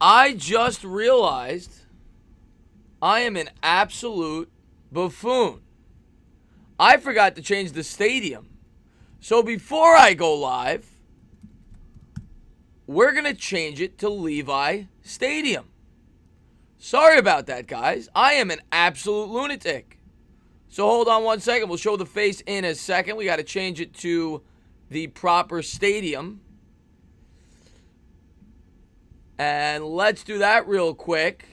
I just realized I am an absolute buffoon. I forgot to change the stadium. So before I go live, we're going to change it to Levi Stadium. Sorry about that, guys. I am an absolute lunatic. So hold on one second. We'll show the face in a second. We got to change it to the proper stadium. And let's do that real quick.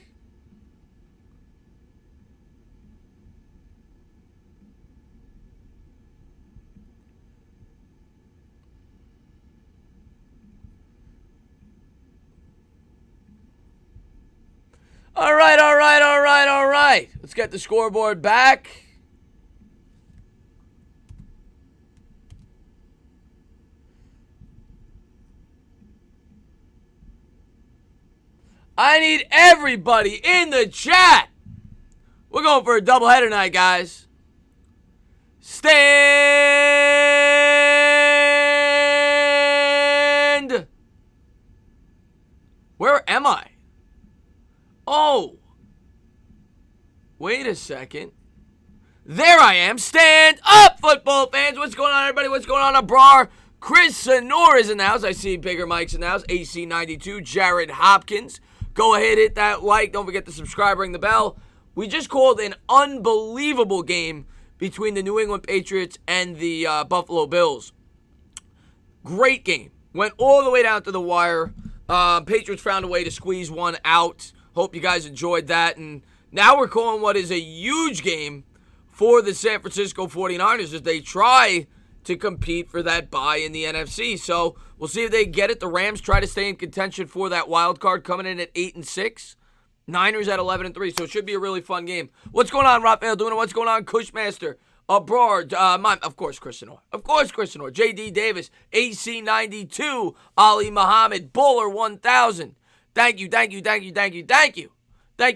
All right. Let's get the scoreboard back. I need everybody in the chat. We're going for a doubleheader tonight, guys. Stand. Where am I? Oh. Wait a second. There I am. Stand up, football fans. What's going on, everybody? What's going on, Abrar? Chris Sonor is in the house. I see Bigger Mike's in the house. AC92. Jared Hopkins. Go ahead, hit that like. Don't forget to subscribe, ring the bell. We just called an unbelievable game between the New England Patriots and the Buffalo Bills. Great game. Went all the way down to the wire. Patriots found a way to squeeze one out. Hope you guys enjoyed that. And now we're calling what is a huge game for the San Francisco 49ers as they try to compete for that bye in the NFC. So we'll see if they get it. The Rams try to stay in contention for that wild card, coming in at 8-6. Niners at 11-3. So it should be a really fun game. What's going on, Rafael Duna? What's going on, Cushmaster? Abroad, of course, Chris Sonor. Of course, Chris Sonor. JD Davis, AC92, Ali Muhammad, Bowler 1000. Thank you. Thank you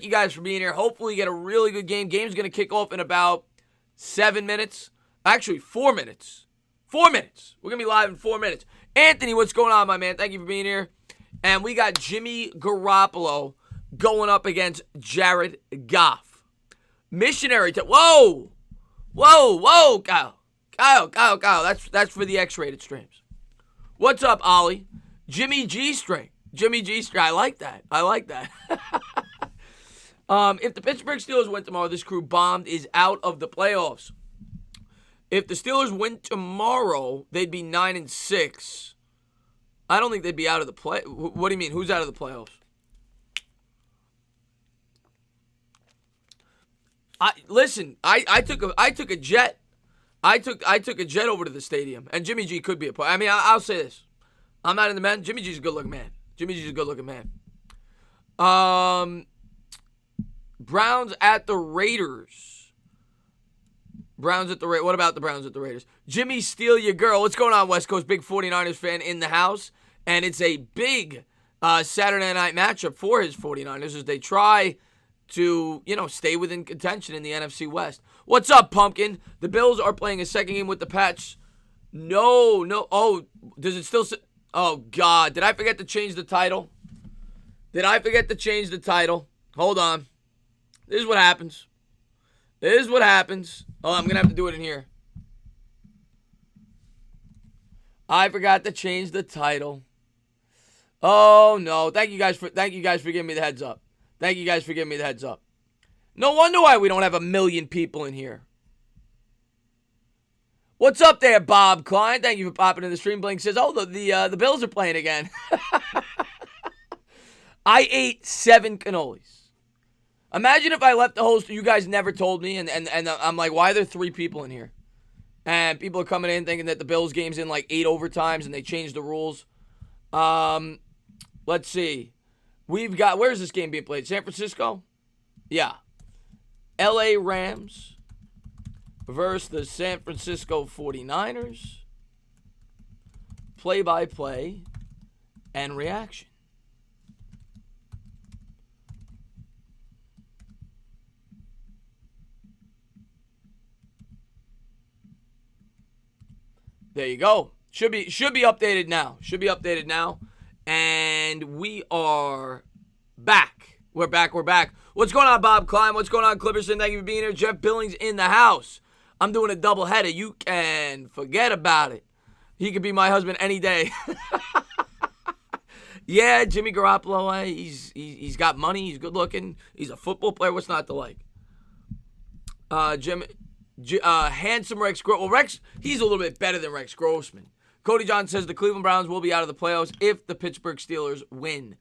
guys for being here. Hopefully you get a really good game. Game's going to kick off in about 7 minutes. Actually, 4 minutes. 4 minutes. We're going to be live in 4 minutes. Anthony, what's going on, my man? Thank you for being here. And we got Jimmy Garoppolo going up against Jared Goff. Missionary. Whoa, Kyle. That's for the X-rated streams. What's up, Ollie? Jimmy G string. I like that. If the Pittsburgh Steelers win tomorrow, this crew bombed is out of the playoffs. If the Steelers win tomorrow, they'd be 9-6. I don't think they'd be out of the play. What do you mean? Who's out of the playoffs? I took a jet. I took a jet over to the stadium, and Jimmy G could be a player. I mean, I'll say this: I'm not in the men. Jimmy G's a good-looking man. Browns at the Raiders. What about the Browns at the Raiders? Jimmy, steal your girl. What's going on, West Coast? Big 49ers fan in the house. And it's a big Saturday night matchup for his 49ers as they try to, stay within contention in the NFC West. What's up, Pumpkin? The Bills are playing a second game with the Pats. No. Oh, does it still say? Oh, God. Did I forget to change the title? Hold on. This is what happens. Oh, I'm going to have to do it in here. I forgot to change the title. Oh, no. Thank you guys for giving me the heads up. No wonder why we don't have 1 million people in here. What's up there, Bob Klein? Thank you for popping in the stream. Blink says, oh, the Bills are playing again. I ate 7 cannolis. Imagine if I left the host, you guys never told me, and I'm like, why are there 3 people in here? And people are coming in thinking that the Bills game's in like 8 overtimes and they changed the rules. Let's see. We've got, where's this game being played? San Francisco? Yeah. LA Rams versus the San Francisco 49ers. Play-by-play and reaction. There you go. Should be updated now. And we are back. We're back. What's going on, Bob Klein? What's going on, Clipperson? Thank you for being here. Jeff Billings in the house. I'm doing a doubleheader. You can forget about it. He could be my husband any day. Yeah, Jimmy Garoppolo, he's got money. He's good looking. He's a football player. What's not to like? Handsome Rex Grossman. Well, Rex, he's a little bit better than Rex Grossman. Cody John says the Cleveland Browns will be out of the playoffs if the Pittsburgh Steelers win.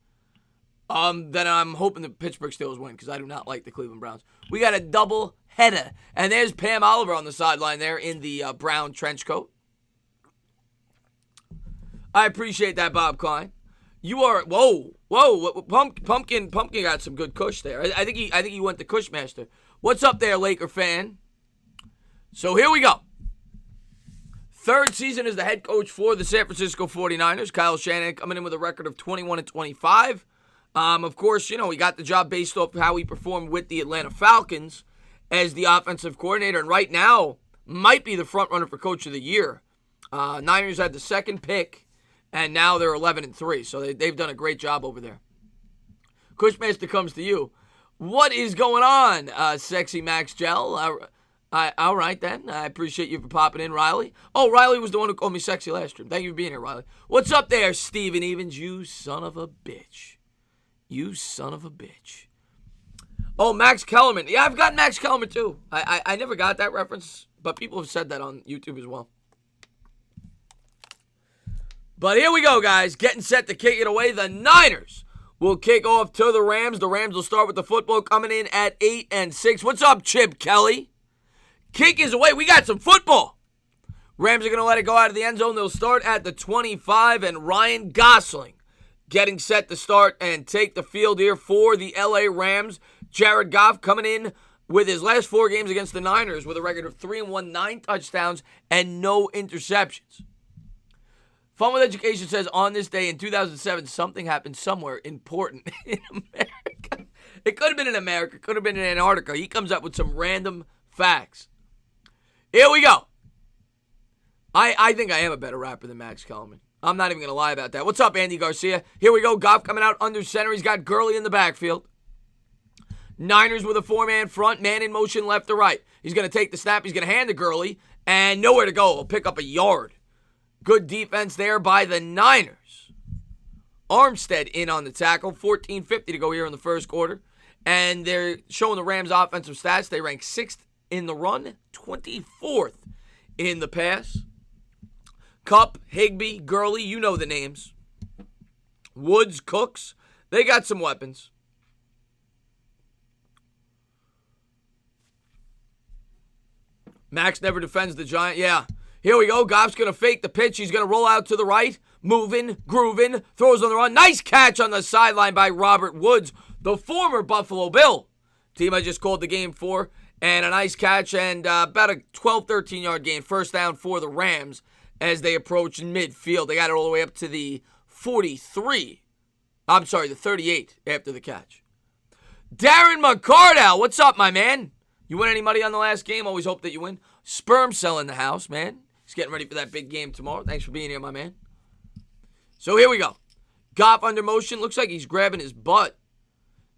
Then I'm hoping the Pittsburgh Steelers win because I do not like the Cleveland Browns. We got a double header. And there's Pam Oliver on the sideline there in the brown trench coat. I appreciate that, Bob Klein. You are, whoa, Pumpkin got some good kush there. I think he went to Kushmaster. What's up there, Laker fan? So here we go. Third season as the head coach for the San Francisco 49ers. Kyle Shanahan coming in with a record of 21-25. Of course, he got the job based off how he performed with the Atlanta Falcons as the offensive coordinator. And right now, might be the front runner for Coach of the Year. Niners had the second pick, and now they're 11-3. So they've done a great job over there. Cushmaster comes to you. What is going on, Sexy Max Gel? All right, then. I appreciate you for popping in, Riley. Oh, Riley was the one who called me sexy last stream. Thank you for being here, Riley. What's up there, Steven Evans? You son of a bitch. You son of a bitch. Oh, Max Kellerman. Yeah, I've got Max Kellerman, too. I never got that reference, but people have said that on YouTube as well. But here we go, guys. Getting set to kick it away. The Niners will kick off to the Rams. The Rams will start with the football coming in at 8-6. What's up, Chip Kelly? Kick is away. We got some football. Rams are going to let it go out of the end zone. They'll start at the 25, and Ryan Gosling getting set to start and take the field here for the LA Rams. Jared Goff coming in with his last 4 games against the Niners with a record of 3-1, 9 touchdowns, and no interceptions. Fun with Education says, on this day in 2007, something happened somewhere important in America. It could have been in America. It could have been in Antarctica. He comes up with some random facts. Here we go. I think I am a better rapper than Max Kellerman. I'm not even going to lie about that. What's up, Andy Garcia? Here we go. Goff coming out under center. He's got Gurley in the backfield. Niners with a 4-man front. Man in motion left to right. He's going to take the snap. He's going to hand to Gurley. And nowhere to go. He'll pick up a yard. Good defense there by the Niners. Armstead in on the tackle. 14:50 to go here in the first quarter. And they're showing the Rams' offensive stats. They rank 6th in the run, 24th in the pass. Kupp, Higbee, Gurley, you know the names. Woods, Cooks, they got some weapons. Max never defends the Giant. Yeah. Here we go. Goff's going to fake the pitch. He's going to roll out to the right. Moving, grooving, throws on the run. Nice catch on the sideline by Robert Woods, the former Buffalo Bill. Team I just called the game for. And a nice catch and about a 12, 13-yard gain. First down for the Rams as they approach midfield. They got it all the way up to the 43. I'm sorry, the 38 after the catch. Darren McCardell, what's up, my man? You win any money on the last game? Always hope that you win. Sperm cell in the house, man. He's getting ready for that big game tomorrow. Thanks for being here, my man. So here we go. Goff under motion. Looks like he's grabbing his butt.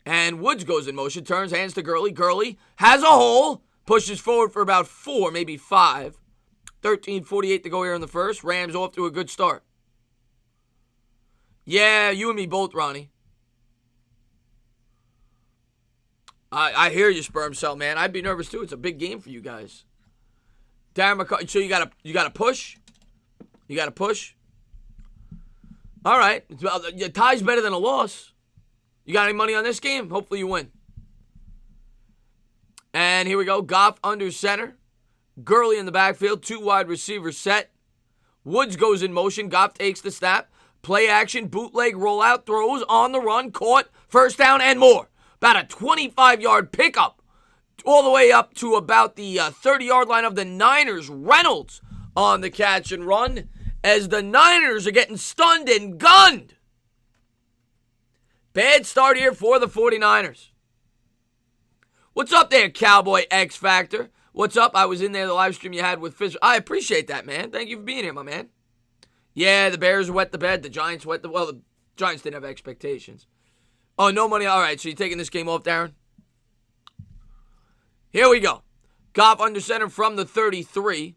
And Woods goes in motion. Turns, hands to Gurley. Gurley has a hole. Pushes forward for about 4, maybe 5. 13:48 to go here in the first. Rams off to a good start. Yeah, you and me both, Ronnie. I hear you, sperm cell, man. I'd be nervous too. It's a big game for you guys. Darren McCarthy. So you gotta push. You gotta push. All right. A tie's better than a loss. You got any money on this game? Hopefully you win. And here we go. Goff under center. Gurley in the backfield. 2 wide receivers set. Woods goes in motion. Goff takes the snap. Play action. Bootleg rollout. Throws on the run. Caught. First down and more. About a 25-yard pickup. All the way up to about the 30-yard line of the Niners. Reynolds on the catch and run as the Niners are getting stunned and gunned. Bad start here for the 49ers. What's up there, Cowboy X Factor? What's up? I was in there, the live stream you had with Fish. I appreciate that, man. Thank you for being here, my man. Yeah, the Bears wet the bed. The Giants wet the... Well, the Giants didn't have expectations. Oh, no money. All right, so you're taking this game off, Darren? Here we go. Goff under center from the 33.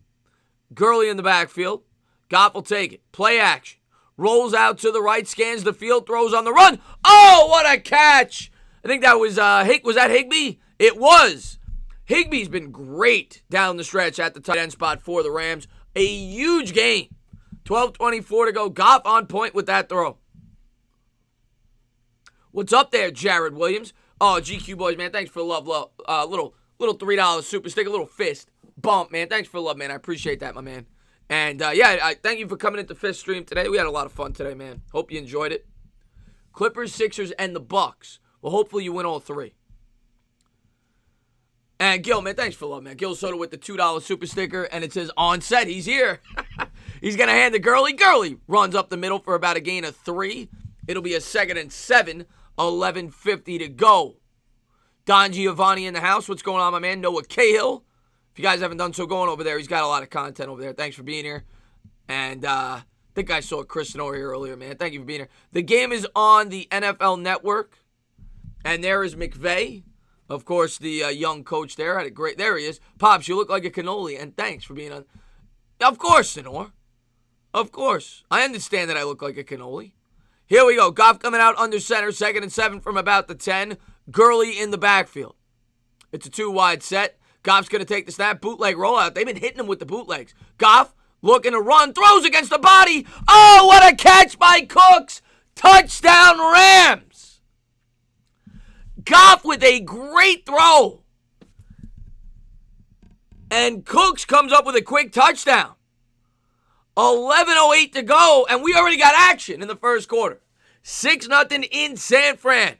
Gurley in the backfield. Goff will take it. Play action. Rolls out to the right, scans the field, throws on the run. Oh, what a catch! I think that was, was that Higbee? It was. Higbee's been great down the stretch at the tight end spot for the Rams. A huge game. 12:24 to go. Goff on point with that throw. What's up there, Jared Williams? Oh, GQ boys, man. Thanks for the love. Little $3 super stick, a little fist bump, man. Thanks for the love, man. I appreciate that, my man. And, I thank you for coming into Fifth Stream today. We had a lot of fun today, man. Hope you enjoyed it. Clippers, Sixers, and the Bucks. Well, hopefully you win all three. And Gil, man, thanks for the love, man. Gil Soto with the $2 super sticker, and it says on set. He's here. He's going to hand to Gurley. Gurley runs up the middle for about a gain of 3. It'll be a 2nd and 7. 11:50 to go. Don Giovanni in the house. What's going on, my man? Noah Cahill. If you guys haven't done so, going over there. He's got a lot of content over there. Thanks for being here. And I think I saw Chris Snow here earlier, man. Thank you for being here. The game is on the NFL Network. And there is McVay. Of course, the young coach there. Had a great... There he is. Pops, you look like a cannoli. And thanks for being on... Of course, Senor. Of course. I understand that I look like a cannoli. Here we go. Goff coming out under center. 2nd and 7 from about the 10. Gurley in the backfield. It's a 2-wide set. Goff's going to take the snap. Bootleg rollout. They've been hitting him with the bootlegs. Goff looking to run. Throws against the body. Oh, what a catch by Cooks. Touchdown Rams. Goff with a great throw. And Cooks comes up with a quick touchdown. 11:08 to go, and we already got action in the first quarter. 6-0 in San Fran.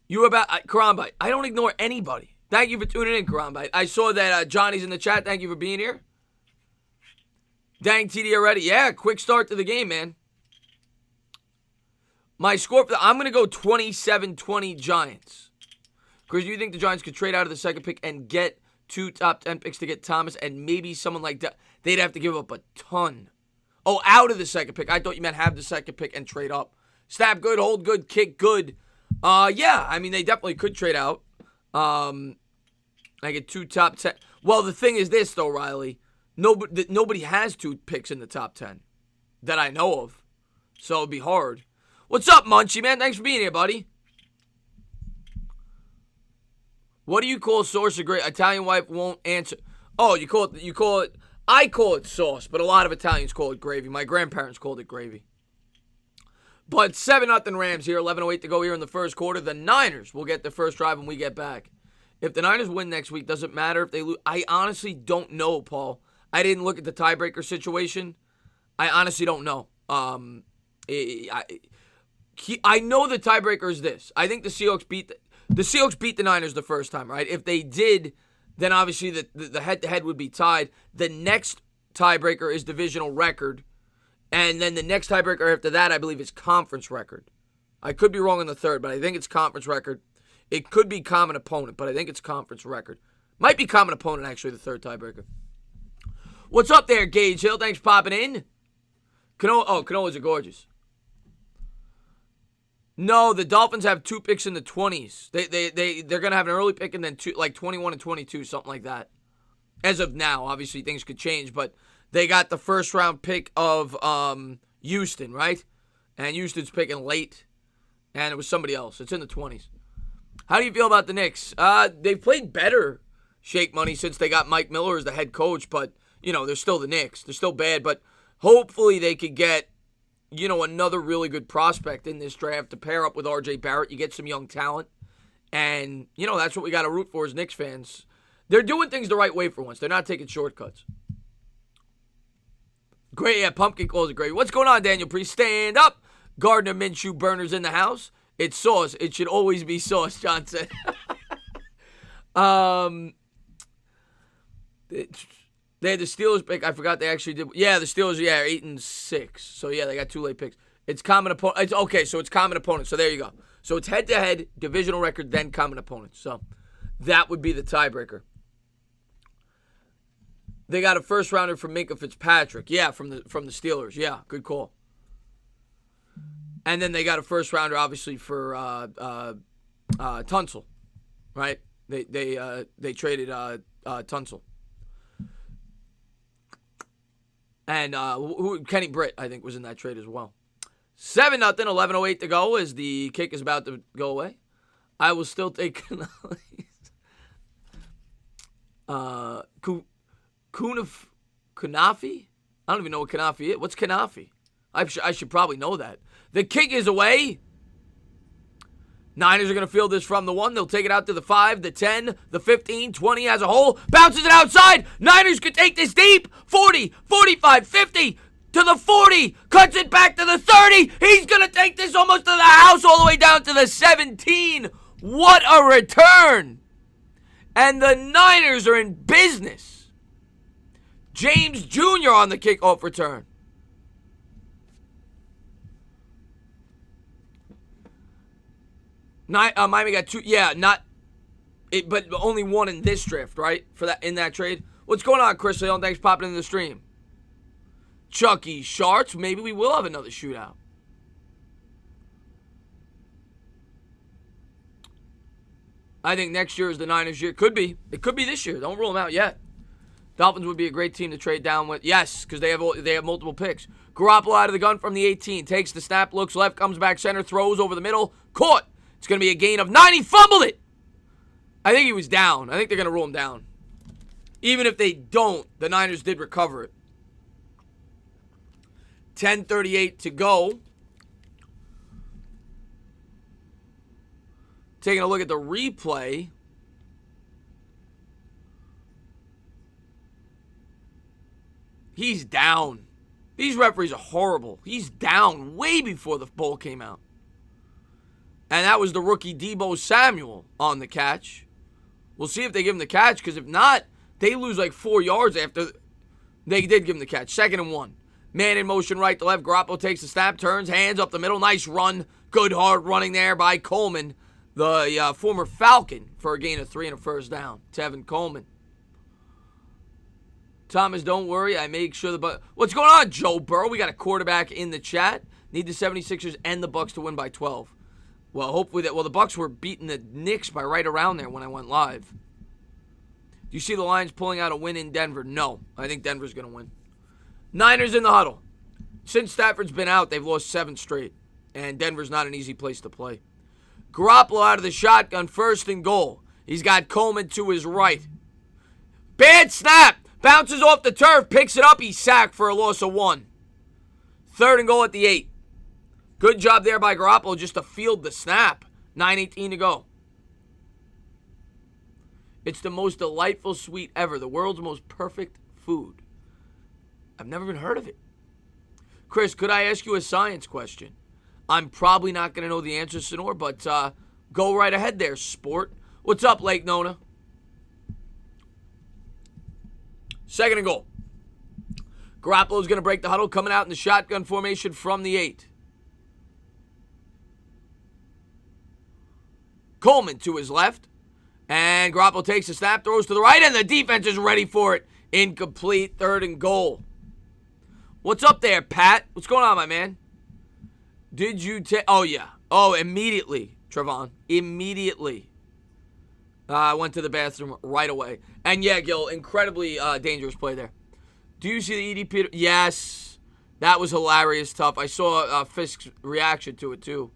You about Karambite. I don't ignore anybody. Thank you for tuning in, Karambite. I saw that Johnny's in the chat. Thank you for being here. Dang, TD already. Yeah, quick start to the game, man. My score, I'm going to go 27-20 Giants. Chris, do you think the Giants could trade out of the second pick and get 2 top 10 picks to get Thomas and maybe someone like that? They'd have to give up a ton. Oh, out of the second pick. I thought you meant have the second pick and trade up. Snap good, hold good, kick good. Yeah, I mean, they definitely could trade out. I get 2 top 10. Well, the thing is this, though, Riley. Nobody has 2 picks in the top 10 that I know of. So it'd be hard. What's up, Munchie, man? Thanks for being here, buddy. What do you call sauce a great? Italian wife won't answer. Oh, you call it, I call it sauce, but a lot of Italians call it gravy. My grandparents called it gravy. But 7-0 Rams here, 11:08 to go here in the first quarter. The Niners will get the first drive when we get back. If the Niners win next week, doesn't matter if they lose. I honestly don't know, Paul. I didn't look at the tiebreaker situation. I honestly don't know. I know the tiebreaker is this. I think the Seahawks beat the Niners the first time, right? If they did, then obviously the head-to-head would be tied. The next tiebreaker is divisional record. And then the next tiebreaker after that, I believe, is conference record. I could be wrong on the third, but I think it's conference record. It could be common opponent, but I think it's conference record. Might be common opponent, actually, the third tiebreaker. What's up there, Gage Hill? Thanks for popping in. Canolas are gorgeous. No, the Dolphins have 2 picks in the 20s. They're going to have an early pick and then 21 and 22, something like that. As of now, obviously things could change, but they got the first round pick of Houston, right? And Houston's picking late, and it was somebody else. It's in the 20s. How do you feel about the Knicks? They've played better, Shake Money, since they got Mike Miller as the head coach, but, they're still the Knicks. They're still bad, but hopefully they could get another really good prospect in this draft to pair up with R.J. Barrett. You get some young talent. And, that's what we got to root for as Knicks fans. They're doing things the right way for once. They're not taking shortcuts. Great, yeah, pumpkin calls it great. What's going on, Daniel Priest? Stand up. Gardner Minshew Burners in the house. It's sauce. It should always be sauce, John said. They had the Steelers pick. I forgot they actually did. Yeah, the Steelers, 8-6. So, yeah, they got 2 late picks. It's common opponent. Okay, so it's common opponent. So, there you go. So, it's head-to-head, divisional record, then common opponent. So, that would be the tiebreaker. They got a first-rounder from Minkah Fitzpatrick. Yeah, from the Steelers. Yeah, good call. And then they got a first rounder, obviously, for Tunsil, right? They traded Tunsil. And Kenny Britt, I think, was in that trade as well. 7-0, 11:08 to go as the kick is about to go away. I will still take Kunafi? I don't even know what Kanafi is. What's Kanafi? I should probably know that. The kick is away. Niners are going to field this from the 1. They'll take it out to the 5, the 10, the 15, 20 as a whole. Bounces it outside. Niners could take this deep. 40, 45, 50 to the 40. Cuts it back to the 30. He's going to take this almost to the house all the way down to the 17. What a return. And the Niners are in business. James Jr. on the kickoff return. Miami got 2. Yeah, but only 1 in this draft, right? In that trade. What's going on, Chris Leon? Thanks for popping in the stream. Chucky Sharks. Maybe we will have another shootout. I think next year is the Niners' year. Could be. It could be this year. Don't rule them out yet. Dolphins would be a great team to trade down with. Yes, because they have multiple picks. Garoppolo out of the gun from the 18. Takes the snap, looks left, comes back center, throws over the middle. Caught. It's going to be a gain of 9. He fumbled it. I think he was down. I think they're going to rule him down. Even if they don't, the Niners did recover it. 10:38 to go. Taking a look at the replay. He's down. These referees are horrible. He's down way before the ball came out. And that was the rookie Deebo Samuel on the catch. We'll see if they give him the catch, because if not, they lose like 4 yards after they did give him the catch. 2nd and 1. Man in motion right to left. Garoppolo takes the snap, turns, hands up the middle. Nice run. Good hard running there by Coleman, the former Falcon, for a gain of 3 and a first down. Tevin Coleman. Thomas, don't worry. I make sure what's going on, Joe Burrow? We got a quarterback in the chat. Need the 76ers and the Bucks to win by 12. Well, hopefully the Bucks were beating the Knicks by right around there when I went live. Do you see the Lions pulling out a win in Denver? No. I think Denver's going to win. Niners in the huddle. Since Stafford's been out, they've lost 7 straight. And Denver's not an easy place to play. Garoppolo out of the shotgun, 1st and goal. He's got Coleman to his right. Bad snap. Bounces off the turf, picks it up. He's sacked for a loss of 1. 3rd and goal at the 8. Good job there by Garoppolo just to field the snap. 9:18 to go. It's the most delightful sweet ever. The world's most perfect food. I've never even heard of it. Chris, could I ask you a science question? I'm probably not going to know the answer, Sonor, but go right ahead there, sport. What's up, Lake Nona? 2nd and goal. Garoppolo's going to break the huddle, coming out in the shotgun formation from the 8. Coleman to his left. And Garoppolo takes the snap, throws to the right, and the defense is ready for it. Incomplete, 3rd and goal. What's up there, Pat? What's going on, my man? Did you take... Oh, yeah. Oh, immediately, Trevon. Immediately. I went to the bathroom right away. And, yeah, Gil, incredibly dangerous play there. Do you see the EDP? Yes. That was hilarious tough. I saw Fisk's reaction to it, too.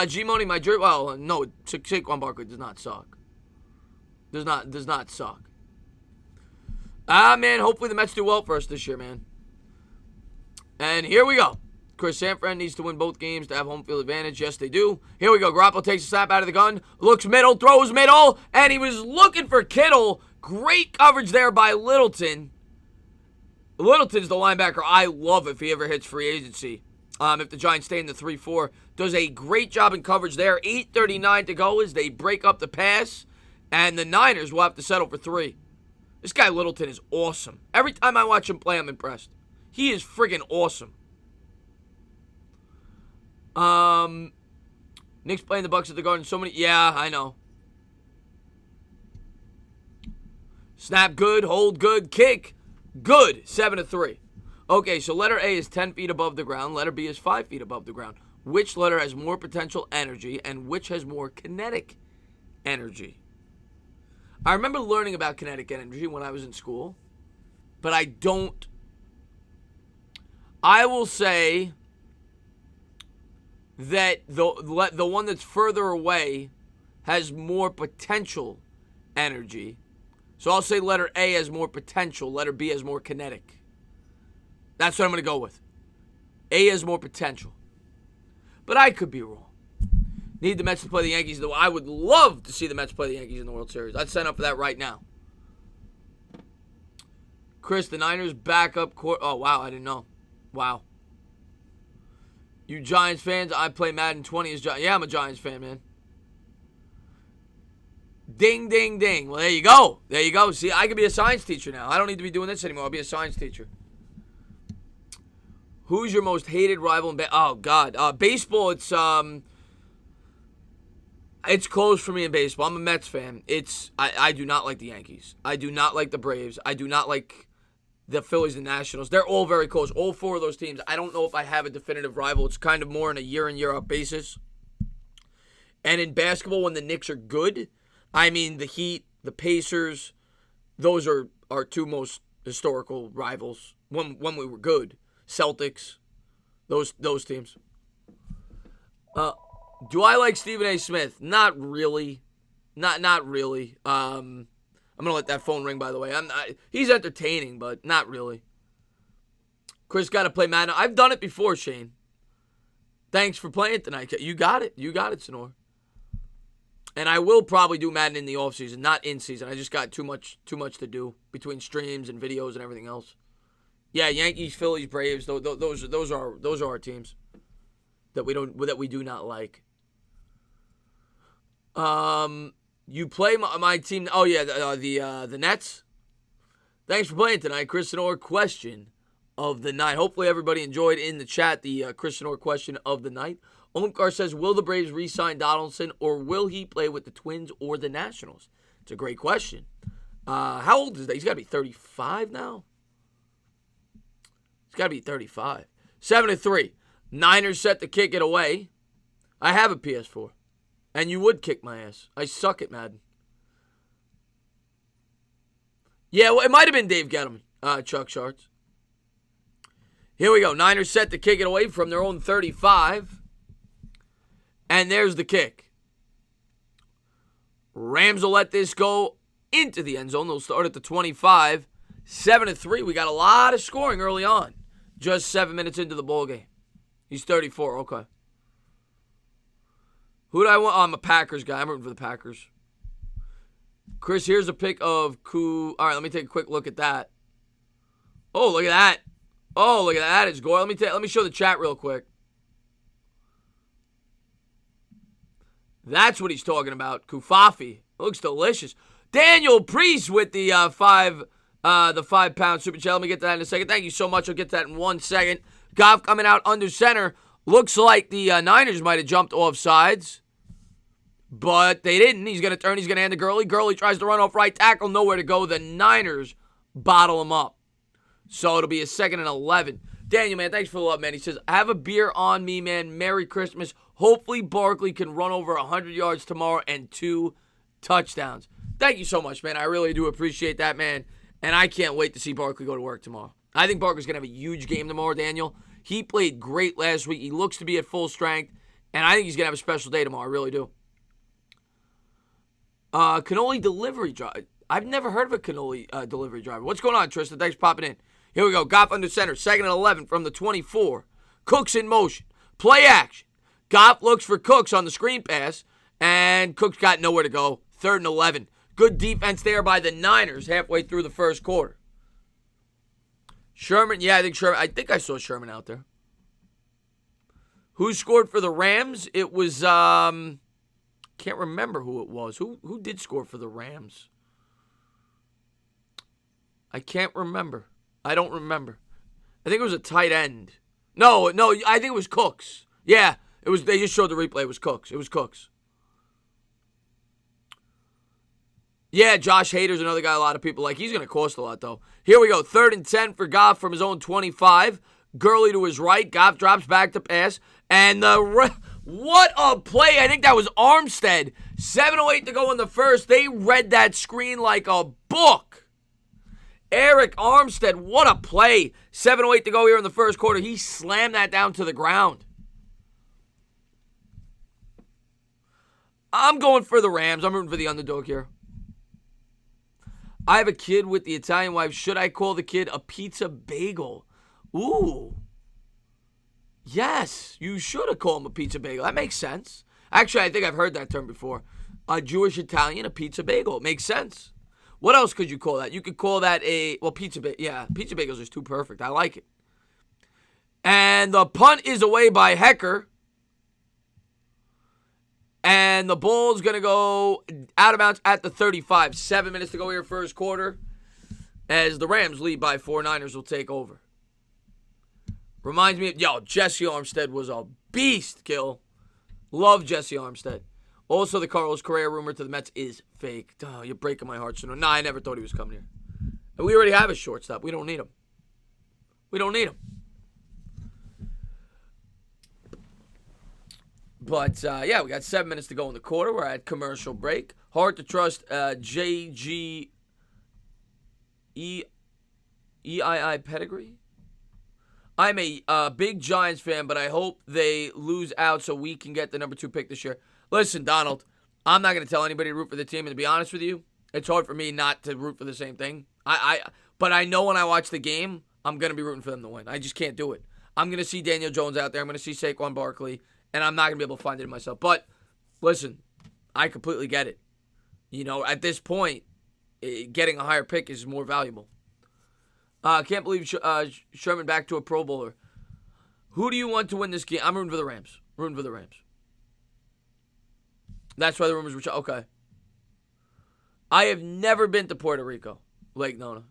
G-Money, my jersey. Well, no, Saquon Barkley does not suck. Does not suck. Man, hopefully the Mets do well for us this year, man. And here we go. Chris Sanfran needs to win both games to have home field advantage. Yes, they do. Here we go. Garoppolo takes a snap out of the gun. Looks middle, throws middle, and he was looking for Kittle. Great coverage there by Littleton. Littleton's the linebacker I love if he ever hits free agency. If the Giants stay in the 3-4. Does a great job in coverage there. 8:39 to go as they break up the pass. And the Niners will have to settle for 3. This guy Littleton is awesome. Every time I watch him play, I'm impressed. He is friggin' awesome. Knicks playing the Bucks at the Garden. So many. Yeah, I know. Snap good. Hold good. Kick good. 7-3. Okay, so letter A is 10 feet above the ground. Letter B is 5 feet above the ground. Which letter has more potential energy and which has more kinetic energy? I remember learning about kinetic energy when I was in school, but I will say that the one that's further away has more potential energy. So I'll say letter A has more potential, letter B has more kinetic. That's what I'm going to go with. A has more potential. But I could be wrong. Need the Mets to play the Yankees, though. I would love to see the Mets play the Yankees in the World Series. I'd sign up for that right now. Chris, the Niners backup court. Oh, wow, I didn't know. Wow. You Giants fans, I play Madden 20 as Giants. Yeah, I'm a Giants fan, man. Ding, ding, ding. Well, there you go. There you go. See, I could be a science teacher now. I don't need to be doing this anymore. I'll be a science teacher. Who's your most hated rival in oh, God. Baseball, it's close for me in baseball. I'm a Mets fan. I do not like the Yankees. I do not like the Braves. I do not like the Phillies and Nationals. They're all very close. All four of those teams. I don't know if I have a definitive rival. It's kind of more on a year in, year out basis. And in basketball, when the Knicks are good, I mean the Heat, the Pacers, those are our two most historical rivals when we were good. Celtics, those teams. Do I like Stephen A. Smith? Not really. Not really. I'm gonna let that phone ring, by the way. He's entertaining, but not really. Chris got to play Madden. I've done it before, Shane. Thanks for playing tonight. You got it. You got it, Sonor. And I will probably do Madden in the offseason, not in season. I just got too much to do between streams and videos and everything else. Yeah, Yankees, Phillies, Braves. Those are our teams that we do not like. You play my team. Oh yeah, the Nets. Thanks for playing tonight, Chris Sonor. Question of the night. Hopefully everybody enjoyed in the chat the Chris Sonor question of the night. Omkar says, will the Braves re-sign Donaldson or will he play with the Twins or the Nationals? It's a great question. How old is that? He's got to be 35 now. He's got to be 35. 7-3. Niners set to kick it away. I have a PS4. And you would kick my ass. I suck at Madden. Yeah, well, it might have been Dave Gettleman. Chuck Sharts. Here we go. Niners set to kick it away from their own 35. And there's the kick. Rams will let this go into the end zone. They'll start at the 25. 7-3. We got a lot of scoring early on. Just 7 minutes into the ball game. He's 34. Okay. Who do I want? Oh, I'm a Packers guy. I'm rooting for the Packers. Chris, here's a pic of All right, let me take a quick look at that. Oh, look at that. Oh, look at that. It's gory. Let me show the chat real quick. That's what he's talking about. Kufafi. Looks delicious. Daniel Priest with the 5-pound super chat. Let me get to that in a second. Thank you so much. I'll get to that in 1 second. Goff coming out under center. Looks like the Niners might have jumped off sides, but they didn't. He's going to turn. He's going to hand to Gurley. Gurley tries to run off right tackle. Nowhere to go. The Niners bottle him up. So it'll be a 2nd and 11. Daniel, man, thanks for the love, man. He says, have a beer on me, man. Merry Christmas. Hopefully Barkley can run over 100 yards tomorrow and 2 touchdowns. Thank you so much, man. I really do appreciate that, man. And I can't wait to see Barkley go to work tomorrow. I think Barkley's going to have a huge game tomorrow, Daniel. He played great last week. He looks to be at full strength. And I think he's going to have a special day tomorrow. I really do. Cannoli delivery driver. I've never heard of a cannoli delivery driver. What's going on, Tristan? Thanks for popping in. Here we go. Goff under center. 2nd and 11 from the 24. Cooks in motion. Play action. Goff looks for Cooks on the screen pass. And Cooks got nowhere to go. 3rd and 11. Good defense there by the Niners halfway through the first quarter. Sherman, yeah, I think I saw Sherman out there. Who scored for the Rams? It was, can't remember who it was. Who did score for the Rams? I can't remember. I don't remember. I think it was a tight end. No, I think it was Cooks. Yeah, it was. They just showed the replay. It was Cooks. Yeah, Josh Hader's another guy a lot of people like. He's going to cost a lot, though. Here we go. 3rd and 10 for Goff from his own 25. Gurley to his right. Goff drops back to pass. And what a play. I think that was Armstead. 7:08 to go in the first. They read that screen like a book. Eric Armstead, what a play. 7:08 to go here in the first quarter. He slammed that down to the ground. I'm going for the Rams. I'm rooting for the underdog here. I have a kid with the Italian wife. Should I call the kid a pizza bagel? Ooh. Yes, you should have called him a pizza bagel. That makes sense. Actually, I think I've heard that term before. A Jewish Italian, a pizza bagel. It makes sense. What else could you call that? You could call that pizza bagel. Yeah, pizza bagels is too perfect. I like it. And the punt is away by Hecker. And the ball's going to go out of bounds at the 35. 7 minutes to go here, first quarter. As the Rams lead by 4, Niners will take over. Reminds me of, Jesse Armstead was a beast, Kill. Love Jesse Armstead. Also, the Carlos Correa rumor to the Mets is fake. Oh, you're breaking my heart, Sonor. Nah, I never thought he was coming here. And we already have a shortstop. We don't need him. We don't need him. But, we got 7 minutes to go in the quarter. We're at commercial break. Hard to trust JGEII pedigree. I'm a big Giants fan, but I hope they lose out so we can get the number 2 pick this year. Listen, Donald, I'm not going to tell anybody to root for the team. And to be honest with you, it's hard for me not to root for the same thing. But I know when I watch the game, I'm going to be rooting for them to win. I just can't do it. I'm going to see Daniel Jones out there. I'm going to see Saquon Barkley. And I'm not going to be able to find it in myself. But, listen, I completely get it. At this point, getting a higher pick is more valuable. I can't believe Sherman back to a Pro Bowler. Who do you want to win this game? I'm rooting for the Rams. That's why the rumors were... Okay. I have never been to Puerto Rico. Lake Nona.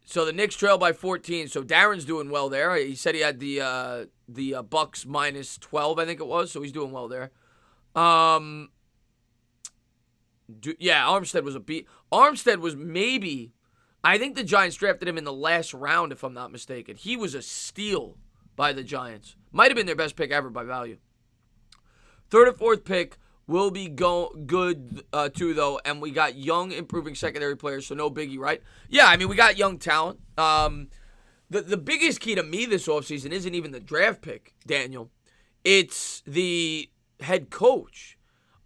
So the Knicks trail by 14. So Darren's doing well there. He said he had the Bucks minus 12, I think it was. So he's doing well there. Armstead was a beat. Armstead was maybe, I think the Giants drafted him in the last round, if I'm not mistaken. He was a steal by the Giants. Might have been their best pick ever by value. 3rd and 4th pick will be good too, though. And we got young, improving secondary players, so no biggie, right? Yeah, I mean, we got young talent. The biggest key to me this offseason isn't even the draft pick, Daniel. It's the head coach.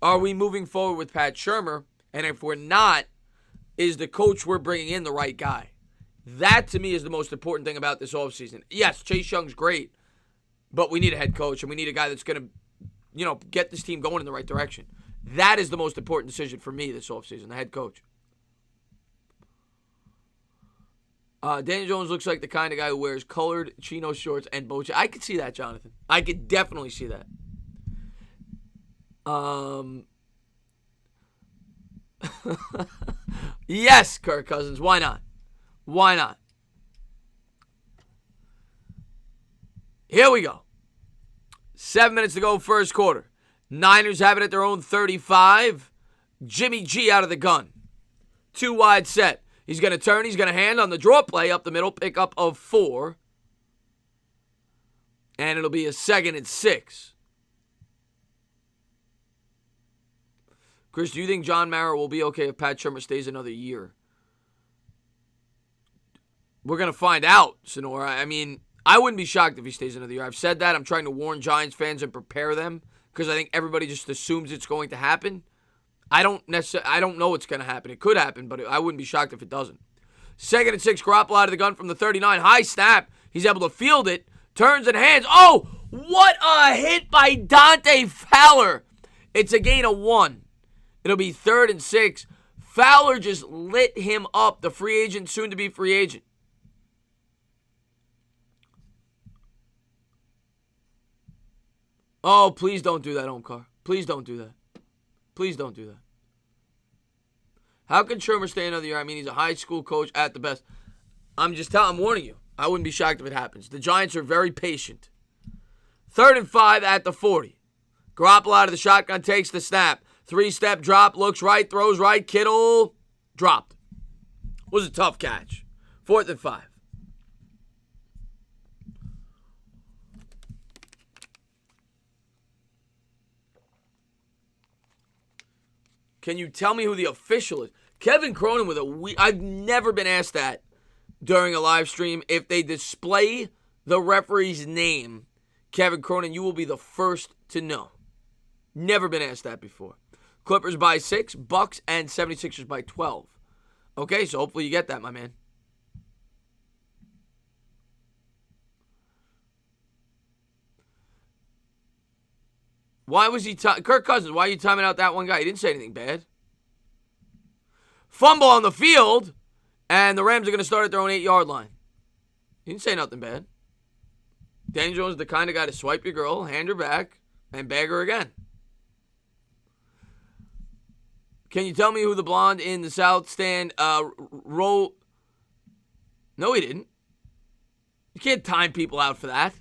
Are we moving forward with Pat Shurmur? And if we're not, is the coach we're bringing in the right guy? That, to me, is the most important thing about this offseason. Yes, Chase Young's great, but we need a head coach, and we need a guy that's going to, get this team going in the right direction. That is the most important decision for me this offseason, the head coach. Daniel Jones looks like the kind of guy who wears colored chino shorts and bow. I could see that, Jonathan. I could definitely see that. Yes, Kirk Cousins. Why not? Why not? Here we go. 7 minutes to go, first quarter. Niners have it at their own 35. Jimmy G out of the gun. 2 wide set. He's going to turn. He's going to hand on the draw play up the middle. Pickup of 4. And it'll be a 2nd and 6. Chris, do you think John Mara will be okay if Pat Shurmur stays another year? We're going to find out, Sonora. I mean, I wouldn't be shocked if he stays another year. I've said that. I'm trying to warn Giants fans and prepare them because I think everybody just assumes it's going to happen. I don't know what's going to happen. It could happen, but I wouldn't be shocked if it doesn't. 2nd and 6, Garoppolo out of the gun from the 39. High snap. He's able to field it. Turns and hands. Oh, what a hit by Dante Fowler. It's a gain of 1. It'll be 3rd and 6. Fowler just lit him up, the free agent, soon to be free agent. Oh, please don't do that, Omkar. Please don't do that. Please don't do that. How can Shurmur stay another year? I mean, he's a high school coach at the best. I'm warning you. I wouldn't be shocked if it happens. The Giants are very patient. 3rd and 5 at the 40. Garoppolo out of the shotgun takes the snap. 3-step drop, looks right, throws right. Kittle dropped. Was a tough catch. 4th and 5. Can you tell me who the official is? Kevin Cronin with I've never been asked that during a live stream. If they display the referee's name, Kevin Cronin, you will be the first to know. Never been asked that before. Clippers by 6, Bucks and 76ers by 12. Okay, so hopefully you get that, my man. Why was he Kirk Cousins, why are you timing out that one guy? He didn't say anything bad. Fumble on the field, and the Rams are going to start at their own 8-yard line. He didn't say nothing bad. Daniel Jones is the kind of guy to swipe your girl, hand her back, and bag her again. Can you tell me who the blonde in the South Stand No, he didn't. You can't time people out for that.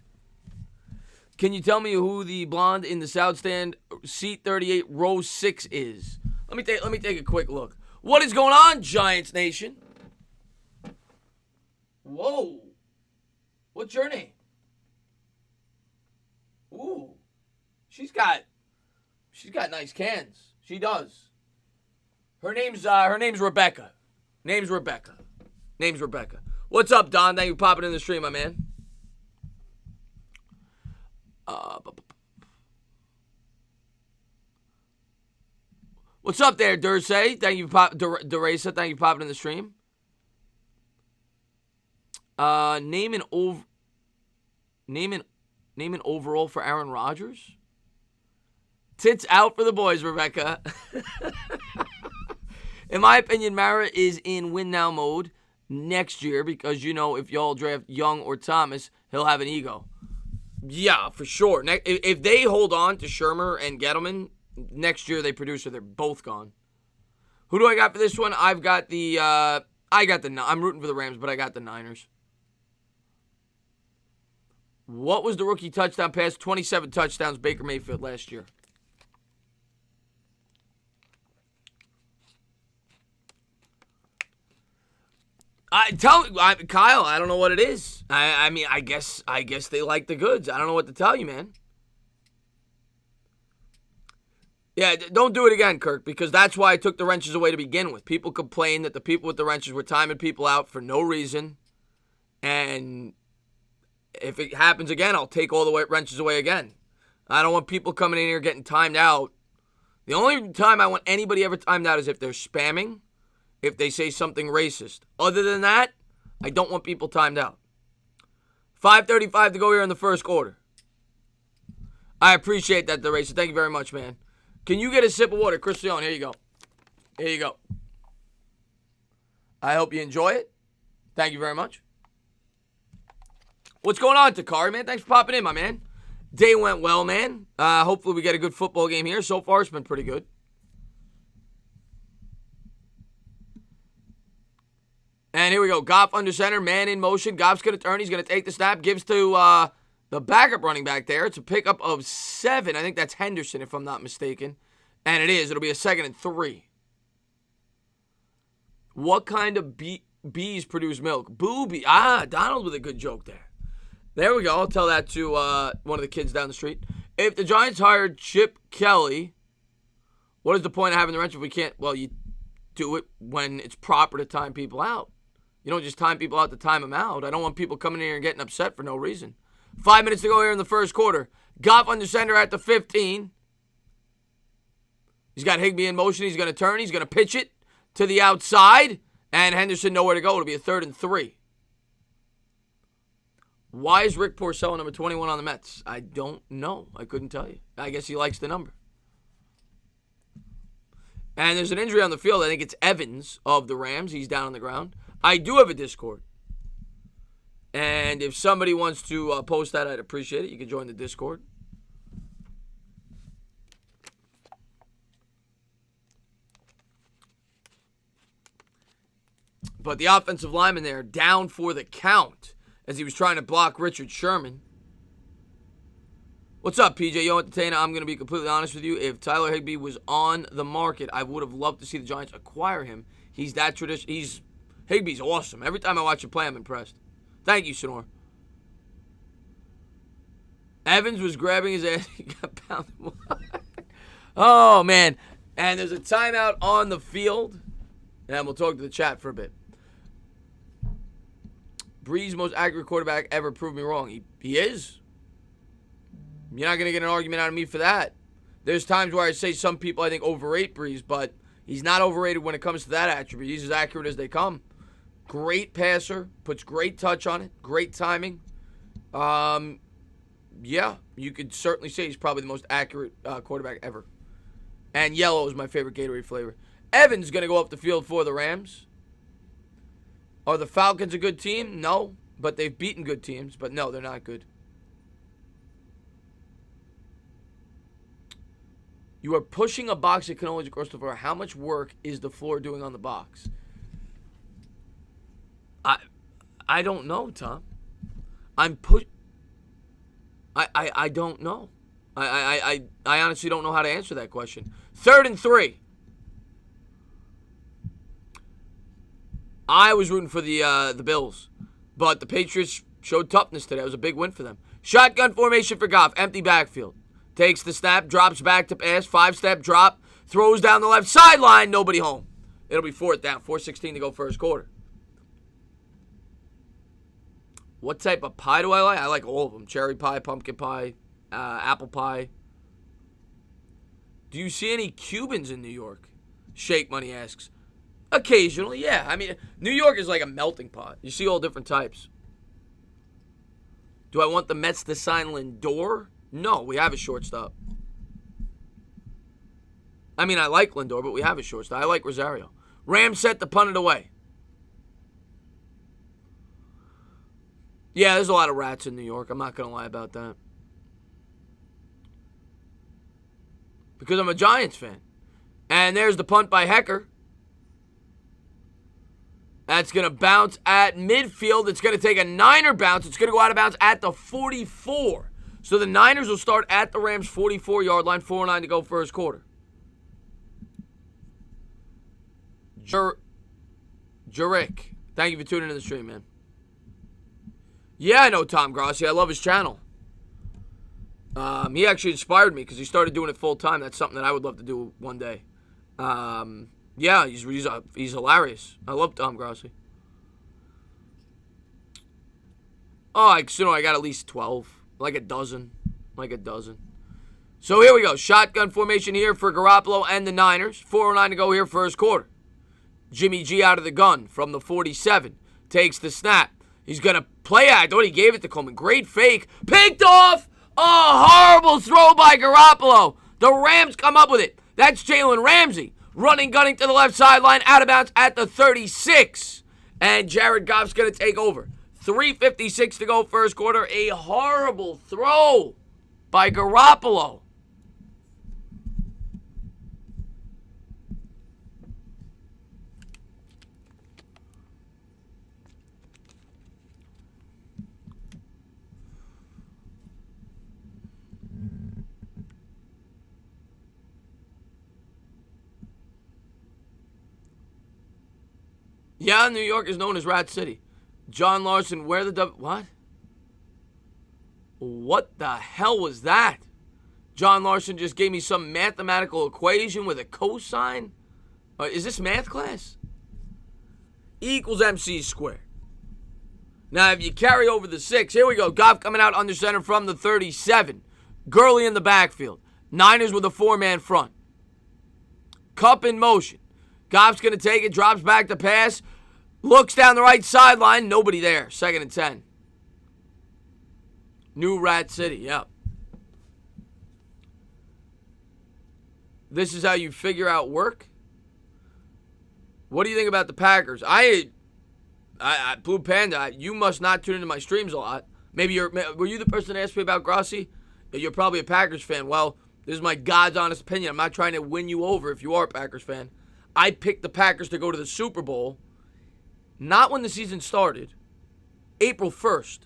Can you tell me who the blonde in the South Stand seat 38 row 6 is? Let me take a quick look. What is going on, Giants Nation? Whoa. What's your name? Ooh. She's got nice cans. She does. Her name's Rebecca. Name's Rebecca. What's up, Don? Thank you for popping in the stream, my man. What's up there, Dursey? Thank you, Deresa. Thank you for popping in the stream. Name an overall for Aaron Rodgers. Tits out for the boys, Rebecca. In my opinion, Mara is in win now mode next year because, if y'all draft Young or Thomas, he'll have an ego. Yeah, for sure. If they hold on to Shermer and Gettleman, next year they produce or they're both gone. Who do I got for this one? I've got I'm rooting for the Rams, but I got the Niners. What was the rookie touchdown pass? 27 touchdowns, Baker Mayfield last year. Kyle, I don't know what it is. I guess they like the goods. I don't know what to tell you, man. Yeah, don't do it again, Kirk, because that's why I took the wrenches away to begin with. People complain that the people with the wrenches were timing people out for no reason. And if it happens again, I'll take all the wrenches away again. I don't want people coming in here getting timed out. The only time I want anybody ever timed out is if they're spamming, if they say something racist. Other than that, I don't want people timed out. 5:35 to go here in the first quarter. I appreciate that, the racist. Thank you very much, man. Can you get a sip of water? Chris Leon, here you go. Here you go. I hope you enjoy it. Thank you very much. What's going on, Takari, man? Thanks for popping in, my man. Day went well, man. Hopefully we get a good football game here. So far, it's been pretty good. And here we go. Goff under center, man in motion. Goff's going to turn. He's going to take the snap. Gives to the backup running back there. It's a pickup of 7. I think that's Henderson, if I'm not mistaken. And it is. It'll be a 2nd and 3. What kind of bees produce milk? Booby. Donald with a good joke there. There we go. I'll tell that to one of the kids down the street. If the Giants hired Chip Kelly, what is the point of having the wrench if we can't? Well, you do it when it's proper to time people out. You don't just time people out to time them out. I don't want people coming in here and getting upset for no reason. 5 minutes to go here in the first quarter. Goff under center at the 15. He's got Higbee in motion. He's going to turn. He's going to pitch it to the outside. And Henderson nowhere to go. It'll be a 3rd and 3. Why is Rick Porcello number 21 on the Mets? I don't know. I couldn't tell you. I guess he likes the number. And there's an injury on the field. I think it's Evans of the Rams. He's down on the ground. I do have a Discord. And if somebody wants to post that, I'd appreciate it. You can join the Discord. But the offensive lineman there down for the count as he was trying to block Richard Sherman. What's up, PJ? Yo, Entertainer. I'm going to be completely honest with you. If Tyler Higbee was on the market, I would have loved to see the Giants acquire him. He's that tradition. Higbee's awesome. Every time I watch him play, I'm impressed. Thank you, Sonor. Evans was grabbing his ass. He got pounded. Oh, man. And there's a timeout on the field. And we'll talk to the chat for a bit. Brees, most accurate quarterback ever, proved me wrong. He is. You're not going to get an argument out of me for that. There's times where I say some people I think overrate Brees, but he's not overrated when it comes to that attribute. He's as accurate as they come. Great passer, puts great touch on it, great timing. Yeah, you could certainly say he's probably the most accurate quarterback ever. And yellow is my favorite Gatorade flavor. Evans going to go up the field for the Rams. Are the Falcons a good team? No, but they've beaten good teams. But no, they're not good. You are pushing a box that can only across the floor. How much work is the floor doing on the box? I don't know, Tom. I don't know. I honestly don't know how to answer that question. 3rd and 3. I was rooting for the Bills, but the Patriots showed toughness today. It was a big win for them. Shotgun formation for Goff. Empty backfield. Takes the snap, drops back to pass, 5-step drop, throws down the left sideline, nobody home. It'll be 4th down, 4:16 to go first quarter. What type of pie do I like? I like all of them. Cherry pie, pumpkin pie, apple pie. Do you see any Cubans in New York? Shake Money asks. Occasionally, yeah. I mean, New York is like a melting pot. You see all different types. Do I want the Mets to sign Lindor? No, we have a shortstop. I mean, I like Lindor, but we have a shortstop. I like Rosario. Rams set to punt it away. Yeah, there's a lot of rats in New York. I'm not going to lie about that. Because I'm a Giants fan. And there's the punt by Hecker. That's going to bounce at midfield. It's going to take a Niner bounce. It's going to go out of bounds at the 44. So the Niners will start at the Rams' 44-yard line, 4:09 to go first quarter. Jurek, thank you for tuning in the stream, man. Yeah, I know Tom Grossi. I love his channel. He actually inspired me because he started doing it full time. That's something that I would love to do one day. Yeah, he's hilarious. I love Tom Grossi. Oh, I got at least 12. Like a dozen. So here we go. Shotgun formation here for Garoppolo and the Niners. 4:09 to go here first quarter. Jimmy G out of the gun from the 47. Takes the snap. He's going to play it. I thought he gave it to Coleman. Great fake. Picked off. A horrible throw by Garoppolo. The Rams come up with it. That's Jalen Ramsey. Gunning to the left sideline. Out of bounds at the 36. And Jared Goff's going to take over. 3:56 to go first quarter. A horrible throw by Garoppolo. Yeah, New York is known as Rat City. John Larson, where the what? What the hell was that? John Larson just gave me some mathematical equation with a cosine? Is this math class? E equals MC squared. Now, if you carry over the 6, here we go. Goff coming out under center from the 37. Gurley in the backfield. Niners with a 4-man front. Cup in motion. Goff's going to take it, drops back to pass. Looks down the right sideline. Nobody there. 2nd and 10. New Rat City, yep. This is how you figure out work? What do you think about the Packers? I Blue Panda, you must not tune into my streams a lot. Were you the person that asked me about Grossi? You're probably a Packers fan. Well, this is my God's honest opinion. I'm not trying to win you over if you are a Packers fan. I picked the Packers to go to the Super Bowl, not when the season started, April 1st.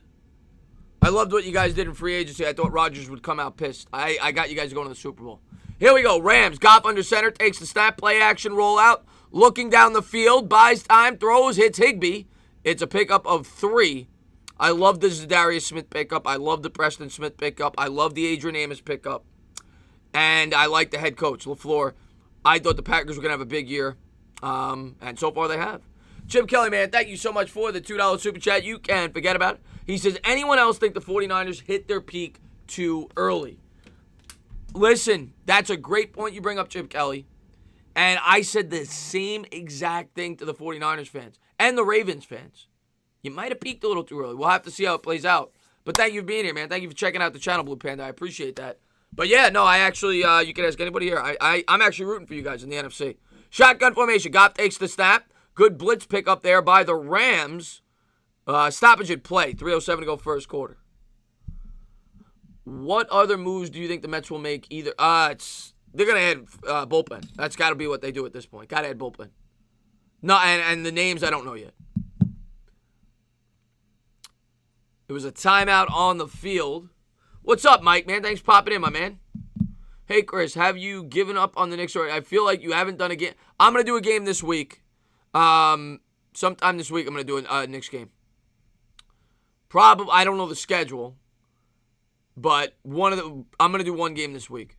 I loved what you guys did in free agency. I thought Rodgers would come out pissed. I got you guys going to the Super Bowl. Here we go. Rams. Goff under center. Takes the snap. Play action. Rollout. Looking down the field. Buys time. Throws. Hits Higbee. It's a pickup of 3. I love the Zadarius Smith pickup. I love the Preston Smith pickup. I love the Adrian Amos pickup. And I like the head coach, LaFleur. I thought the Packers were going to have a big year. And so far they have. Chip Kelly, man, thank you so much for the $2 Super Chat. You can forget about it. He says, anyone else think the 49ers hit their peak too early? Listen, that's a great point you bring up, Chip Kelly. And I said the same exact thing to the 49ers fans and the Ravens fans. You might have peaked a little too early. We'll have to see how it plays out. But thank you for being here, man. Thank you for checking out the channel, Blue Panda. I appreciate that. But yeah, no, I actually, you can ask anybody here. I'm actually rooting for you guys in the NFC. Shotgun formation. Goff takes the snap. Good blitz pick up there by the Rams. Stoppage at play. 3:07 to go first quarter. What other moves do you think the Mets will make? They're going to add bullpen. That's got to be what they do at this point. Got to add bullpen. No, and the names I don't know yet. It was a timeout on the field. What's up, Mike, man? Thanks for popping in, my man. Hey, Chris, have you given up on the Knicks already? I feel like you haven't done a game. I'm going to do a game this week. Sometime this week I'm going to do a Knicks game. Probably, I don't know the schedule, but I'm going to do one game this week.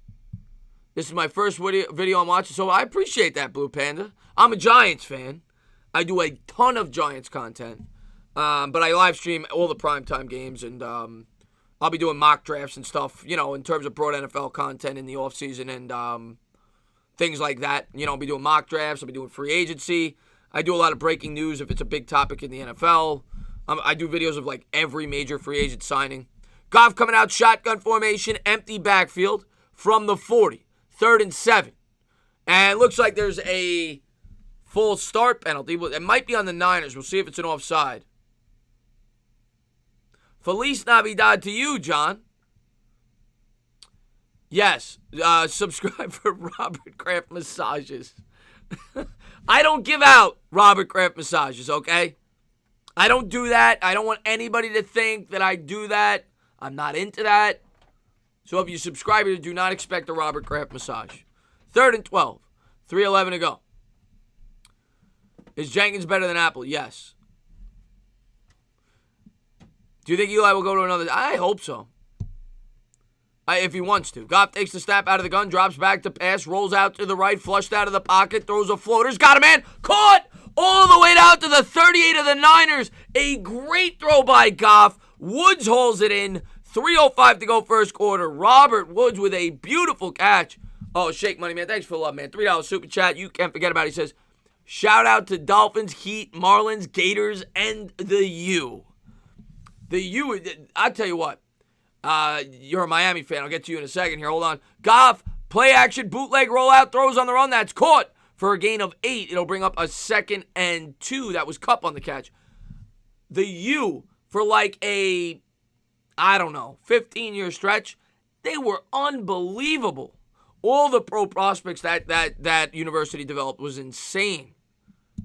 This is my first video I'm watching, so I appreciate that, Blue Panda. I'm a Giants fan. I do a ton of Giants content, but I live stream all the primetime games, and I'll be doing mock drafts and stuff, in terms of broad NFL content in the offseason and things like that. I'll be doing mock drafts. I'll be doing free agency. I do a lot of breaking news if it's a big topic in the NFL. I do videos of, every major free agent signing. Goff coming out, shotgun formation, empty backfield from the 40. 3rd and 7. And it looks like there's a full start penalty. It might be on the Niners. We'll see if it's an offside. Feliz Navidad to you, John. Yes. Subscribe for Robert Kraft massages. I don't give out Robert Kraft massages, okay? I don't do that. I don't want anybody to think that I do that. I'm not into that. So if you subscribe here, do not expect a Robert Kraft massage. 3rd and 12. 3:11 to go. Is Jenkins better than Apple? Yes. Do you think Eli will go to another? I hope so. If he wants to. Goff takes the snap out of the gun, drops back to pass, rolls out to the right, flushed out of the pocket, throws a floater. Got a man. Caught all the way down to the 38 of the Niners. A great throw by Goff. Woods holds it in. 3:05 to go first quarter. Robert Woods with a beautiful catch. Oh, Shake Money, man. Thanks for the love, man. $3 Super Chat. You can't forget about it. He says, shout out to Dolphins, Heat, Marlins, Gators, and the U. The U, I'll tell you what. You're a Miami fan. I'll get to you in a second here. Hold on. Goff, play action, bootleg, rollout, throws on the run. That's caught for a gain of 8. It'll bring up a 2nd and 2. That was Kupp on the catch. The U, for a 15-year stretch, they were unbelievable. All the pro prospects that university developed was insane.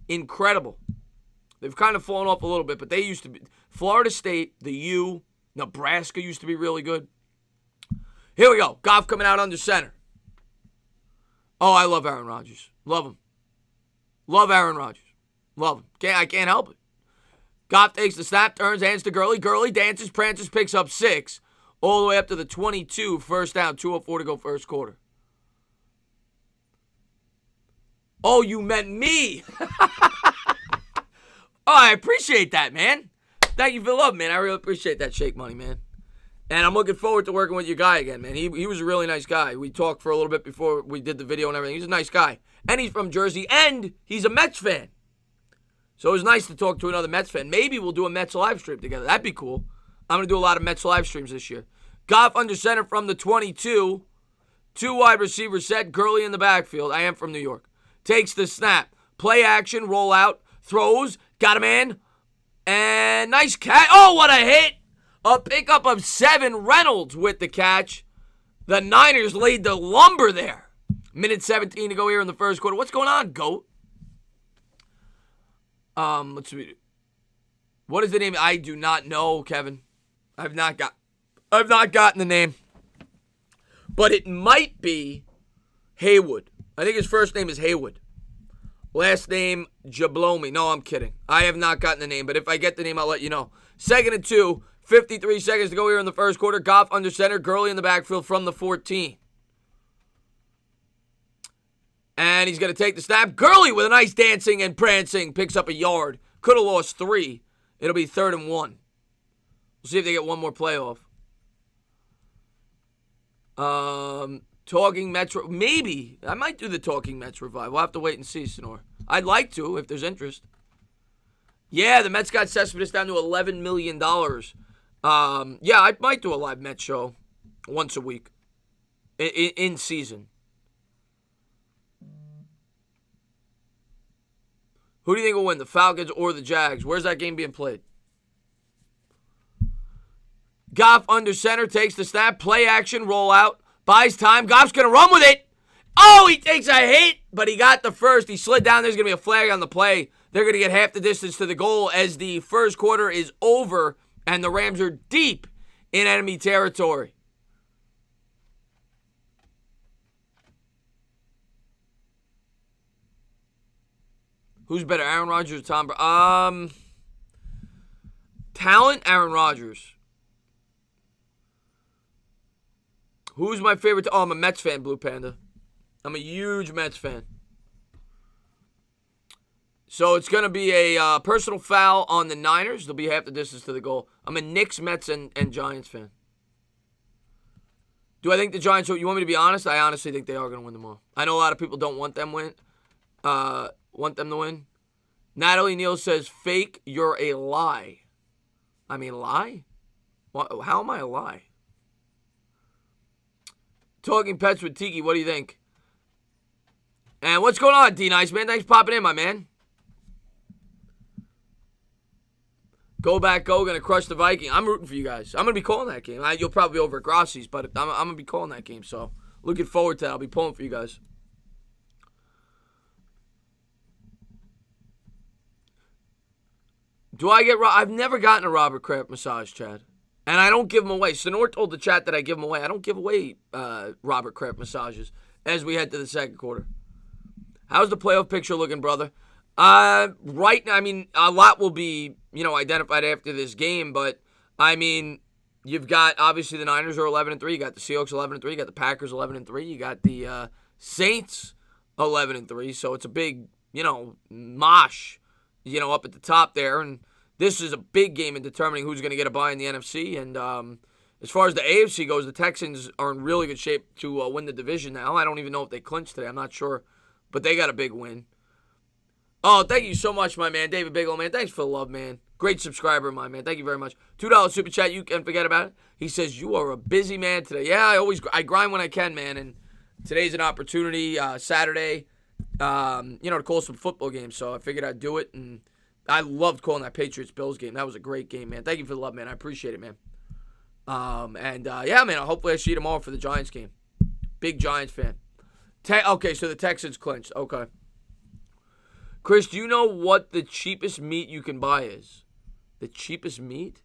Incredible. They've kind of fallen off a little bit, but they used to be. Florida State, the U, Nebraska used to be really good. Here we go. Goff coming out under center. Oh, I love Aaron Rodgers. Love him. Love Aaron Rodgers. Love him. I can't help it. Goff takes the snap, turns, hands to Gurley. Gurley dances, prances, picks up 6. All the way up to the 22. First down, 2:04 to go first quarter. Oh, you meant me. Oh, I appreciate that, man. Thank you for the love, man. I really appreciate that, Shake Money, man. And I'm looking forward to working with your guy again, man. He was a really nice guy. We talked for a little bit before we did the video and everything. He's a nice guy. And he's from Jersey, and he's a Mets fan. So it was nice to talk to another Mets fan. Maybe we'll do a Mets live stream together. That'd be cool. I'm going to do a lot of Mets live streams this year. Goff under center from the 22. 2 wide receivers set. Gurley in the backfield. I am from New York. Takes the snap. Play action. Roll out. Throws. Got a man. And nice catch. Oh, what a hit. A pickup of 7. Reynolds with the catch. The Niners laid the lumber there. Minute 17 to go here in the first quarter. What's going on, GOAT? Let's see. What is the name? I do not know, Kevin. I've not gotten the name. But it might be Haywood. I think his first name is Haywood. Last name, Jablomi. No, I'm kidding. I have not gotten the name, but if I get the name, I'll let you know. 2nd and 2, 53 seconds to go here in the first quarter. Goff under center, Gurley in the backfield from the 14. And he's going to take the snap. Gurley with a nice dancing and prancing picks up a yard. Could have lost 3. It'll be 3rd and 1. We'll see if they get one more playoff. Talking Mets. Maybe. I might do the Talking Mets revive. We'll have to wait and see, Sonor. I'd like to if there's interest. Yeah, the Mets got Cespedes down to $11 million. Yeah, I might do a live Mets show once a week in season. Who do you think will win, the Falcons or the Jags? Where's that game being played? Goff under center, takes the snap, play action, roll out, buys time. Goff's going to run with it. Oh, he takes a hit, but he got the first. He slid down. There's going to be a flag on the play. They're going to get half the distance to the goal as the first quarter is over, and the Rams are deep in enemy territory. Who's better, Aaron Rodgers or Tom Brady? Talent, Aaron Rodgers. Who's my favorite? Oh, I'm a Mets fan, Blue Panda. I'm a huge Mets fan. So it's going to be a personal foul on the Niners. They'll be half the distance to the goal. I'm a Knicks, Mets, and Giants fan. Do I think the Giants, you want me to be honest? I honestly think they are going to win them all. I know a lot of people don't want them to win. Natalie Neal says, fake, you're a lie. I mean, lie? How am I a lie? Talking Pets with Tiki, what do you think? And what's going on, D-Nice, man? Thanks for popping in, my man. Go back, go. Going to crush the Viking. I'm rooting for you guys. I'm going to be calling that game. You'll probably be over at Grossi's, but I'm going to be calling that game. So, looking forward to that. I'll be pulling for you guys. I've never gotten a Robert Kraft massage, Chad. And I don't give them away. Sonor told the chat that I give them away. I don't give away Robert Kraft massages as we head to the second quarter. How's the playoff picture looking, brother? Right now, I mean, a lot will be, identified after this game, but, I mean, you've got, obviously, the Niners are 11-3. You got the Seahawks 11-3. You got the Packers 11-3. You got the Saints 11-3. So it's a big, mosh, up at the top there. And this is a big game in determining who's going to get a bye in the NFC. And as far as the AFC goes, the Texans are in really good shape to win the division now. I don't even know if they clinched today. I'm not sure. But they got a big win. Oh, thank you so much, my man. David Bigelow, man. Thanks for the love, man. Great subscriber, my man. Thank you very much. $2 super chat. You can forget about it. He says, you are a busy man today. Yeah, I grind when I can, man. And today's an opportunity, Saturday, to call some football games. So I figured I'd do it. And I loved calling that Patriots-Bills game. That was a great game, man. Thank you for the love, man. I appreciate it, man. Yeah, man. Hopefully I see you tomorrow for the Giants game. Big Giants fan. Okay, so the Texans clinched. Okay. Chris, do you know what the cheapest meat you can buy is? The cheapest meat?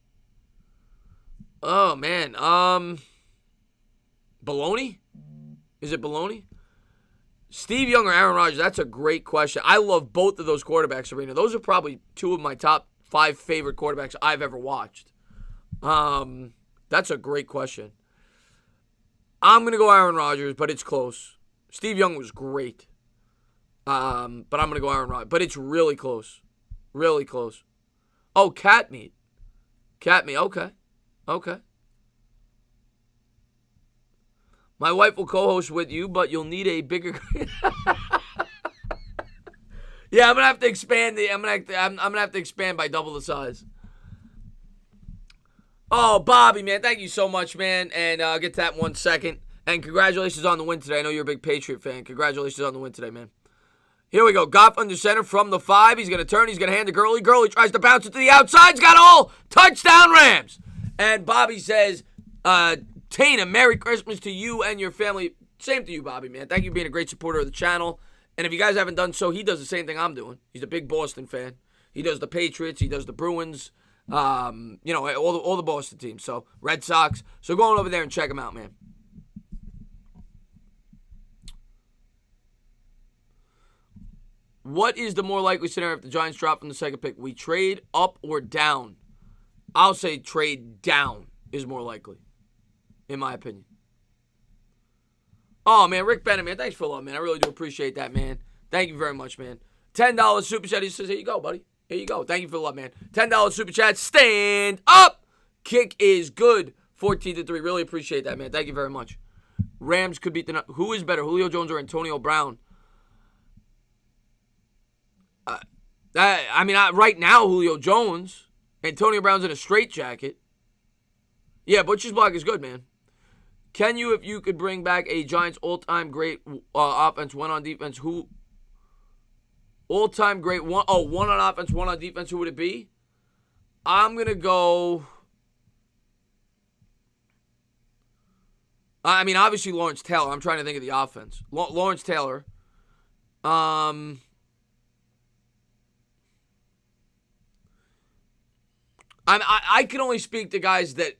Oh, man. Bologna? Is it bologna? Steve Young or Aaron Rodgers? That's a great question. I love both of those quarterbacks, Arena. Those are probably two of my top 5 favorite quarterbacks I've ever watched. That's a great question. I'm going to go Aaron Rodgers, but it's close. Steve Young was great. But I'm going to go Aaron Rodgers. But it's really close. Really close. Oh, cat meat. Cat meat. Okay. Okay. My wife will co-host with you, but you'll need a bigger... Yeah, I'm going to have to expand. I'm gonna have to expand by double the size. Oh, Bobby, man. Thank you so much, man. And I'll get to that in 1 second. And congratulations on the win today. I know you're a big Patriot fan. Congratulations on the win today, man. Here we go. Goff under center from the 5. He's going to turn. He's going to hand to Gurley. Gurley tries to bounce it to the outside. He's got all. Touchdown, Rams. And Bobby says, Tana, Merry Christmas to you and your family. Same to you, Bobby, man. Thank you for being a great supporter of the channel. And if you guys haven't done so, he does the same thing I'm doing. He's a big Boston fan. He does the Patriots. He does the Bruins. All the Boston teams. So Red Sox. So go on over there and check them out, man. What is the more likely scenario if the Giants drop from the second pick? We trade up or down? I'll say trade down is more likely, in my opinion. Oh, man, Rick Bennett, man, thanks for the love, man. I really do appreciate that, man. Thank you very much, man. $10 super chat. He says, here you go, buddy. Here you go. Thank you for the love, man. $10 super chat. Stand up. Kick is good. 14-3. Really appreciate that, man. Thank you very much. Rams could beat the... Who is better, Julio Jones or Antonio Brown? Right now, Julio Jones. Antonio Brown's in a straitjacket. Yeah, Butcher's block is good, man. Can you, if you could bring back a Giants all-time great offense, one on defense, who... All-time great, one on offense, one on defense, who would it be? I'm going to go... obviously Lawrence Taylor. I'm trying to think of the offense. Lawrence Taylor. I can only speak to guys that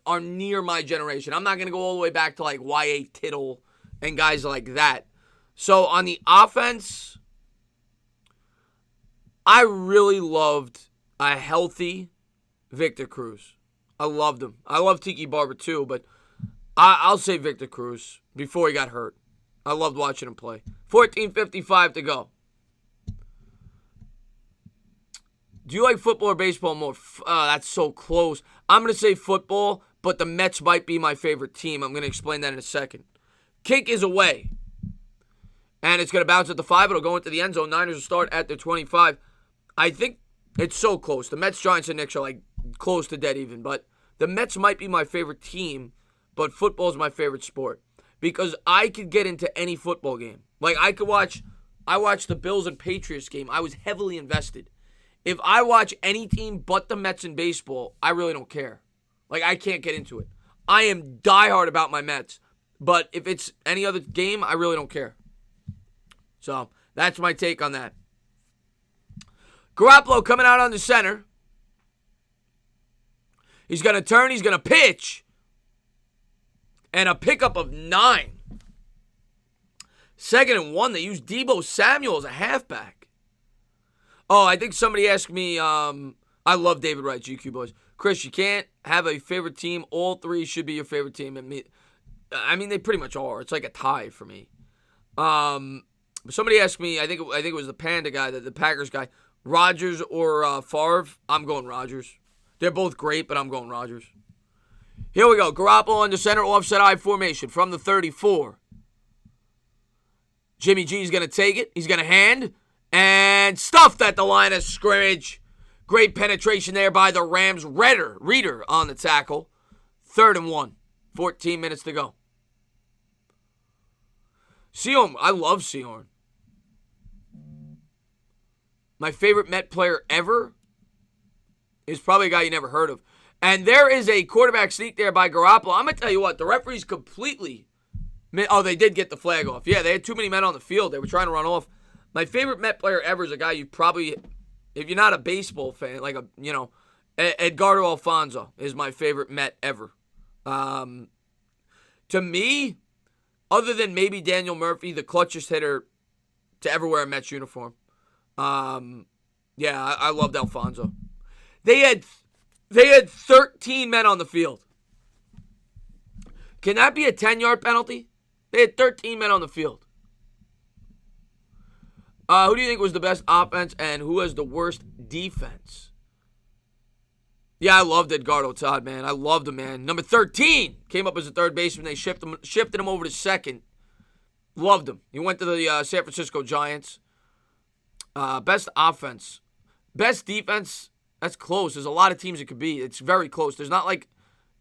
are near my generation. I'm not going to go all the way back to like Y.A. Tittle and guys like that. So on the offense, I really loved a healthy Victor Cruz. I loved him. I love Tiki Barber too, but I'll say Victor Cruz before he got hurt. I loved watching him play. 14:55 to go. Do you like football or baseball more? That's so close. I'm going to say football, but the Mets might be my favorite team. I'm going to explain that in a second. Kick is away. And it's going to bounce at the 5. It'll go into the end zone. Niners will start at the 25. I think it's so close. The Mets, Giants, and Knicks are like close to dead even. But the Mets might be my favorite team, but football is my favorite sport. Because I could get into any football game. Like I watched the Bills and Patriots game. I was heavily invested. If I watch any team but the Mets in baseball, I really don't care. Like, I can't get into it. I am diehard about my Mets. But if it's any other game, I really don't care. So, that's my take on that. Garoppolo coming out on the center. He's going to turn. He's going to pitch. And a pickup of 9. 2nd and 1. They use Deebo Samuel as a halfback. Oh, I think somebody asked me, I love David Wright, GQ Boys. Chris, you can't have a favorite team. All 3 should be your favorite team. They pretty much are. It's like a tie for me. Somebody asked me, I think it was the Panda guy, the Packers guy, Rodgers or Favre. I'm going Rodgers. They're both great, but I'm going Rodgers. Here we go. Garoppolo under center, offset I formation from the 34. Jimmy G's going to take it. He's going to hand. And stuffed at the line of scrimmage. Great penetration there by the Rams. Reader on the tackle. 3rd and 1. 14 minutes to go. Seorn, I love Seorn. My favorite Met player ever is probably a guy you never heard of. And there is a quarterback sneak there by Garoppolo. I'm going to tell you what, the referees completely... Oh, they did get the flag off. Yeah, they had too many men on the field. They were trying to run off. My favorite Met player ever is a guy you probably, if you're not a baseball fan, Edgardo Alfonso is my favorite Met ever. To me, other than maybe Daniel Murphy, the clutchest hitter to ever wear a Mets uniform. I loved Alfonso. They had 13 men on the field. Can that be a 10-yard penalty? They had 13 men on the field. Who do you think was the best offense and who has the worst defense? Yeah, I loved Edgardo Todd, man. I loved him, man. Number 13 came up as a third baseman. They shifted him over to second. Loved him. He went to the San Francisco Giants. Best offense. Best defense, that's close. There's a lot of teams it could be. It's very close. There's not like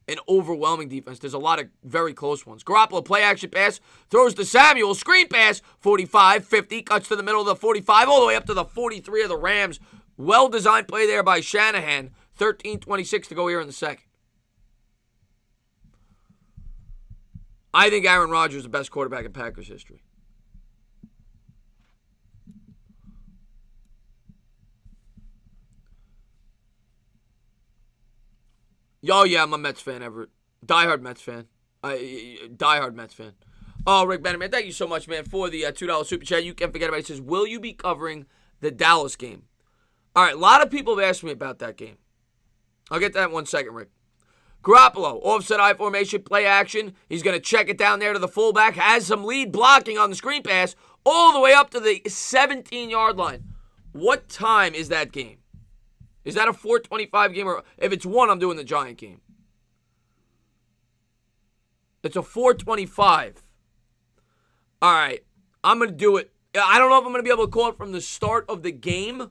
an overwhelming defense. There's a lot of very close ones. Garoppolo, play action pass, throws to Samuel, screen pass, 45, 50, cuts to the middle of the 45, all the way up to the 43 of the Rams. Well-designed play there by Shanahan. 13:26 to go here in the second. I think Aaron Rodgers is the best quarterback in Packers history. Oh, yeah, I'm a Mets fan, Everett. Diehard Mets fan. Diehard Mets fan. Oh, Rick Bennett, man, thank you so much, man, for the $2 super chat. You can't forget about it. It says, will you be covering the Dallas game? All right, a lot of people have asked me about that game. I'll get to that in 1 second, Rick. Garoppolo, offset I formation, play action. He's going to check it down there to the fullback. Has some lead blocking on the screen pass all the way up to the 17-yard line. What time is that game? Is that a 4:25 game? Or if it's 1, I'm doing the Giant game. It's a 4:25. All right, I'm going to do it. I don't know if I'm going to be able to call it from the start of the game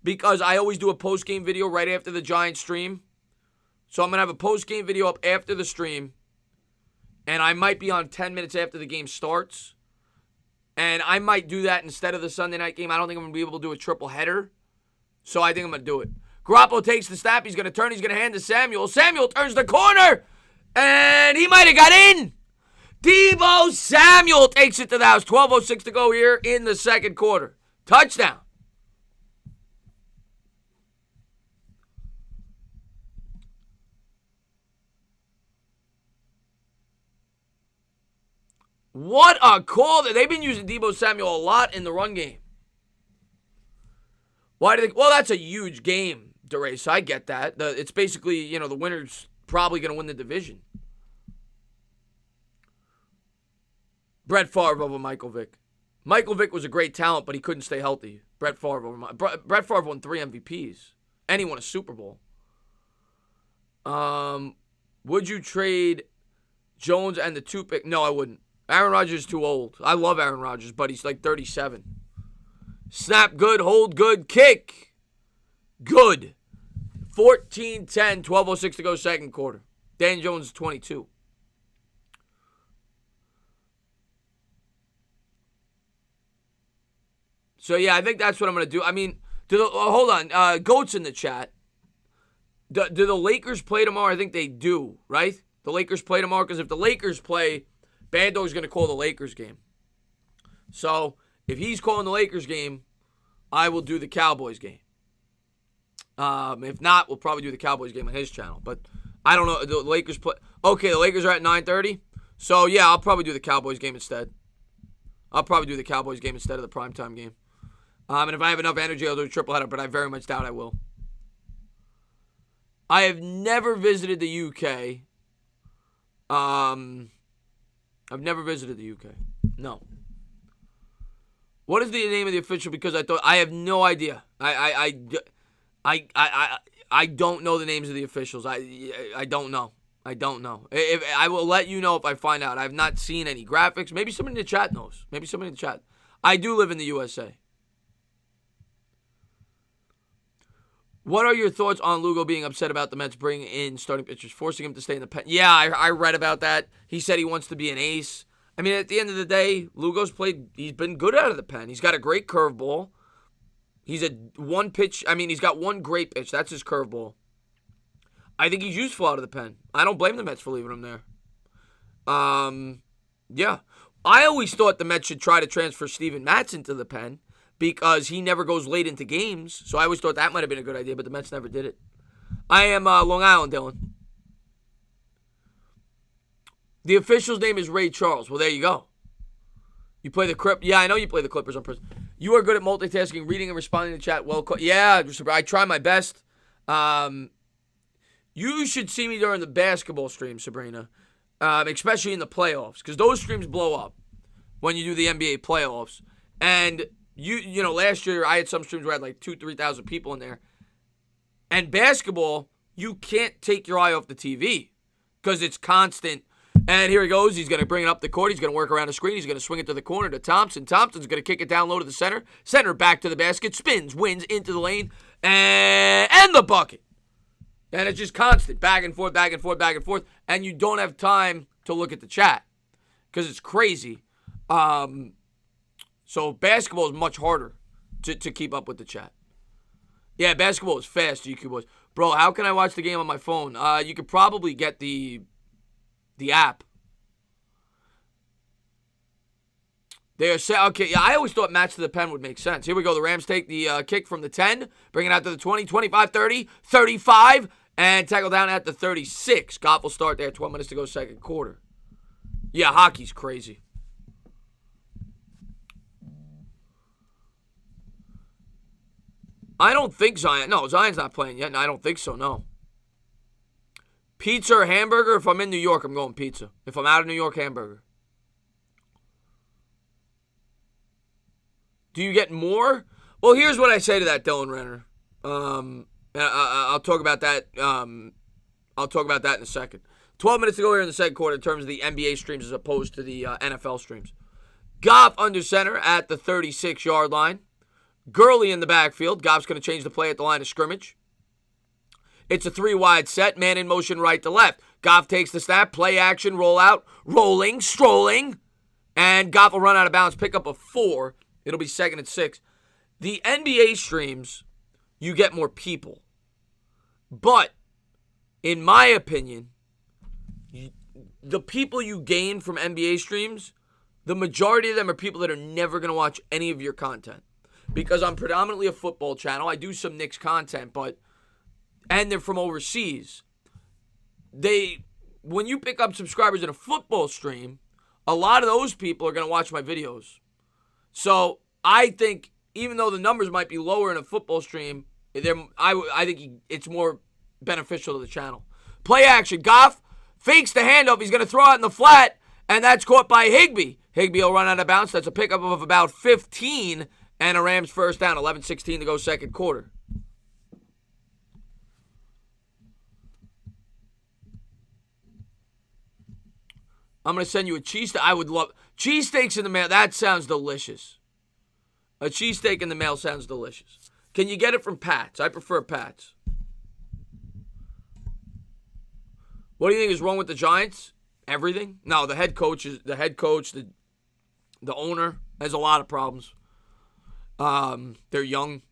because I always do a post-game video right after the Giant stream. So I'm going to have a post-game video up after the stream, and I might be on 10 minutes after the game starts. And I might do that instead of the Sunday night game. I don't think I'm going to be able to do a triple header, so I think I'm going to do it. Garoppolo takes the snap. He's going to turn. He's going to hand to Samuel. Samuel turns the corner, and he might have got in. Deebo Samuel takes it to the house. 12:06 to go here in the second quarter. Touchdown. What a call. They've been using Deebo Samuel a lot in the run game. Why do they? Well, that's a huge game, DeRace. I get that. It's basically, the winner's probably going to win the division. Brett Favre over Michael Vick. Michael Vick was a great talent, but he couldn't stay healthy. Brett Favre won 3 MVPs. And he won a Super Bowl. Would you trade Jones and the 2 pick? No, I wouldn't. Aaron Rodgers is too old. I love Aaron Rodgers, but he's like 37. Snap good, hold good, kick. Good. 14-10, 12:06 to go second quarter. Dan Jones is 22. So, yeah, I think that's what I'm going to do. I mean, hold on. Goat's in the chat. Do the Lakers play tomorrow? I think they do, right? The Lakers play tomorrow because if the Lakers play, Bando's going to call the Lakers game. So, if he's calling the Lakers game, I will do the Cowboys game. If not, we'll probably do the Cowboys game on his channel. But I don't know. The Lakers play. Okay, the Lakers are at 9:30. So, yeah, I'll probably do the Cowboys game instead. I'll probably do the Cowboys game instead of the primetime game. And if I have enough energy, I'll do a triple header, but I very much doubt I will. I have never visited the UK. I've never visited the UK. No. What is the name of the official? Because I have no idea. I don't know the names of the officials. I don't know. I don't know. If I will let you know if I find out. I have not seen any graphics. Maybe somebody in the chat knows. Maybe somebody in the chat. I do live in the USA. What are your thoughts on Lugo being upset about the Mets bringing in starting pitchers, forcing him to stay in the pen? Yeah, I read about that. He said he wants to be an ace. I mean, at the end of the day, Lugo's he's been good out of the pen. He's got a great curveball. He's got one great pitch. That's his curveball. I think he's useful out of the pen. I don't blame the Mets for leaving him there. Yeah. I always thought the Mets should try to transfer Steven Matz into the pen because he never goes late into games. So I always thought that might have been a good idea, but the Mets never did it. I am Long Island, Dylan. The official's name is Ray Charles. Well, there you go. You play the Clippers. Yeah, I know you play the Clippers on person. You are good at multitasking, reading and responding to chat. Well, yeah, I try my best. You should see me during the basketball stream, Sabrina, especially in the playoffs, because those streams blow up when you do the NBA playoffs. And you know, last year I had some streams where I had like 2,000-3,000 people in there. And basketball, you can't take your eye off the TV because it's constant. And here he goes. He's going to bring it up the court. He's going to work around the screen. He's going to swing it to the corner to Thompson. Thompson's going to kick it down low to the center. Center back to the basket. Spins, wins into the lane. And the bucket. And it's just constant. Back and forth, back and forth, back and forth. And you don't have time to look at the chat because it's crazy. So basketball is much harder to keep up with the chat. Yeah, basketball is fast, GQ boys. Bro, how can I watch the game on my phone? You could probably get the app. They're okay, yeah, I always thought match to the pen would make sense. Here we go. The Rams take the kick from the 10, bring it out to the 20, 25, 30, 35, And tackle down at the 36. Goff will start there. 12 minutes to go, second quarter. Yeah, hockey's crazy. I don't think Zion. No, Zion's not playing yet. No, I don't think so, no. Pizza or hamburger? If I'm in New York, I'm going pizza. If I'm out of New York, hamburger. Do you get more? Well, here's what I say to that, Dylan Renner. I'll talk about that. I'll talk about that in a second. 12 minutes to go here in the second quarter in terms of the NBA streams as opposed to the NFL streams. Goff under center at the 36-yard line. Gurley in the backfield. Goff's going to change the play at the line of scrimmage. It's a 3-wide set. Man in motion right to left. Goff takes the snap. Play action. Roll out. Rolling. Strolling. And Goff will run out of bounds. Pick up a 4. It'll be 2nd and 6. The NBA streams, you get more people. But, in my opinion, the people you gain from NBA streams, the majority of them are people that are never going to watch any of your content. Because I'm predominantly a football channel. I do some Knicks content, and they're from overseas. When you pick up subscribers in a football stream, a lot of those people are going to watch my videos. So I think even though the numbers might be lower in a football stream, I think it's more beneficial to the channel. Play action. Goff fakes the handoff. He's going to throw it in the flat, and that's caught by Higbee. Higbee will run out of bounds. That's a pickup of about 15, and a Rams first down. 11:16 to go, second quarter. I'm going to send you a cheesesteak. I would love cheesesteaks in the mail. That sounds delicious. A cheesesteak in the mail sounds delicious. Can you get it from Pat's? I prefer Pat's. What do you think is wrong with the Giants? Everything? No, the head coach, the owner has a lot of problems. They're young.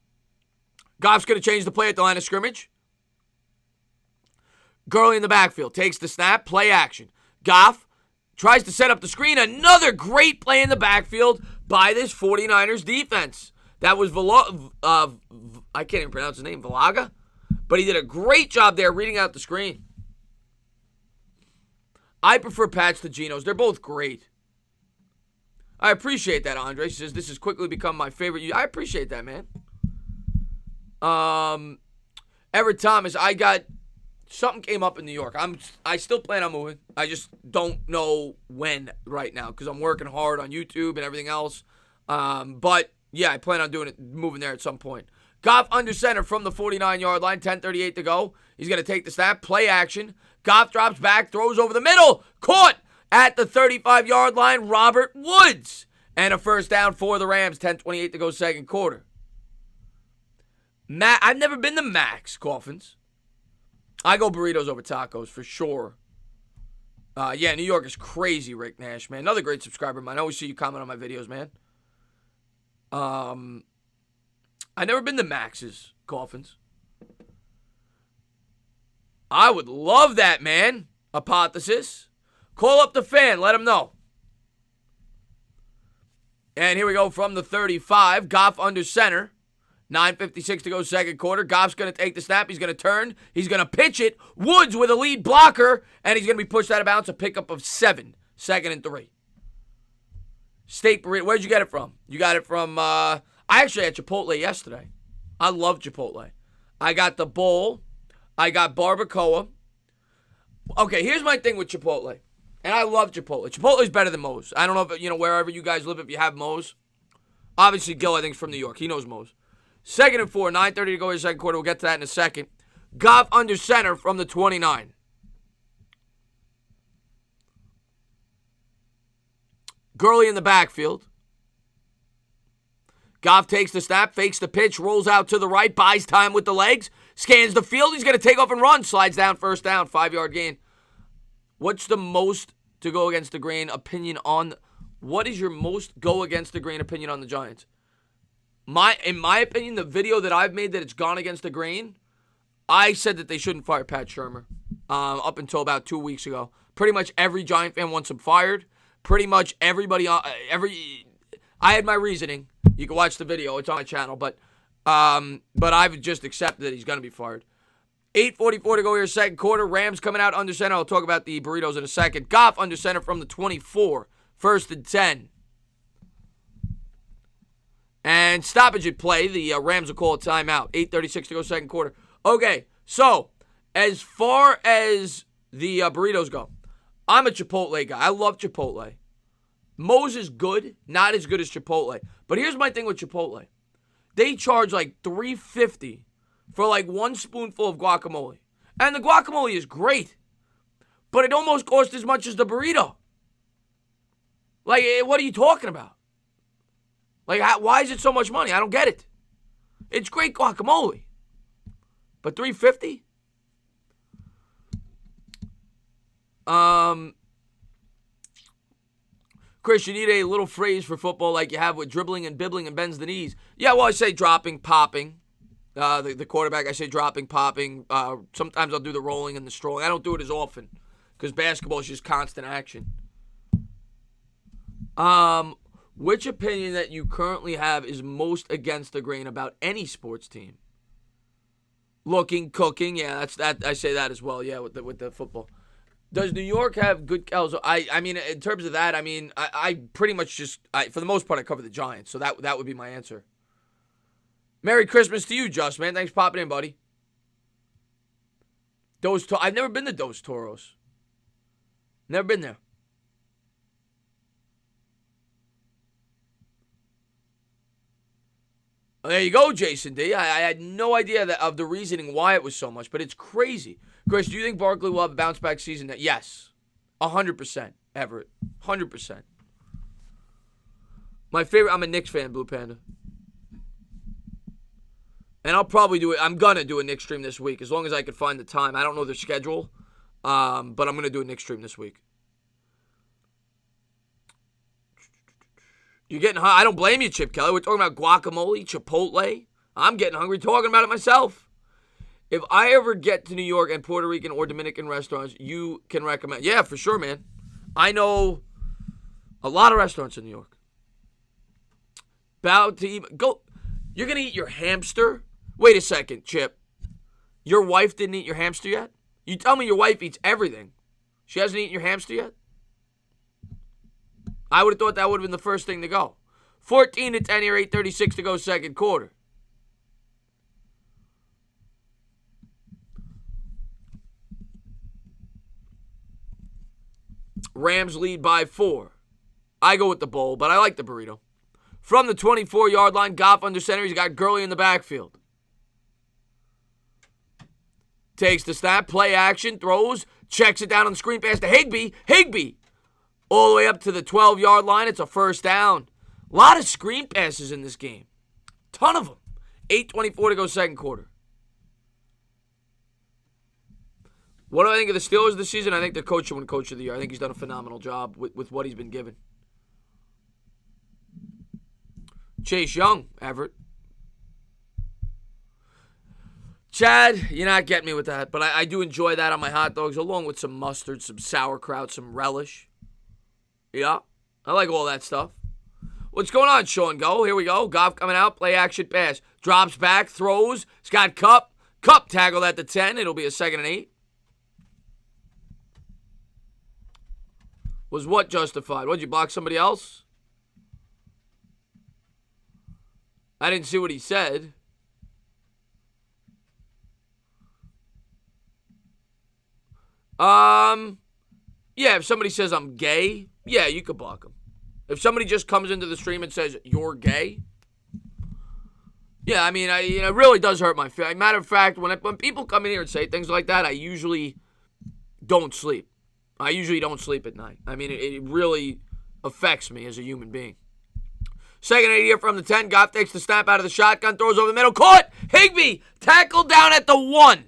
Goff's going to change the play at the line of scrimmage. Gurley in the backfield takes the snap, play action. Goff tries to set up the screen. Another great play in the backfield by this 49ers defense. That was I can't even pronounce his name, Valaga? But he did a great job there reading out the screen. I prefer Pats to Geno's. They're both great. I appreciate that, Andre. He says, this has quickly become my favorite. I appreciate that, man. Everett Thomas, something came up in New York. I still plan on moving. I just don't know when right now because I'm working hard on YouTube and everything else. But, yeah, I plan on moving there at some point. Goff under center from the 49-yard line, 10:38 to go. He's going to take the snap, play action. Goff drops back, throws over the middle. Caught at the 35-yard line, Robert Woods. And a first down for the Rams, 10:28 to go, second quarter. I've never been to Mac's Coffins. I go burritos over tacos for sure. Yeah, New York is crazy, Rick Nash, man. Another great subscriber of mine. I always see you comment on my videos, man. I've never been to Max's Coffins. I would love that, man. Hypothesis. Call up the fan. Let him know. And here we go from the 35. Goff under center. 9:56 to go, second quarter. Goff's going to take the snap. He's going to turn. He's going to pitch it. Woods with a lead blocker. And he's going to be pushed out of bounds. A pickup of 7. 2nd and 3. Steak burrito. Where'd you get it from? You got it from, I actually had Chipotle yesterday. I love Chipotle. I got the bowl. I got barbacoa. Okay, here's my thing with Chipotle. And I love Chipotle. Chipotle's better than Moe's. I don't know if, wherever you guys live, if you have Moe's. Obviously, Gil, I think, is from New York. He knows Moe's. 2nd and 4, 9:30 to go in the second quarter. We'll get to that in a second. Goff under center from the 29. Gurley in the backfield. Goff takes the snap, fakes the pitch, rolls out to the right, buys time with the legs, scans the field. He's going to take off and run. Slides down, first down, 5-yard gain. What's the most to go against the grain opinion on? What is your most go against the grain opinion on the Giants? In my opinion, the video that I've made that it's gone against the grain, I said that they shouldn't fire Pat Shurmur up until about 2 weeks ago. Pretty much every Giant fan wants him fired. Pretty much everybody, I had my reasoning. You can watch the video. It's on my channel. But I've just accepted that he's going to be fired. 8:44 to go here, second quarter. Rams coming out under center. I'll talk about the burritos in a second. Goff under center from the 24. First and 10. And stoppage at play. The Rams will call a timeout. 8:36 to go, second quarter. Okay, so as far as the burritos go, I'm a Chipotle guy. I love Chipotle. Moe's is good, not as good as Chipotle. But here's my thing with Chipotle. They charge like $3.50 for like one spoonful of guacamole. And the guacamole is great. But it almost costs as much as the burrito. Like, what are you talking about? Like, why is it so much money? I don't get it. It's great guacamole. But $3.50? Chris, you need a little phrase for football like you have with dribbling and bibbling and bends the knees. Yeah, well, I say dropping, popping. The quarterback, I say dropping, popping. Sometimes I'll do the rolling and the strolling. I don't do it as often because basketball is just constant action. Which opinion that you currently have is most against the grain about any sports team? Looking, cooking, yeah, that's that. I say that as well. Yeah, with the football. Does New York have good cows? I mean, in terms of that, I mean, I pretty much just, for the most part, I cover the Giants. So that would be my answer. Merry Christmas to you, Just, man. Thanks for popping in, buddy. I've never been to Dos Toros. Never been there. There you go, Jason D. I had no idea of the reasoning why it was so much, but it's crazy. Chris, do you think Barkley will have a bounce-back season? Yes. 100%, Everett. 100%. My favorite, I'm a Knicks fan, Blue Panda. And I'll probably do it. I'm going to do a Knicks stream this week, as long as I can find the time. I don't know their schedule, but I'm going to do a Knicks stream this week. You're getting hungry. I don't blame you, Chip Kelly. We're talking about guacamole, Chipotle. I'm getting hungry talking about it myself. If I ever get to New York and Puerto Rican or Dominican restaurants, you can recommend. Yeah, for sure, man. I know a lot of restaurants in New York. About to eat. Go. You're going to eat your hamster? Wait a second, Chip. Your wife didn't eat your hamster yet? You tell me your wife eats everything. She hasn't eaten your hamster yet? I would have thought that would have been the first thing to go. 14-10 here, 8:36 to go, second quarter. Rams lead by 4. I go with the bowl, but I like the burrito. From the 24-yard line, Goff under center. He's got Gurley in the backfield. Takes the snap, play action, throws, checks it down on the screen pass to Higbee. Higbee! All the way up to the 12-yard line. It's a first down. A lot of screen passes in this game. Ton of them. 8:24 to go, second quarter. What do I think of the Steelers this season? I think they're coach of the year. I think he's done a phenomenal job with what he's been given. Chase Young, Everett. Chad, you're not getting me with that, but I do enjoy that on my hot dogs, along with some mustard, some sauerkraut, some relish. Yeah, I like all that stuff. What's going on, Sean? Go. Here we go. Goff coming out. Play action pass. Drops back. Throws. He's got Cup. Cup tackled at the 10. It'll be a 2nd and 8. Was what justified? What, did you block somebody else? I didn't see what he said. Yeah, if somebody says I'm gay, yeah, you could block them. If somebody just comes into the stream and says you're gay, yeah, I mean, it really does hurt my feelings. Matter of fact, when people come in here and say things like that, I usually don't sleep. I usually don't sleep at night. I mean, it really affects me as a human being. 2nd and 8 here from the 10. Goff takes the snap out of the shotgun, throws over the middle. Caught! Higbee tackled down at the 1.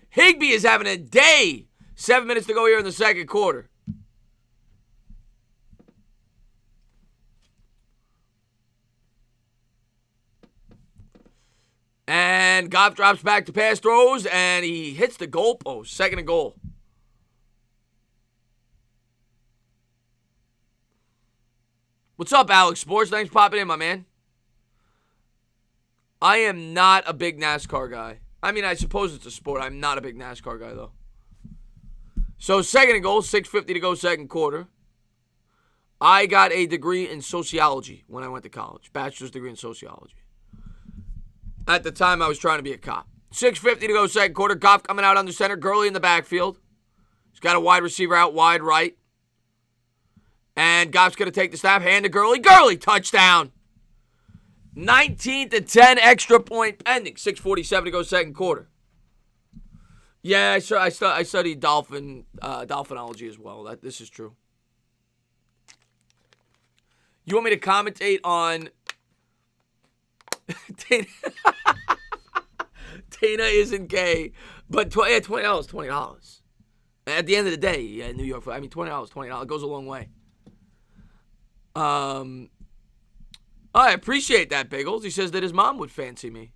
Higbee is having a day. 7 minutes to go here in the second quarter. And Goff drops back to pass, throws, and he hits the goalpost. 2nd and goal. What's up, Alex Sports? Thanks for popping in, my man. I am not a big NASCAR guy. I mean, I suppose it's a sport. I'm not a big NASCAR guy, though. So, second and goal, 6:50 to go, second quarter. I got a degree in sociology when I went to college. Bachelor's degree in sociology. At the time, I was trying to be a cop. 6:50 to go, second quarter. Goff coming out under center. Gurley in the backfield. He's got a wide receiver out wide right. And Goff's going to take the snap. Hand to Gurley. Gurley, touchdown. 19-10 extra point pending. 6:47 to go, second quarter. Yeah, I studied dolphinology as well. This is true. You want me to commentate on Dana isn't gay, but $20, $20. At the end of the day, yeah, New York, I mean, $20 goes a long way. I appreciate that, Biggles. He says that his mom would fancy me.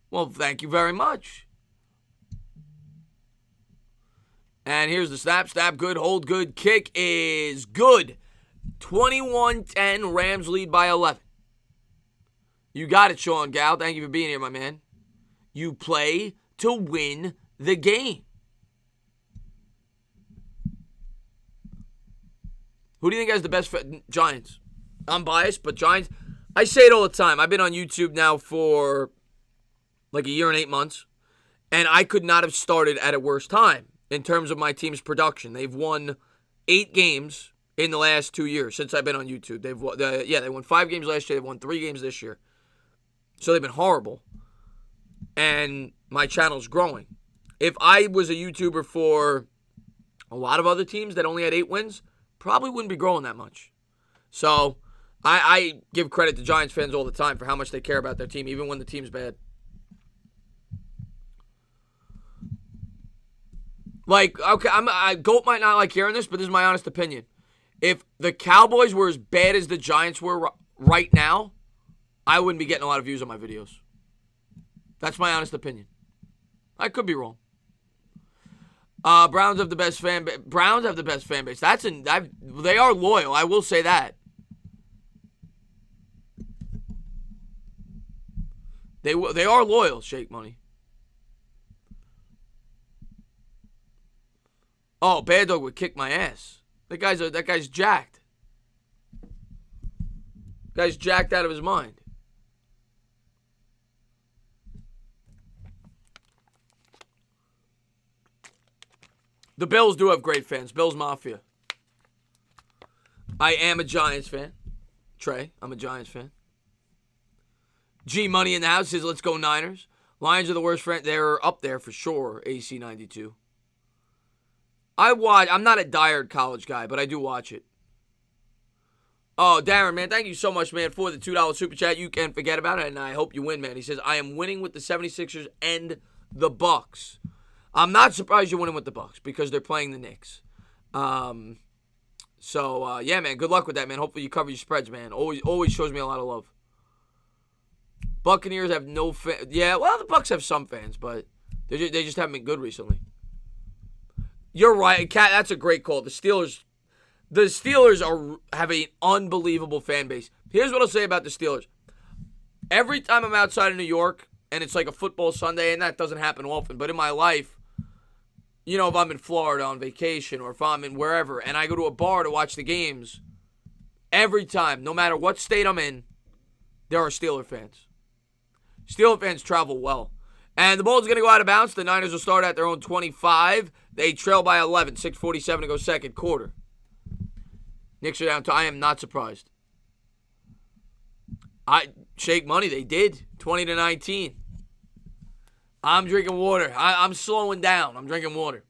Well, thank you very much. And here's the snap, good, hold good, kick is good. 21-10, Rams lead by 11. You got it, Sean Gal. Thank you for being here, my man. You play to win the game. Who do you think has the best Giants? I'm biased, but Giants, I say it all the time. I've been on YouTube now for like a year and 8 months, and I could not have started at a worse time in terms of my team's production. They've won 8 games in the last 2 years since I've been on YouTube. They won 5 games last year. They've won 3 games this year. So they've been horrible. And my channel's growing. If I was a YouTuber for a lot of other teams that only had 8 wins, probably wouldn't be growing that much. So I give credit to Giants fans all the time for how much they care about their team, even when the team's bad. Like, okay, Goat might not like hearing this, but this is my honest opinion. If the Cowboys were as bad as the Giants were right now, I wouldn't be getting a lot of views on my videos. That's my honest opinion. I could be wrong. Browns have the best fan base. Browns have the best fan base. They are loyal. I will say that. They are loyal. Shake Money. Oh, Bad Dog would kick my ass. That guy's jacked. Guy's jacked out of his mind. The Bills do have great fans. Bills Mafia. I am a Giants fan. Trey, I'm a Giants fan. G Money in the house says, let's go Niners. Lions are the worst friend. They're up there for sure, AC 92. I'm not a diehard college guy, but I do watch it. Oh, Darren, man, thank you so much, man, for the $2 super chat. You can't forget about it, and I hope you win, man. He says, I am winning with the 76ers and the Bucks. I'm not surprised you're winning with the Bucks because they're playing the Knicks. Yeah, man, good luck with that, man. Hopefully you cover your spreads, man. Always shows me a lot of love. Buccaneers have no fans. Yeah, well, the Bucks have some fans, but they just haven't been good recently. You're right, Kat. That's a great call. The Steelers have an unbelievable fan base. Here's what I'll say about the Steelers. Every time I'm outside of New York, and it's like a football Sunday, and that doesn't happen often, but in my life, you know, if I'm in Florida on vacation or if I'm in wherever, and I go to a bar to watch the games, every time, no matter what state I'm in, there are Steeler fans. Steeler fans travel well. And the ball's going to go out of bounds. The Niners will start at their own 25. They trail by 11. 6:47 to go second quarter. Knicks are down to, I am not surprised. Shake Money, they did. 20-19. I'm drinking water. I'm slowing down. I'm drinking water.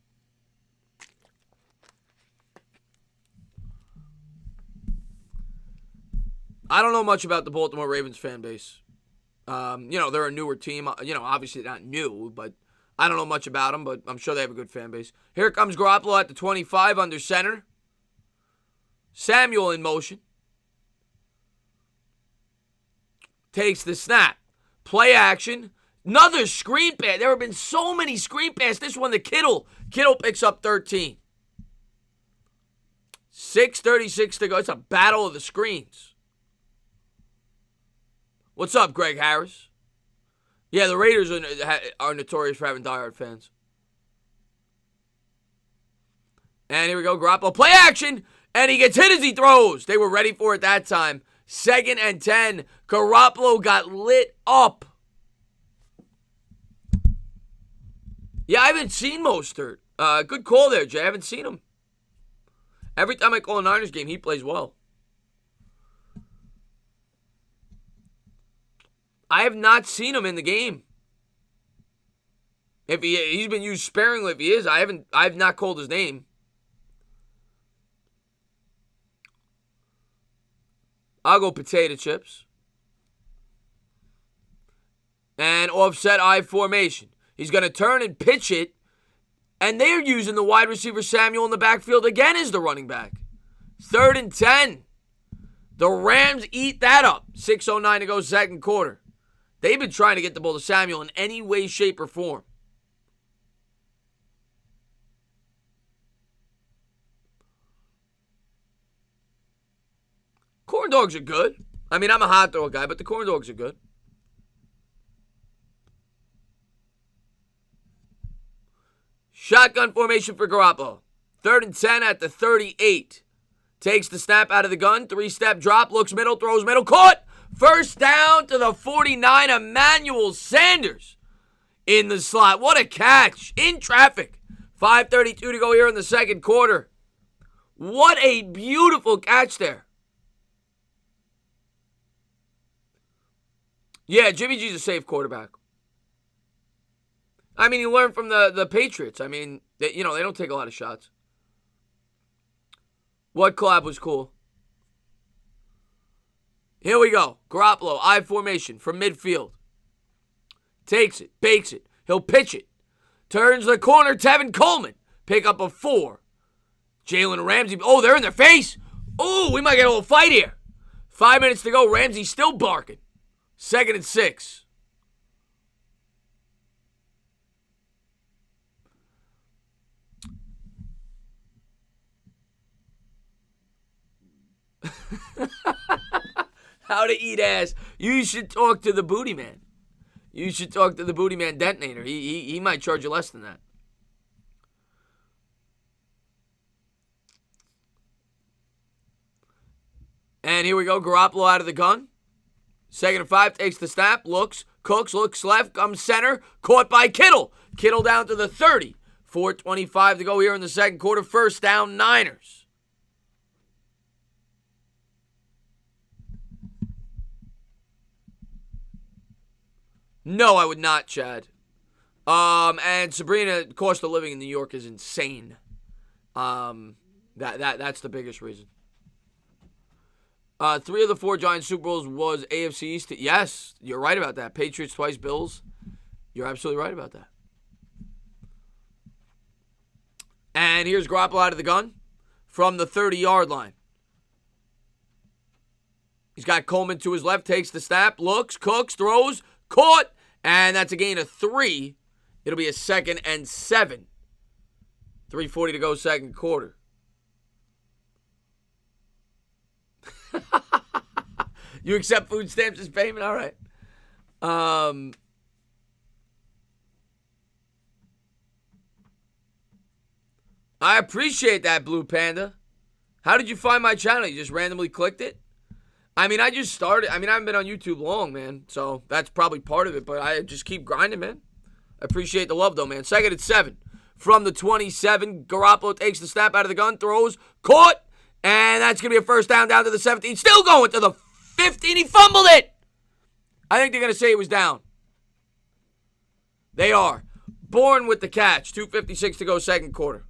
I don't know much about the Baltimore Ravens fan base. They're a newer team. Obviously not new, but I don't know much about them, but I'm sure they have a good fan base. Here comes Garoppolo at the 25 under center. Samuel in motion. Takes the snap. Play action. Another screen pass. There have been so many screen passes. This one, the Kittle. Kittle picks up 13. 6:36 to go. It's a battle of the screens. What's up, Greg Harris? Yeah, the Raiders are notorious for having diehard fans. And here we go, Garoppolo. Play action! And he gets hit as he throws. They were ready for it that time. 2nd and 10. Garoppolo got lit up. Yeah, I haven't seen Mostert. Good call there, Jay. I haven't seen him. Every time I call a Niners game, he plays well. I have not seen him in the game. If he's been used sparingly, if he is, I've not called his name. I'll go potato chips. And offset I formation. He's going to turn and pitch it. And they're using the wide receiver Samuel in the backfield again as the running back. 3rd and 10. The Rams eat that up. 6:09 to go, second quarter. They've been trying to get the ball to Samuel in any way, shape, or form. Corn dogs are good. I mean, I'm a hot dog guy, but the corn dogs are good. Shotgun formation for Garoppolo. 3rd and 10 at the 38. Takes the snap out of the gun. 3-step drop. Looks middle. Throws middle. Caught. First down to the 49. Emmanuel Sanders in the slot. What a catch. In traffic. 5:32 to go here in the second quarter. What a beautiful catch there. Yeah, Jimmy G's a safe quarterback. I mean, he learned from the Patriots. I mean, they don't take a lot of shots. What collab was cool? Here we go. Garoppolo, I formation from midfield. Takes it, bakes it. He'll pitch it. Turns the corner, Tevin Coleman. Pick up a 4. Jalen Ramsey. Oh, they're in their face. Oh, we might get a little fight here. 5 minutes to go. Ramsey still barking. 2nd and 6. How to eat ass. You should talk to the booty man. You should talk to the booty man detonator. He might charge you less than that. And here we go. Garoppolo out of the gun. 2nd and 5. Takes the snap. Looks. Cooks. Looks left. Comes center. Caught by Kittle. Kittle down to the 30. 4:25 to go here in the second quarter. First down, Niners. No, I would not, Chad. And Sabrina, cost of living in New York is insane. That's the biggest reason. 3 of the 4 Giants Super Bowls was AFC East. Yes, you're right about that. Patriots twice, Bills. You're absolutely right about that. And here's Garoppolo out of the gun from the 30-yard line. He's got Coleman to his left, takes the snap, looks, cooks, throws, caught, and that's a gain of 3. It'll be a 2nd and 7. 3:40 to go, second quarter. You accept food stamps as payment? All right. I appreciate that, Blue Panda. How did you find my channel? You just randomly clicked it? I mean, I just started. I mean, I haven't been on YouTube long, man. So that's probably part of it. But I just keep grinding, man. I appreciate the love, though, man. 2nd and 7 from the 27. Garoppolo takes the snap out of the gun, throws, caught. And that's going to be a first down to the 17. Still going to the 15. He fumbled it. I think they're going to say it was down. They are. Bourne with the catch. 2:56 to go, second quarter.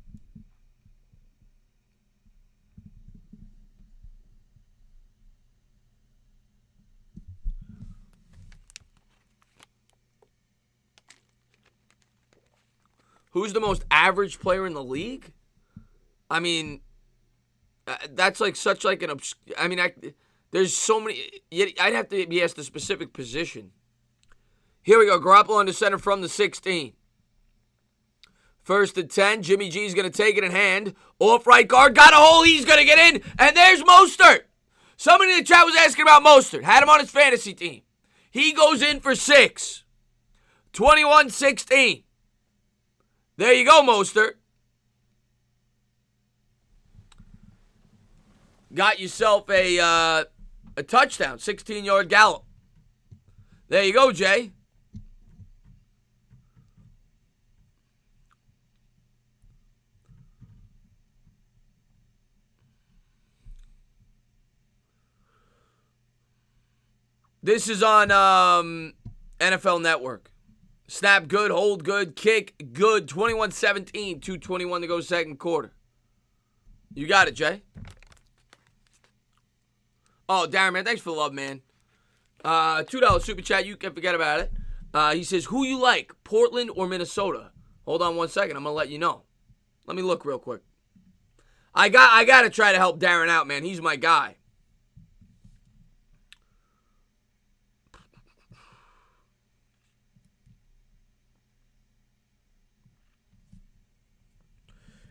Who's the most average player in the league? I mean, that's like such like an I mean, there's so many. I'd have to be asked the specific position. Here we go. Garoppolo under center from the 16. 1st and 10. Jimmy G's going to take it in hand. Off right guard. Got a hole. He's going to get in. And there's Mostert. Somebody in the chat was asking about Mostert. Had him on his fantasy team. He goes in for 6. 21-16. There you go, Mostert. Got yourself a touchdown, 16-yard gallop. There you go, Jay. This is on NFL Network. Snap good, hold good, kick good. 21-17, 2:21 to go second quarter. You got it, Jay. Oh, Darren, man, thanks for the love, man. $2 super chat, you can forget about it. He says, who you like, Portland or Minnesota? Hold on one second, I'm going to let you know. Let me look real quick. I got to try to help Darren out, man. He's my guy.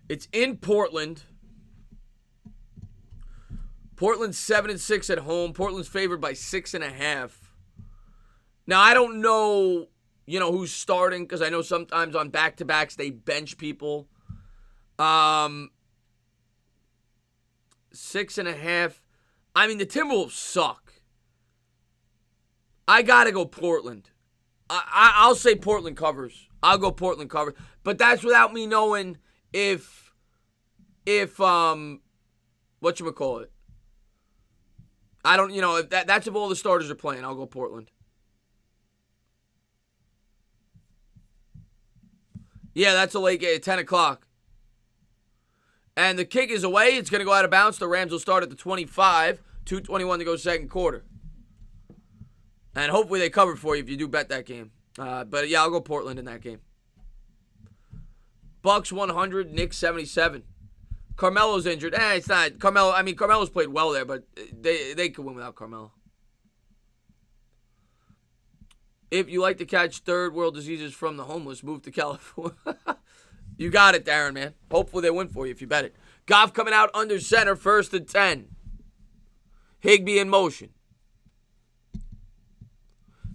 It's in Portland. Portland's 7-6 at home. Portland's favored by 6.5. Now, I don't know, who's starting, because I know sometimes on back-to-backs they bench people. 6.5. I mean, the Timberwolves suck. I got to go Portland. I'll say Portland covers. I'll go Portland covers. But that's without me knowing if whatchamacallit. I don't, if that's if all the starters are playing, I'll go Portland. Yeah, that's a late game, 10 o'clock. And the kick is away. It's going to go out of bounds. The Rams will start at the 25. 2:21 to go second quarter. And hopefully they cover for you if you do bet that game. But yeah, I'll go Portland in that game. Bucks 100, Knicks 77. Carmelo's injured. It's not Carmelo. I mean, Carmelo's played well there, but they could win without Carmelo. If you like to catch third world diseases from the homeless, move to California. You got it, Darren, man. Hopefully they win for you if you bet it. Goff coming out under center, 1st and 10. Higbee in motion.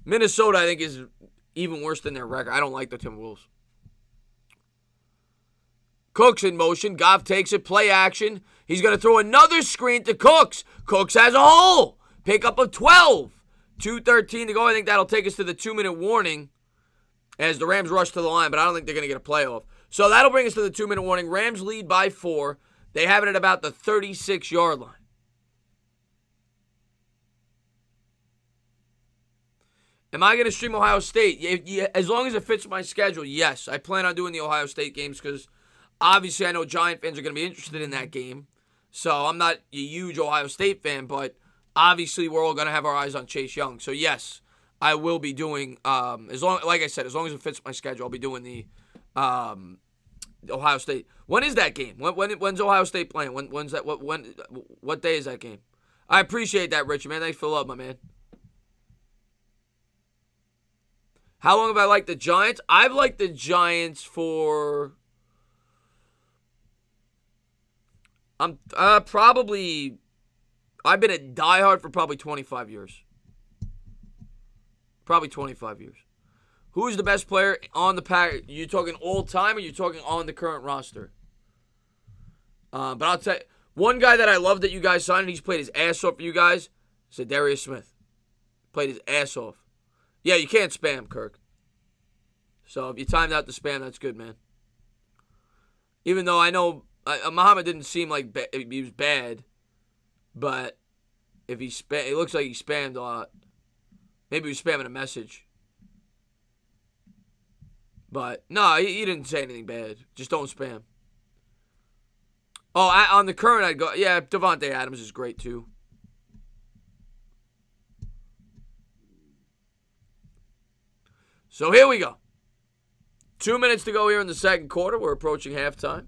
Minnesota, I think, is even worse than their record. I don't like the Timberwolves. Cooks in motion. Goff takes it. Play action. He's going to throw another screen to Cooks. Cooks has a hole. Pickup of 12. 2:13 to go. I think that'll take us to the 2-minute warning as the Rams rush to the line, but I don't think they're going to get a playoff. So that'll bring us to the 2-minute warning. Rams lead by 4. They have it at about the 36-yard line. Am I going to stream Ohio State? As long as it fits my schedule, yes. I plan on doing the Ohio State games because obviously I know Giant fans are going to be interested in that game. So I'm not a huge Ohio State fan, but obviously we're all going to have our eyes on Chase Young. So yes, I will be doing, like I said, as long as it fits my schedule, I'll be doing the Ohio State. When is that game? When's Ohio State playing? When's that? What day is that game? I appreciate that, Richard, man. Thanks for the love, my man. How long have I liked the Giants? I've liked the Giants for probably, I've been a diehard for probably 25 years. Probably 25 years. Who's the best player on the pack? You talking all time or you talking on the current roster? But I'll tell you, one guy that I love that you guys signed, and he's played his ass off for you guys, is Darius Smith. Played his ass off. Yeah, you can't spam, Kirk. So if you timed out the spam, that's good, man. Even though I know Muhammad didn't seem like he was bad, but if it looks like he spammed a lot. Maybe he was spamming a message. But no, he didn't say anything bad. Just don't spam. Oh, on the current, I'd go. Yeah, Devontae Adams is great too. So here we go. 2 minutes to go here in the second quarter. We're approaching halftime.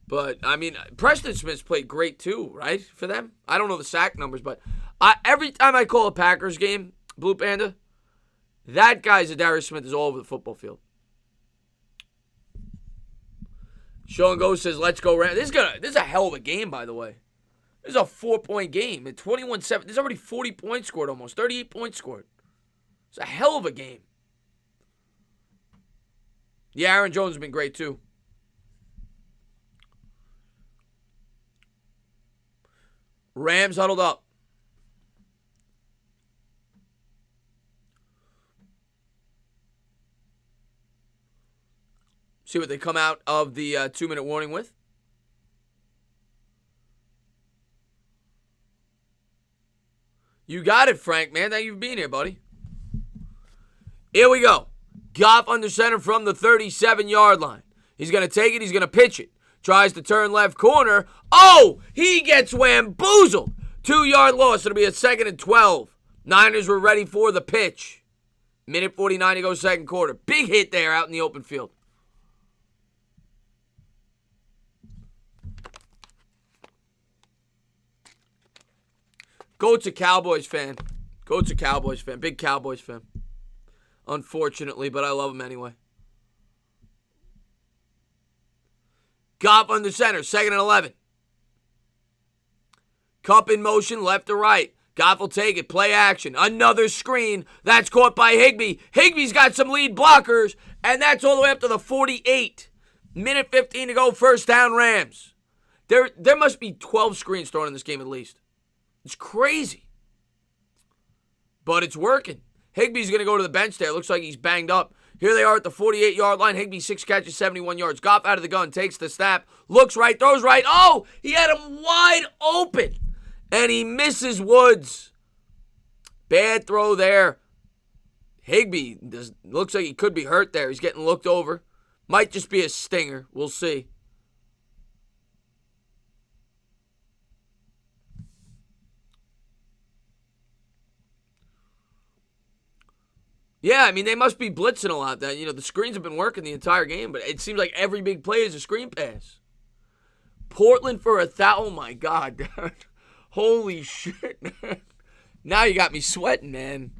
But, I mean, Preston Smith's played great too, right, for them? I don't know the sack numbers, but every time I call a Packers game, Blue Panda, that guy's Darius Smith is all over the football field. Sean Go says, let's go. This is a hell of a game, by the way. This is a 4-point game. At 21-7, there's already 40 points scored almost. 38 points scored. It's a hell of a game. Yeah, Aaron Jones has been great too. Rams huddled up. See what they come out of the 2-minute warning with. You got it, Frank, man. Thank you for being here, buddy. Here we go. Goff under center from the 37-yard line. He's going to take it. He's going to pitch it. Tries to turn left corner. Oh, he gets whamboozled. 2-yard loss. It'll be a 2nd and 12. Niners were ready for the pitch. Minute 49 to go, second quarter. Big hit there out in the open field. Goat's a Cowboys fan. Goat's a Cowboys fan. Big Cowboys fan. Unfortunately, but I love him anyway. Goff under center, 2nd and 11. Kupp in motion, left to right. Goff will take it, play action. Another screen. That's caught by Higbee. Higbee's got some lead blockers, and that's all the way up to the 48. Minute 15 to go, first down Rams. There must be 12 screens thrown in this game at least. It's crazy. But it's working. Higbee's going to go to the bench there. Looks like he's banged up. Here they are at the 48-yard line. Higbee, 6 catches, 71 yards. Goff out of the gun, takes the snap, looks right, throws right. Oh, he had him wide open, and he misses Woods. Bad throw there. Higbee looks like he could be hurt there. He's getting looked over. Might just be a stinger. We'll see. Yeah, I mean, they must be blitzing a lot. That, the screens have been working the entire game, but it seems like every big play is a screen pass. Portland for 1,000. Oh, my God, dude. Holy shit, man. Now you got me sweating, man.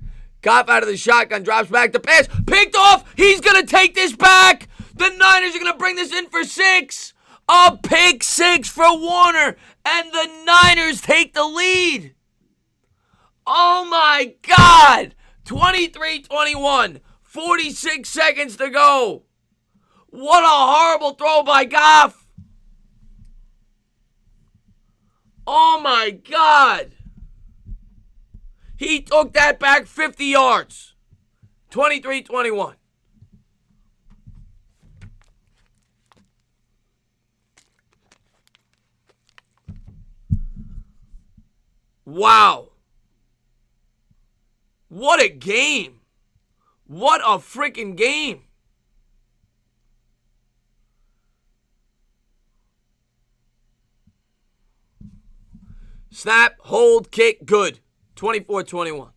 Goff out of the shotgun, drops back to pass. Picked off. He's going to take this back. The Niners are going to bring this in for 6. A pick 6 for Warner, and the Niners take the lead. Oh, my God. 23-21, 46 seconds to go. What a horrible throw by Goff. Oh my God. He took that back 50 yards. 23-21. Wow. What a game. What a freaking game. Snap, hold, kick, good. 24-21.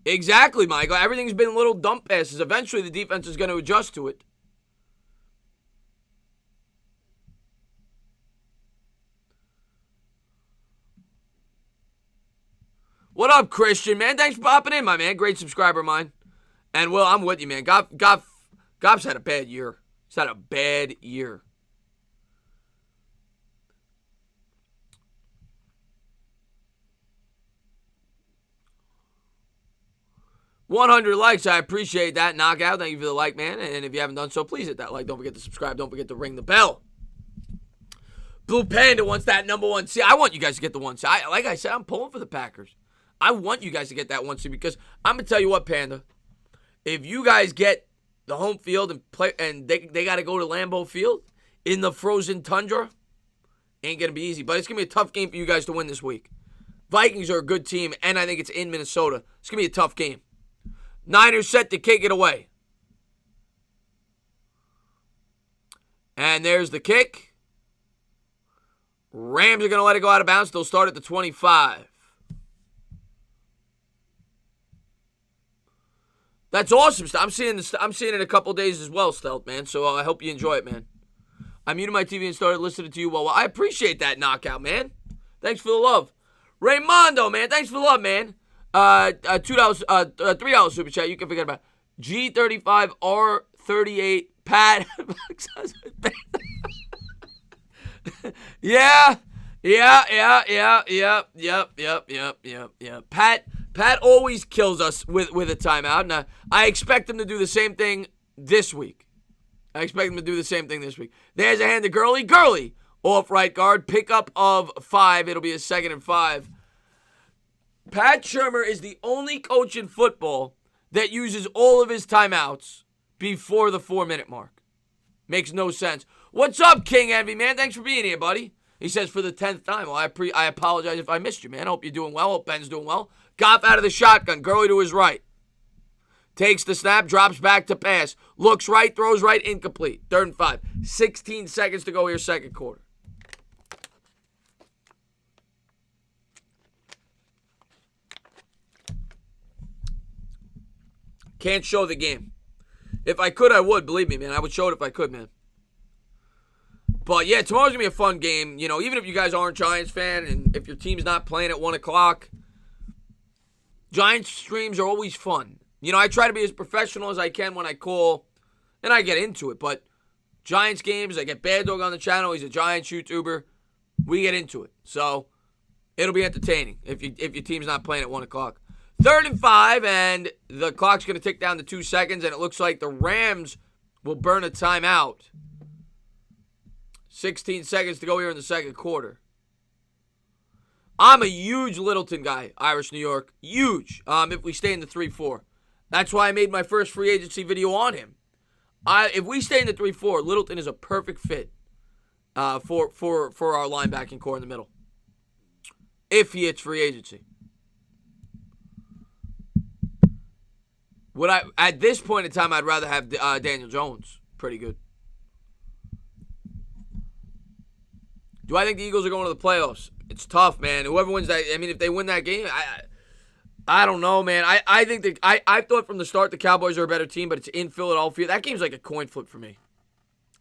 Exactly, Michael. Everything's been little dump passes. Eventually, the defense is going to adjust to it. What up, Christian, man? Thanks for popping in, my man. Great subscriber of mine. And, Will, I'm with you, man. Goff's had a bad year. He's had a bad year. $100 likes. I appreciate that. Knockout. Thank you for the like, man. And if you haven't done so, please hit that like. Don't forget to subscribe. Don't forget to ring the bell. Blue Panda wants that number 1 seed. I want you guys to get the 1 seed. Like I said, I'm pulling for the Packers. I want you guys to get that 1 seed because I'm going to tell you what, Panda. If you guys get the home field and play, and they got to go to Lambeau Field in the frozen tundra, ain't going to be easy. But it's going to be a tough game for you guys to win this week. Vikings are a good team, and I think it's in Minnesota. It's going to be a tough game. Niners set to kick it away. And there's the kick. Rams are going to let it go out of bounds. They'll start at the 25. That's awesome. I'm seeing it a couple days as well, Stealth, man. So I hope you enjoy it, man. I muted my TV and started listening to you. Well, I appreciate that knockout, man. Thanks for the love. Raymondo, man. Thanks for the love, man. $2, $3 super chat. You can forget about it. G35 R38 Pat. Yeah. Yep. Pat always kills us with a timeout, and I expect him to do the same thing this week. There's a hand to Gurley. Gurley off right guard. Pickup of 5. It'll be a 2nd and 5. Pat Shurmur is the only coach in football that uses all of his timeouts before the 4-minute mark. Makes no sense. What's up, King Envy, man? Thanks for being here, buddy. He says for the 10th time. Well, I apologize if I missed you, man. I hope you're doing well. Hope Ben's doing well. Goff out of the shotgun. Gurley to his right. Takes the snap, drops back to pass. Looks right, throws right, incomplete. 3rd and 5. 16 seconds to go here, second quarter. Can't show the game. If I could, I would. Believe me, man. I would show it if I could, man. But, yeah, tomorrow's going to be a fun game. You know, even if you guys aren't Giants fan and if your team's not playing at 1 o'clock, Giants streams are always fun. You know, I try to be as professional as I can when I call, and I get into it. But Giants games, I get Bad Dog on the channel. He's a Giants YouTuber. We get into it. So, it'll be entertaining if your team's not playing at 1 o'clock. 3rd and 5, and the clock's going to tick down to 2 seconds, and it looks like the Rams will burn a timeout. 16 seconds to go here in the second quarter. I'm a huge Littleton guy, Irish New York. Huge. If we stay in the 3-4. That's why I made my first free agency video on him. If we stay in the 3-4, Littleton is a perfect fit for our linebacking core in the middle. If he hits free agency. At this point in time, I'd rather have Daniel Jones. Pretty good. Do I think the Eagles are going to the playoffs? It's tough, man. Whoever wins that, I mean, if they win that game, I don't know, man. I think I thought from the start the Cowboys are a better team, but it's in Philadelphia. That game's like a coin flip for me.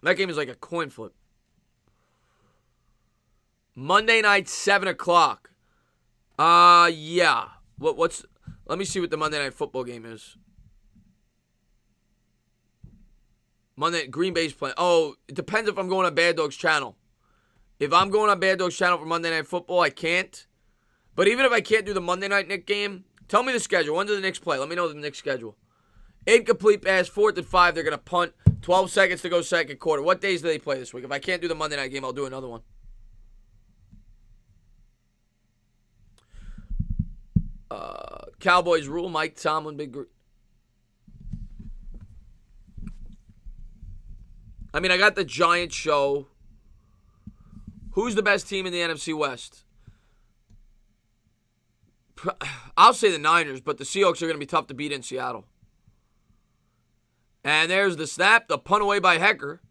That game is like a coin flip. Monday night, 7 o'clock. Yeah. Let me see what the Monday Night Football game is. Green Bay's playing. Oh, it depends if I'm going on Bad Dog's channel. If I'm going on Bad Dog's channel for Monday Night Football, I can't. But even if I can't do the Monday Night Knicks game, tell me the schedule. When do the Knicks play? Let me know the Knicks schedule. Incomplete pass, 4th and 5. They're going to punt. 12 seconds to go second quarter. What days do they play this week? If I can't do the Monday night game, I'll do another one. Cowboys rule. Mike Tomlin, big group. I mean, I got the Giants show. Who's the best team in the NFC West? I'll say the Niners, but the Seahawks are going to be tough to beat in Seattle. And there's the snap, the punt away by Hecker.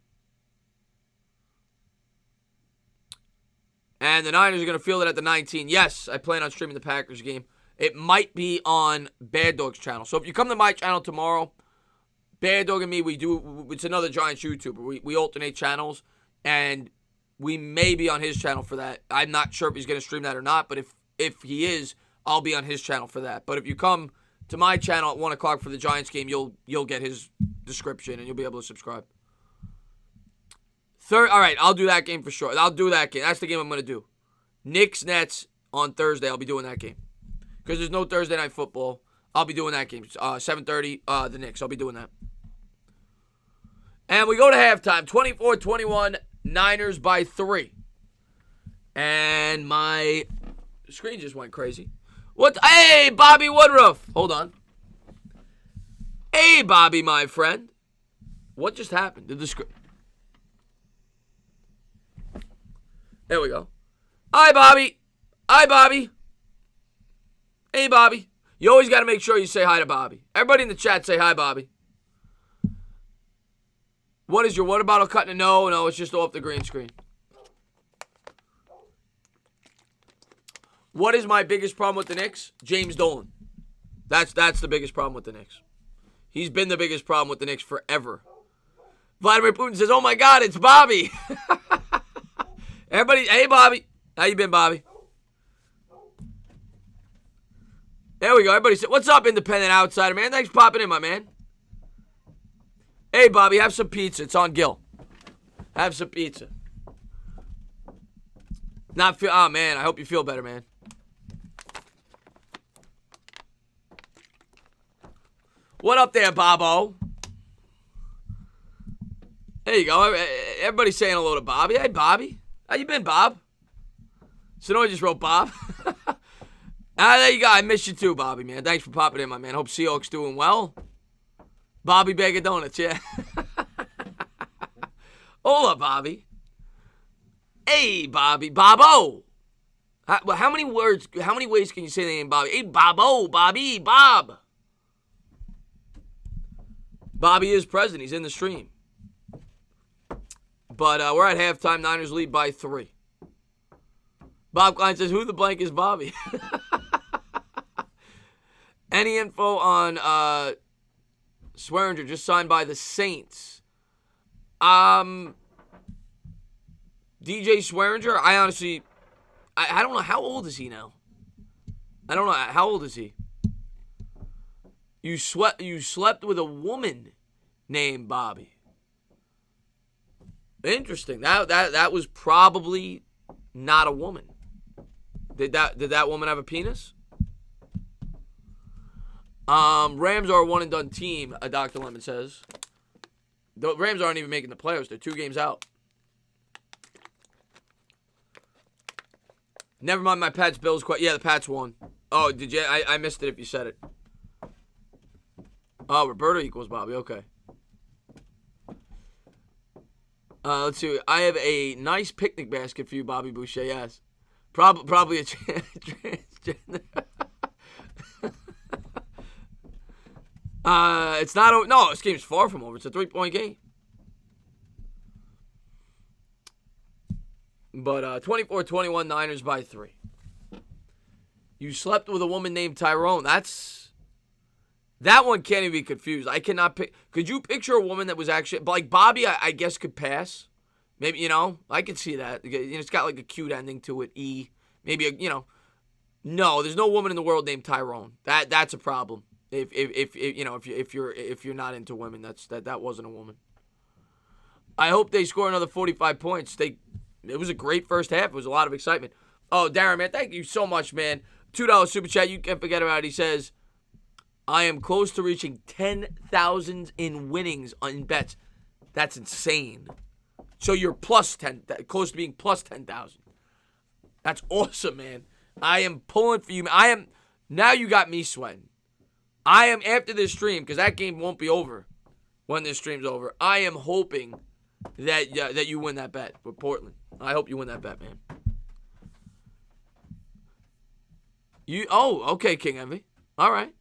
And the Niners are going to field it at the 19. Yes, I plan on streaming the Packers game. It might be on Bad Dog's channel. So if you come to my channel tomorrow, Bad Dog and me, it's another Giants YouTuber. We alternate channels, and we may be on his channel for that. I'm not sure if he's going to stream that or not, but if he is, I'll be on his channel for that. But if you come to my channel at 1 o'clock for the Giants game, you'll get his description, and you'll be able to subscribe. All right, I'll do that game for sure. I'll do that game. That's the game I'm going to do. Knicks, Nets on Thursday. I'll be doing that game. Because there's no Thursday night football. I'll be doing that game. 7:30, the Knicks. I'll be doing that. And we go to halftime. 24-21, Niners by 3. And my screen just went crazy. What? Hey, Bobby Woodruff. Hold on. Hey, Bobby, my friend. What just happened? Did the screen... There we go. Hi, Bobby. Hi, Bobby. Hey, Bobby. You always got to make sure you say hi to Bobby. Everybody in the chat say hi, Bobby. What is your water bottle cutting? No, it's just off the green screen. What is my biggest problem with the Knicks? James Dolan. That's the biggest problem with the Knicks. He's been the biggest problem with the Knicks forever. Vladimir Putin says, oh my God, it's Bobby. Everybody, hey, Bobby. How you been, Bobby? There we go. Everybody said, what's up, independent outsider, man? Thanks for popping in, my man. Hey, Bobby, have some pizza. It's on Gil. Have some pizza. Not feel. Oh man, I hope you feel better, man. What up there, Bobo? There you go. Everybody's saying hello to Bobby. Hey, Bobby. How you been, Bob? Sonoy just wrote Bob. There you go. I miss you too, Bobby, man. Thanks for popping in, my man. Hope Seahawks doing well. Bobby Bag of Donuts, yeah. Hola, Bobby. Hey, Bobby. Bobo. How many ways can you say the name Bobby? Hey, Bobo, Bobby, Bob. Bobby is present. He's in the stream. But we're at halftime. Niners lead by 3. Bob Klein says, who the blank is Bobby? Any info on Swearinger just signed by the Saints? DJ Swearinger, I honestly, I don't know. How old is he now? I don't know. How old is he? You slept with a woman named Bobby. Interesting. That was probably not a woman. Did that woman have a penis? Rams are a one and done team, Dr. Lemon says. The Rams aren't even making the playoffs. They're 2 games out. Never mind my Pats Bills. Yeah, the Pats won. Oh, did you? I missed it if you said it. Oh, Roberto equals Bobby. Okay. Let's see. I have a nice picnic basket for you, Bobby Boucher. Yes. Probably a transgender. It's not over. No, this game's far from over. It's a 3-point game. But 24-21 Niners by 3. You slept with a woman named Tyrone. That one can't even be confused. I cannot pick. Could you picture a woman that was actually like Bobby? I guess could pass. Maybe I could see that. It's got like a cute ending to it. Maybe No, there's no woman in the world named Tyrone. That's a problem. If you're not into women, that wasn't a woman. I hope they score another 45 points. It was a great first half. It was a lot of excitement. Oh, Darren, man, thank you so much, man. $2 super chat. You can't forget about it. He says, I am close to reaching 10,000 in winnings in bets. That's insane. So you're plus 10, close to being plus 10,000. That's awesome, man. I am pulling for you. Now you got me sweating. I am, after this stream, because that game won't be over when this stream's over, I am hoping that you win that bet with Portland. I hope you win that bet, man. Okay, King Envy. All right.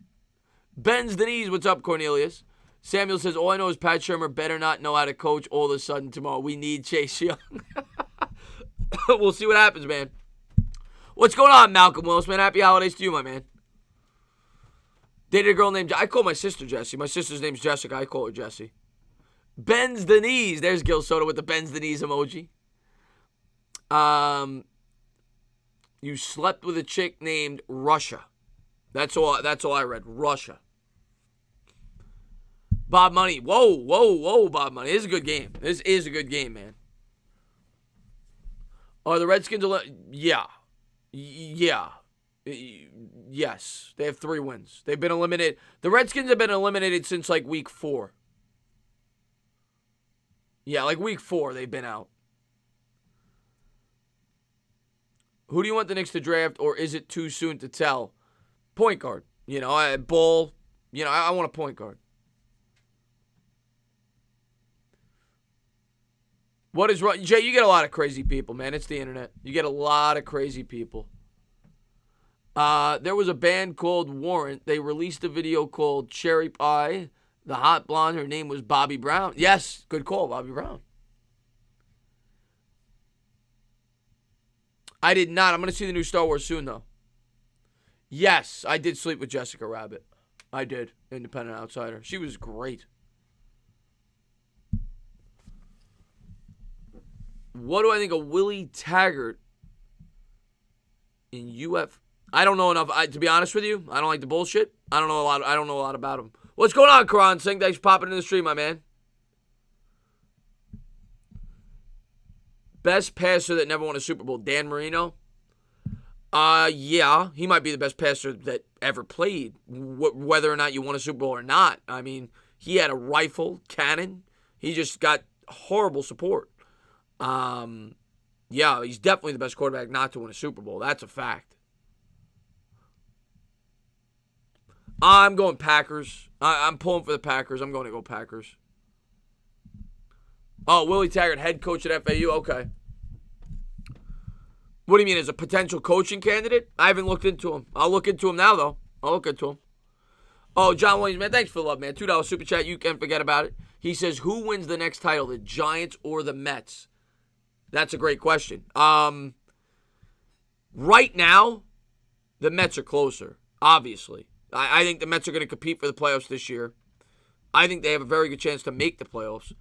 Bends the knees. What's up, Cornelius? Samuel says, all I know is Pat Shurmur better not know how to coach all of a sudden tomorrow. We need Chase Young. We'll see what happens, man. What's going on, Malcolm Willis, man? Happy holidays to you, my man. Dated a girl named... I call my sister Jessie. My sister's name's Jessica. I call her Jessie. Bends the knees. There's Gil Soto with the bends the knees emoji. You slept with a chick named Russia. That's all I read. Russia. Bob Money. Whoa, Bob Money. This is a good game. This is a good game, man. Are the Redskins... Yeah. Yes. They have 3 wins. They've been eliminated. The Redskins have been eliminated since, like, week 4. Yeah, like week 4 they've been out. Who do you want the Knicks to draft, or is it too soon to tell? Point guard. Ball. I want a point guard. What is wrong? Jay, you get a lot of crazy people, man. It's the internet. You get a lot of crazy people. There was a band called Warrant. They released a video called Cherry Pie. The hot blonde, her name was Bobby Brown. Yes, good call, Bobby Brown. I did not. I'm going to see the new Star Wars soon, though. Yes, I did sleep with Jessica Rabbit. I did. Independent Outsider. She was great. What do I think of Willie Taggart in UF? I don't know enough. To be honest with you, I don't like the bullshit. I don't know a lot about him. What's going on, Karan Singh? Thanks for popping in the stream, my man. Best passer that never won a Super Bowl, Dan Marino. Yeah, he might be the best passer that ever played, whether or not you won a Super Bowl or not. I mean, he had a rifle, cannon. He just got horrible support. Yeah, he's definitely the best quarterback not to win a Super Bowl. That's a fact. I'm going Packers. I'm pulling for the Packers. I'm going to go Packers. Oh, Willie Taggart, head coach at FAU? Okay. What do you mean, as a potential coaching candidate? I haven't looked into him. I'll look into him now, though. I'll look into him. Oh, John Williams, man, thanks for the love, man. $2 super chat. You can forget about it. He says, who wins the next title, the Giants or the Mets? That's a great question. Right now, the Mets are closer, obviously. I think the Mets are going to compete for the playoffs this year. I think they have a very good chance to make the playoffs.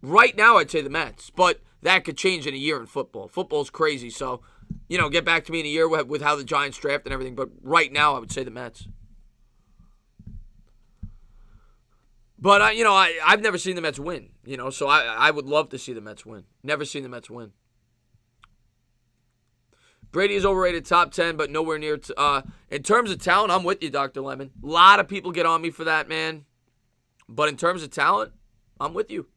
Right now, I'd say the Mets, but that could change in a year in football. Football's crazy, so, get back to me in a year with how the Giants draft and everything, but right now, I would say the Mets. But, I've never seen the Mets win, so I would love to see the Mets win. Never seen the Mets win. Brady is overrated, top 10, but nowhere near. In terms of talent, I'm with you, Dr. Lemon. A lot of people get on me for that, man. But in terms of talent, I'm with you.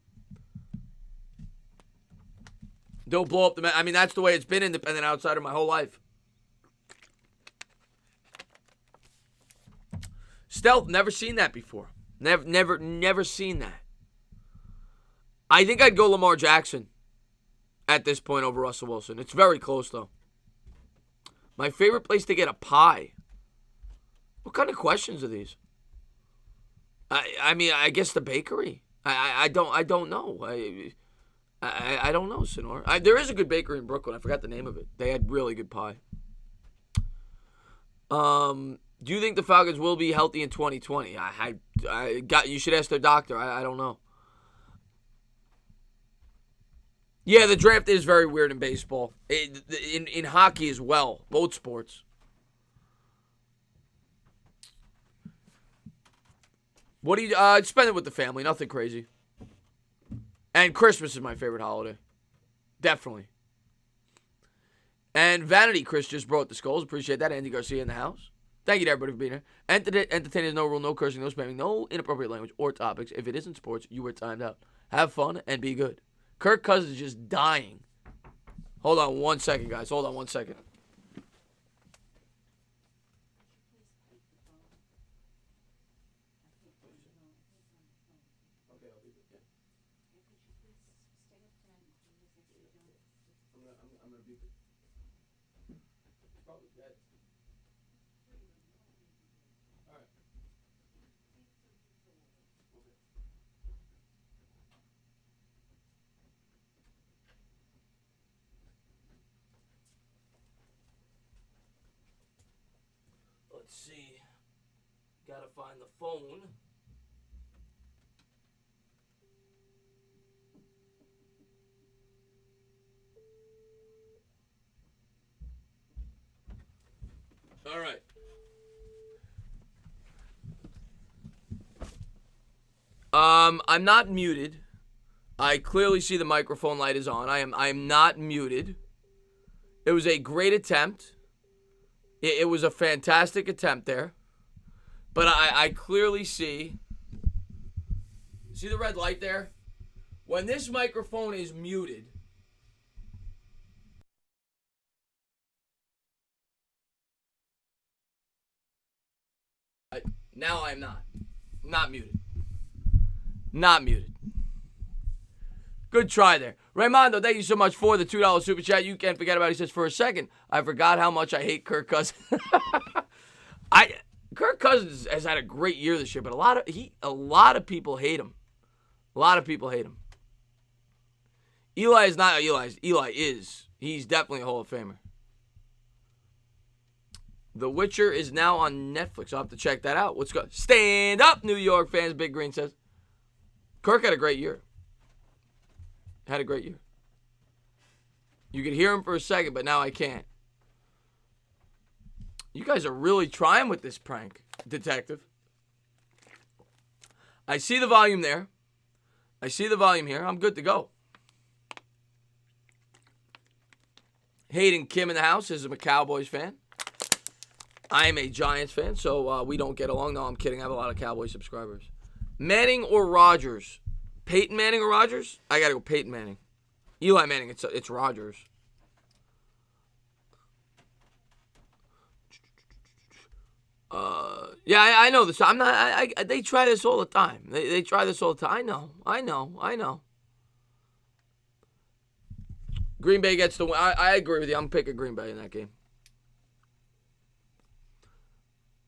Don't blow up the Mets. I mean, that's the way it's been independent outsider my whole life. Stealth, never seen that before. Never seen that. I think I'd go Lamar Jackson at this point over Russell Wilson. It's very close, though. My favorite place to get a pie. What kind of questions are these? I mean, I guess the bakery. I don't know. I don't know, Sonor. There is a good bakery in Brooklyn. I forgot the name of it. They had really good pie. Do you think the Falcons will be healthy in 2020? You should ask their doctor. I don't know. Yeah, the draft is very weird in baseball. In hockey as well. Both sports. What do you spend it with the family? Nothing crazy. And Christmas is my favorite holiday. Definitely. And Vanity Chris just brought the skulls. Appreciate that. Andy Garcia in the house. Thank you to everybody for being here. Entertainers, no rule, no cursing, no spamming, no inappropriate language or topics. If it isn't sports, you were timed out. Have fun and be good. Kirk Cousins is just dying. Hold on 1 second, guys. Hold on 1 second. I'm gonna beep it. It's probably dead. All right. Okay. Let's see. Gotta find the phone. All right. I'm not muted. I clearly see the microphone light is on. I am not muted. It was a great attempt. It was a fantastic attempt there. But I clearly see the red light there? When this microphone is muted, now I'm not muted. Not muted. Good try there. Raymondo, thank you so much for the $2 super chat. You can't forget about it. He says, for a second, I forgot how much I hate Kirk Cousins. Kirk Cousins has had a great year this year, but a lot of people hate him. A lot of people hate him. Eli is not Eli. Eli is. He's definitely a Hall of Famer. The Witcher is now on Netflix. I'll have to check that out. Let's go. Stand up, New York fans, Big Green says. Kirk had a great year. Had a great year. You could hear him for a second, but now I can't. You guys are really trying with this prank, detective. I see the volume there. I see the volume here. I'm good to go. Hayden Kim in the house is a Cowboys fan. I am a Giants fan, so we don't get along. No, I'm kidding. I have a lot of Cowboys subscribers. Manning or Rodgers? Peyton Manning or Rodgers? I got to go Peyton Manning. Eli Manning, it's Rodgers. Yeah, I know this. I'm not. They try this all the time. They try this all the time. I know. Green Bay gets the win. I agree with you. I'm picking Green Bay in that game.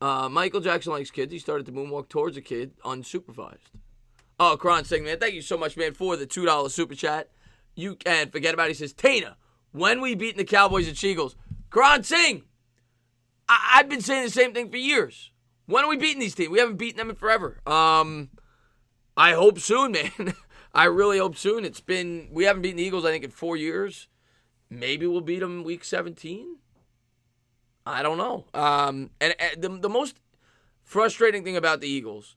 Michael Jackson likes kids. He started to moonwalk towards a kid unsupervised. Oh, Kron saying, man, thank you so much, man, for the $2 super chat. You can forget about it. He says, Tana, when we beating the Cowboys and Eagles? Kron Singh, I've been saying the same thing for years. When are we beating these teams? We haven't beaten them in forever. I hope soon, man. I really hope soon. We haven't beaten the Eagles, I think, in 4 years. Maybe we'll beat them week 17. I don't know. And the most frustrating thing about the Eagles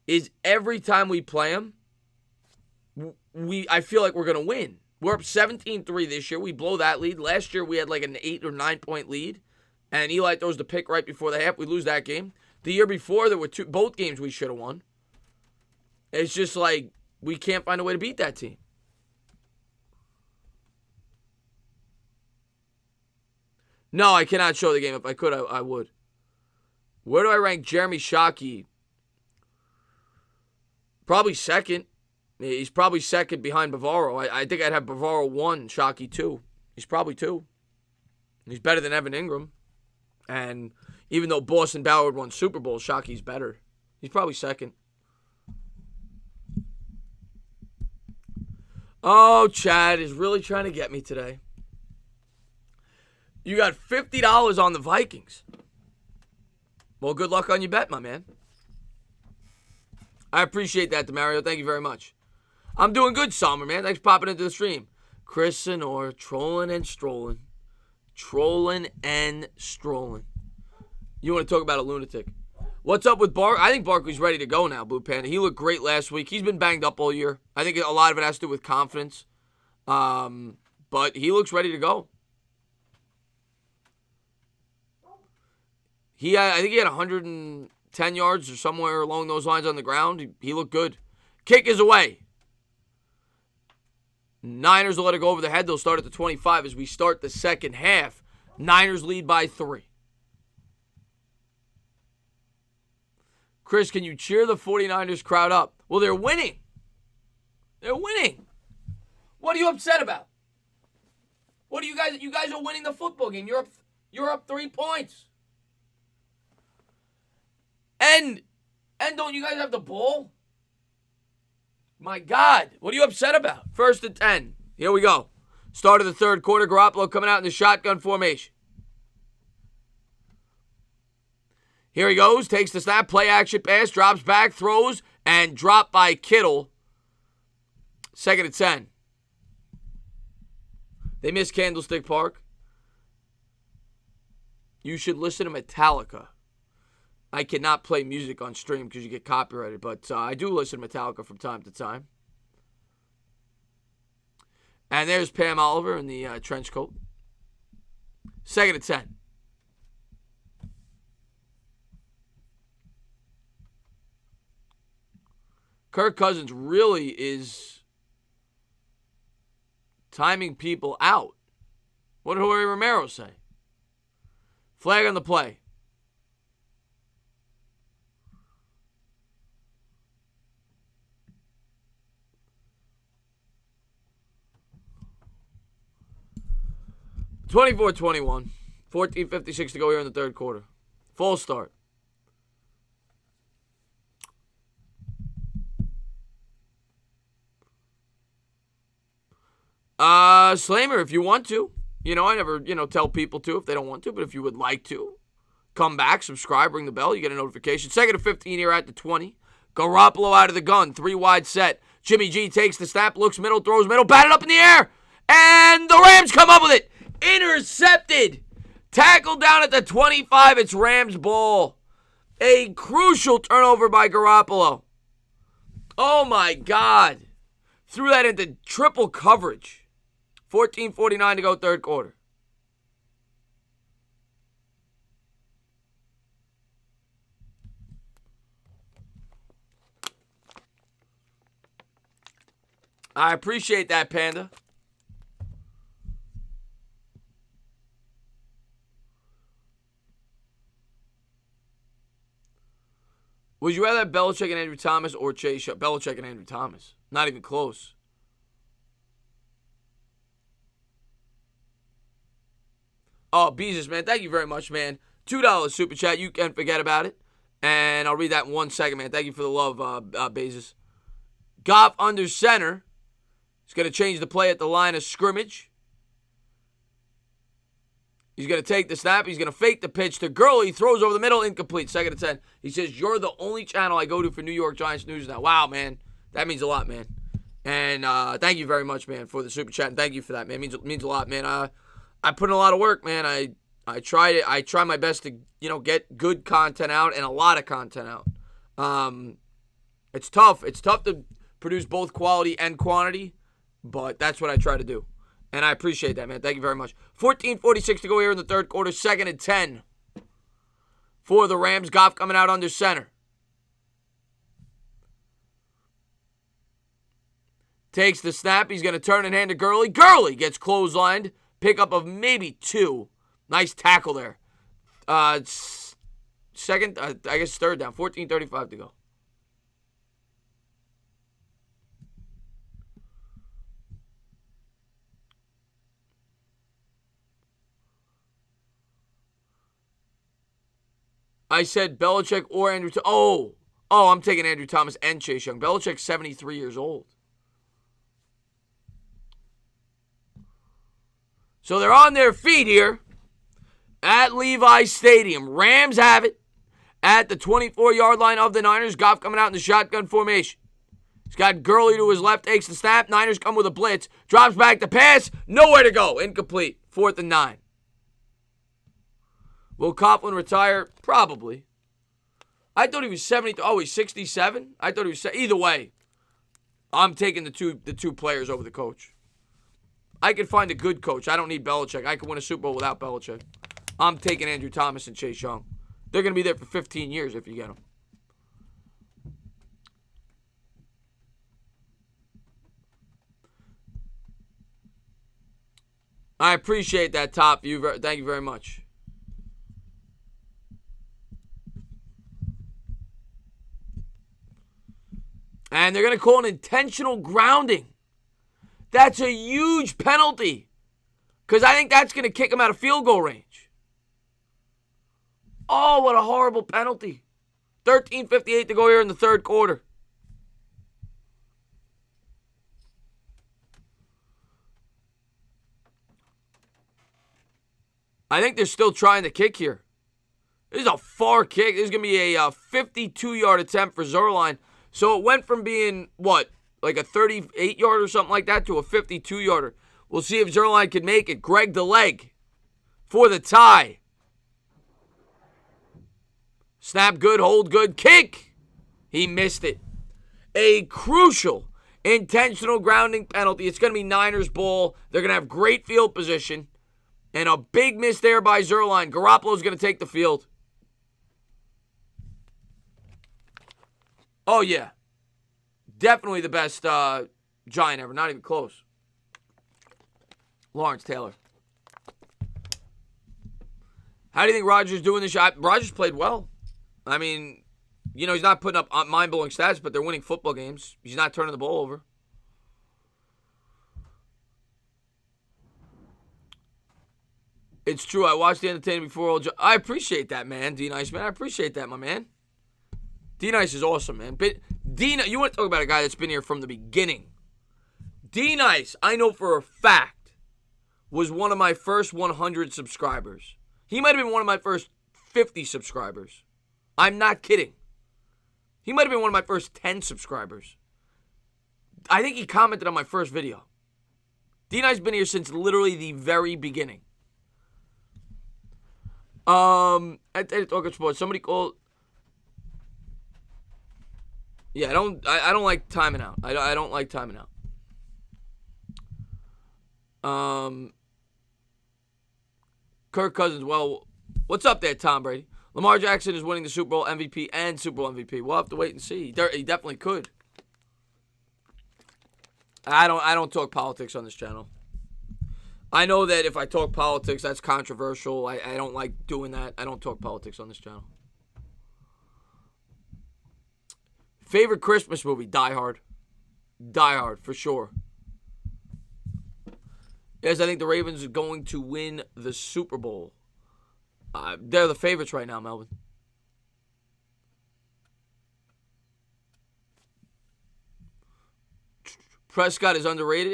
is every time we play them, I feel like we're going to win. We're up 17-3 this year. We blow that lead. Last year, we had like an 8 or 9 point lead. And Eli throws the pick right before the half. We lose that game. The year before, there were both games we should have won. It's just like we can't find a way to beat that team. No, I cannot show the game. If I could, I would. Where do I rank Jeremy Shockey? Probably second. He's probably second behind Bavaro. I think I'd have Bavaro 1, Shockey 2. He's probably 2. He's better than Evan Ingram. And even though Boston Ballard won Super Bowl, Shockey's better. He's probably second. Oh, Chad is really trying to get me today. You got $50 on the Vikings. Well, good luck on your bet, my man. I appreciate that, Demario. Thank you very much. I'm doing good, Sommer, man. Thanks for popping into the stream. Chris Sonor, trolling and strolling. Trolling and strolling. You want to talk about a lunatic. What's up with Barkley? I think Barkley's ready to go now, Blue Panda. He looked great last week. He's been banged up all year. I think a lot of it has to do with confidence. But he looks ready to go. I think he had 110 yards or somewhere along those lines on the ground. He looked good. Kick is away. Niners will let it go over the head. They'll start at the 25 as we start the second half. Niners lead by 3. Chris, can you cheer the 49ers crowd up? Well, they're winning. They're winning. What are you upset about? What are you guys? You guys are winning the football game. You're up 3 points. And don't you guys have the ball? My God, what are you upset about? 1st and 10. Here we go. Start of the third quarter. Garoppolo coming out in the shotgun formation. Here he goes. Takes the snap. Play action pass. Drops back. Throws. And dropped by Kittle. 2nd and 10. They missed Candlestick Park. You should listen to Metallica. I cannot play music on stream because you get copyrighted, but I do listen to Metallica from time to time. And there's Pam Oliver in the trench coat. 2nd and 10. Kirk Cousins really is timing people out. What did Jorge Romero say? Flag on the play. (24-21). 14:56 to go here in the third quarter. Full start. Slamer, if you want to. I never, tell people to if they don't want to, but if you would like to, come back, subscribe, ring the bell, you get a notification. 2nd and 15 here at the 20. Garoppolo out of the gun, 3 wide set. Jimmy G takes the snap, looks middle, throws middle, batted up in the air, and the Rams come up with it. Intercepted. Tackled down at the 25. It's Rams ball. A crucial turnover by Garoppolo. Oh, my God. Threw that into triple coverage. 14:49 to go third quarter. I appreciate that, Panda. Would you rather have Belichick and Andrew Thomas or Chase Young? Belichick and Andrew Thomas. Not even close. Oh, Beezus, man. Thank you very much, man. $2 super chat. You can forget about it. And I'll read that in 1 second, man. Thank you for the love, Bezos. Goff under center. He's going to change the play at the line of scrimmage. He's going to take the snap. He's going to fake the pitch to Gurley. Throws over the middle. Incomplete. 2nd and 10. He says, you're the only channel I go to for New York Giants news now. Wow, man. That means a lot, man. And thank you very much, man, for the super chat. And thank you for that, man. It means a lot, man. I put in a lot of work, man. I try my best to, get good content out and a lot of content out. It's tough. It's tough to produce both quality and quantity, but that's what I try to do. And I appreciate that, man. Thank you very much. 14:46 to go here in the third quarter. 2nd and 10 for the Rams. Goff coming out under center. Takes the snap. He's going to turn and hand to Gurley. Gurley gets clotheslined. Pickup of maybe 2. Nice tackle there. Second, I guess third down. 14:35 to go. I said Belichick or Andrew Thomas. Oh, I'm taking Andrew Thomas and Chase Young. Belichick's 73 years old. So they're on their feet here at Levi Stadium. Rams have it at the 24-yard line of the Niners. Goff coming out in the shotgun formation. He's got Gurley to his left, takes the snap. Niners come with a blitz. Drops back to pass. Nowhere to go. Incomplete. 4th and 9. Will Coughlin retire? Probably. I thought he was 70. Oh, he's 67? I thought he was. Either way, I'm taking the two players over the coach. I could find a good coach. I don't need Belichick. I could win a Super Bowl without Belichick. I'm taking Andrew Thomas and Chase Young. They're going to be there for 15 years if you get them. I appreciate that top view. Thank you very much. And they're going to call an intentional grounding. That's a huge penalty. Because I think that's going to kick him out of field goal range. Oh, what a horrible penalty. 13:58 to go here in the third quarter. I think they're still trying to kick here. This is a far kick. This is going to be a 52-yard attempt for Zerline. So it went from being, like a 38-yarder or something like that to a 52-yarder. We'll see if Zerline can make it. Greg the leg for the tie. Snap good, hold good, kick. He missed it. A crucial intentional grounding penalty. It's going to be Niners ball. They're going to have great field position. And a big miss there by Zerline. Garoppolo's going to take the field. Oh, yeah. Definitely the best Giant ever. Not even close. Lawrence Taylor. How do you think Rodgers doing this shot? Rodgers played well. I mean, he's not putting up mind-blowing stats, but they're winning football games. He's not turning the ball over. It's true. I watched the entertainment before. I appreciate that, man. D-Nice, man. I appreciate that, my man. D-Nice is awesome, man. But D-Nice, you want to talk about a guy that's been here from the beginning. D-Nice, I know for a fact, was one of my first 100 subscribers. He might have been one of my first 50 subscribers. I'm not kidding. He might have been one of my first 10 subscribers. I think he commented on my first video. D-Nice's been here since literally the very beginning. At Talking Sports, somebody called. Yeah, I don't like timing out. I don't like timing out. Kirk Cousins. Well, what's up there, Tom Brady? Lamar Jackson is winning the Super Bowl MVP and Super Bowl MVP. We'll have to wait and see. He definitely could. I don't talk politics on this channel. I know that if I talk politics, that's controversial. I don't like doing that. I don't talk politics on this channel. Favorite Christmas movie? Die Hard. Die Hard, for sure. Yes, I think the Ravens are going to win the Super Bowl. They're the favorites right now, Melvin. Prescott is underrated.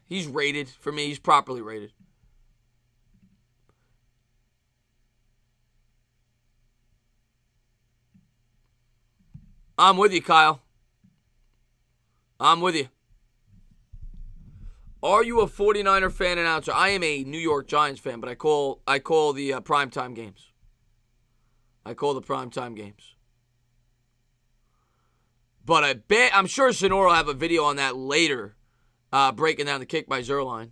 He's rated. For me, he's properly rated. I'm with you, Kyle. I'm with you. Are you a 49er fan announcer? I am a New York Giants fan, but I call the primetime games. I call the primetime games. But I'm sure Sonora will have a video on that later, breaking down the kick by Zerline.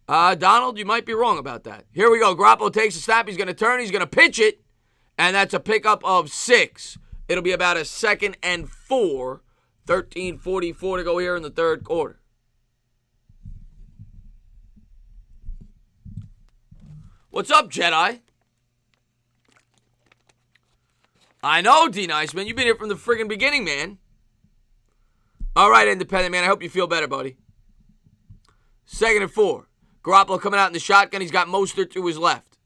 Donald, you might be wrong about that. Here we go. Garoppolo takes a snap. He's going to turn. He's going to pitch it. And that's a pickup of 6. It'll be about a 2nd and 4. 13:44 to go here in the third quarter. What's up, Jedi? I know, D Nice, man. You've been here from the friggin' beginning, man. All right, Independent, man. I hope you feel better, buddy. 2nd and 4. Garoppolo coming out in the shotgun. He's got Mostert to his left.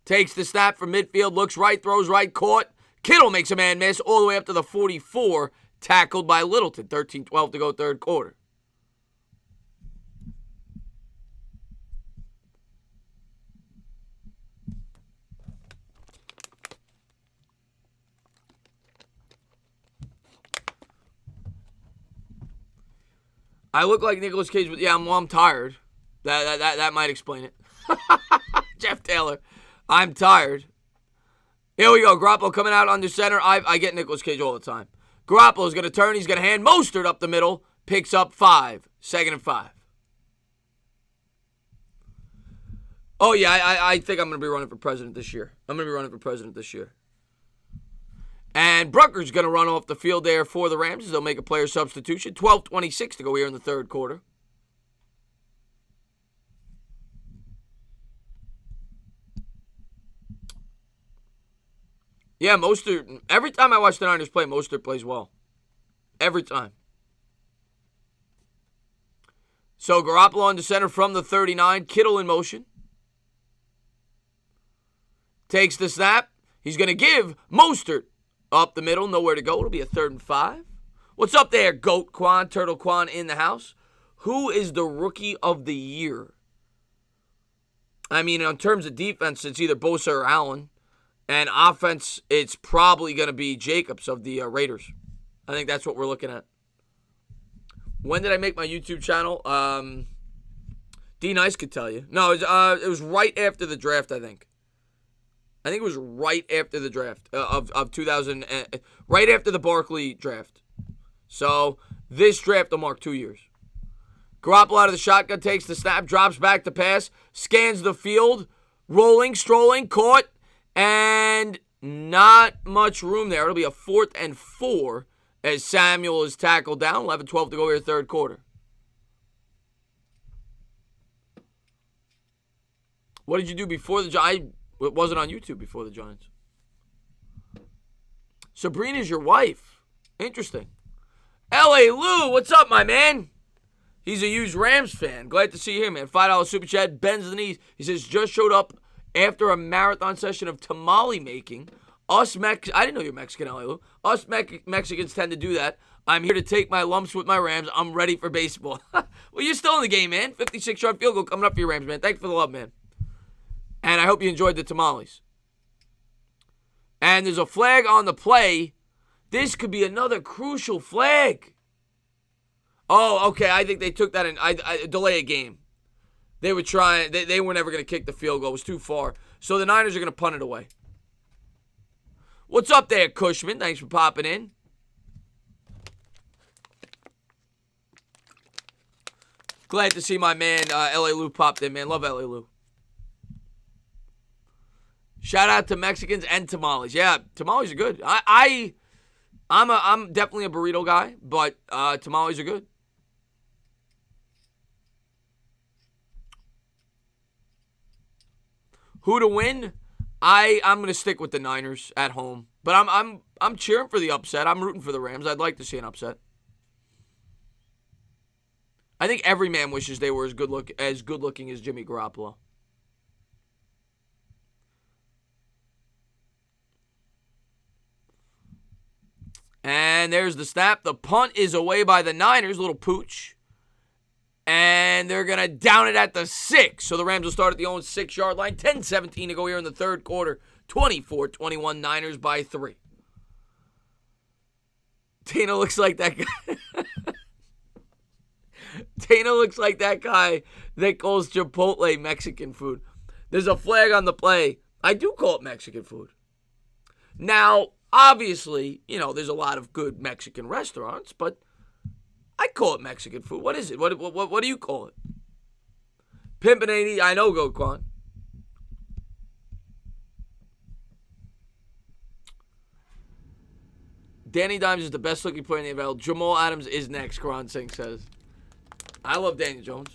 Takes the snap from midfield. Looks right. Throws right. Caught. Kittle makes a man miss all the way up to the 44. Tackled by Littleton. 13-12 to go third quarter. I look like Nicolas Cage, but yeah, I'm tired. That might explain it. Jeff Taylor, I'm tired. Here we go. Garoppolo coming out under center. I get Nicolas Cage all the time. Garoppolo's going to turn. He's going to hand Mostert up the middle. Picks up 5. 2nd and 5. Oh, yeah, I think I'm going to be running for president this year. And Brucker's going to run off the field there for the Rams. They'll make a player substitution. 12:26 to go here in the third quarter. Yeah, Mostert. Every time I watch the Niners play, Mostert plays well. Every time. So Garoppolo on the center from the 39. Kittle in motion. Takes the snap. He's going to give Mostert up the middle. Nowhere to go. It'll be a 3rd and 5. What's up there, Goat Quan? Turtle Quan in the house. Who is the rookie of the year? I mean, in terms of defense, it's either Bosa or Allen. And offense, it's probably going to be Jacobs of the Raiders. I think that's what we're looking at. When did I make my YouTube channel? D Nice could tell you. No, it was right after the draft, I think. I think it was right after the draft of 2000, right after the Barkley draft. So this draft will mark 2 years. Garoppolo out of the shotgun, takes the snap, drops back to pass, scans the field, rolling, strolling, caught. And not much room there. It'll be a 4th and 4 as Samuel is tackled down. 11-12 to go here, third quarter. What did you do before the Giants? It wasn't on YouTube before the Giants. Sabrina's your wife. Interesting. L.A. Lou, what's up, my man? He's a huge Rams fan. Glad to see you here, man. $5 super chat. Bends the knees. He says, just showed up after a marathon session of tamale making. I didn't know you're Mexican, Lou. Us Mexicans tend to do that. I'm here to take my lumps with my Rams. I'm ready for baseball. Well, you're still in the game, man. 56-yard field goal coming up for your Rams, man. Thanks for the love, man. And I hope you enjoyed the tamales. And there's a flag on the play. This could be another crucial flag. Oh, okay. I think they took that in. I delay a game. They were trying. They were never going to kick the field goal. It was too far. So the Niners are going to punt it away. What's up there, Cushman? Thanks for popping in. Glad to see my man L.A. Lou popped in, man. Love L.A. Lou. Shout out to Mexicans and tamales. Yeah, tamales are good. I'm definitely a burrito guy, but tamales are good. Who to win? I'm gonna stick with the Niners at home, but I'm cheering for the upset. I'm rooting for the Rams. I'd like to see an upset. I think every man wishes they were as good looking as Jimmy Garoppolo. And there's the snap. The punt is away by the Niners. Little pooch. And they're going to down it at the 6. So the Rams will start at the own 6-yard line. 10-17 to go here in the third quarter. 24-21 Niners by 3. Dana looks like that guy. Dana looks like that guy that calls Chipotle Mexican food. There's a flag on the play. I do call it Mexican food. Now, obviously, there's a lot of good Mexican restaurants, but I call it Mexican food. What is it? What do you call it? Pimpin' 80. I know, Go Quan. Danny Dimes is the best looking player in the NFL. Jamal Adams is next, Karan Singh says. I love Daniel Jones.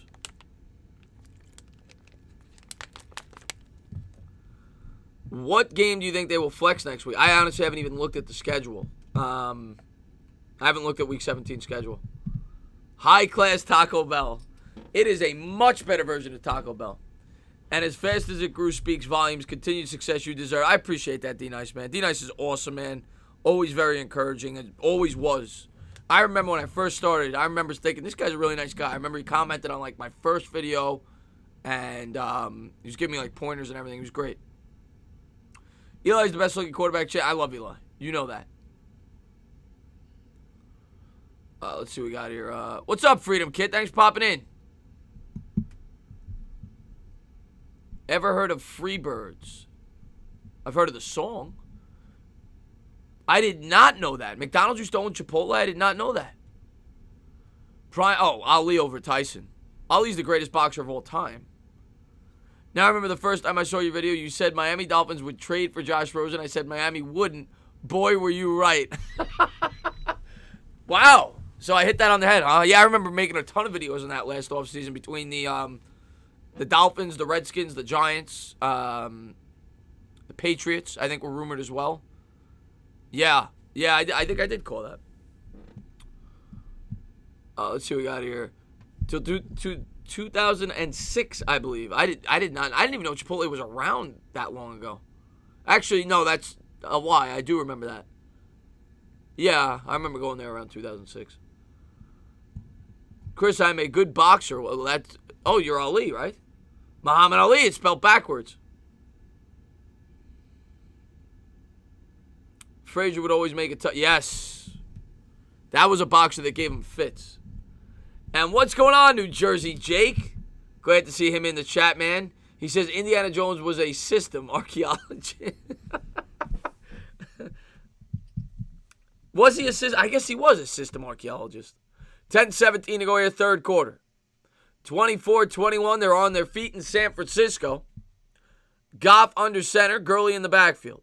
What game do you think they will flex next week? I honestly haven't even looked at the schedule. I haven't looked at Week 17 schedule. High-class Taco Bell. It is a much better version of Taco Bell. And as fast as it grew speaks volumes, continued success you deserve. I appreciate that, D-Nice, man. D-Nice is awesome, man. Always very encouraging, and always was. I remember when I first started, I remember thinking, this guy's a really nice guy. I remember he commented on, my first video, and he was giving me, pointers and everything. He was great. Eli's the best-looking quarterback. I love Eli. You know that. Let's see what we got here. What's up, Freedom Kid? Thanks for popping in. Ever heard of Freebirds? I've heard of the song. I did not know that. McDonald's used to own Chipotle? I did not know that. Ali over Tyson. Ali's the greatest boxer of all time. Now, I remember the first time I saw your video, you said Miami Dolphins would trade for Josh Rosen. I said Miami wouldn't. Boy, were you right. Wow. So I hit that on the head, huh? Yeah, I remember making a ton of videos on that last offseason between the Dolphins, the Redskins, the Giants, the Patriots, I think were rumored as well. Yeah, I think I did call that. Let's see what we got here. Till 2006, I believe. I didn't even know Chipotle was around that long ago. Actually, no, that's a lie. I do remember that. Yeah, I remember going there around 2006. Chris, I'm a good boxer. Well, you're Ali, right? Muhammad Ali, it's spelled backwards. Frazier would always make it tough. Yes. That was a boxer that gave him fits. And what's going on, New Jersey Jake? Glad to see him in the chat, man. He says Indiana Jones was a system archaeologist. Was he a system? I guess he was a system archaeologist. 10-17 to go here, third quarter. 24-21, they're on their feet in San Francisco. Goff under center, Gurley in the backfield.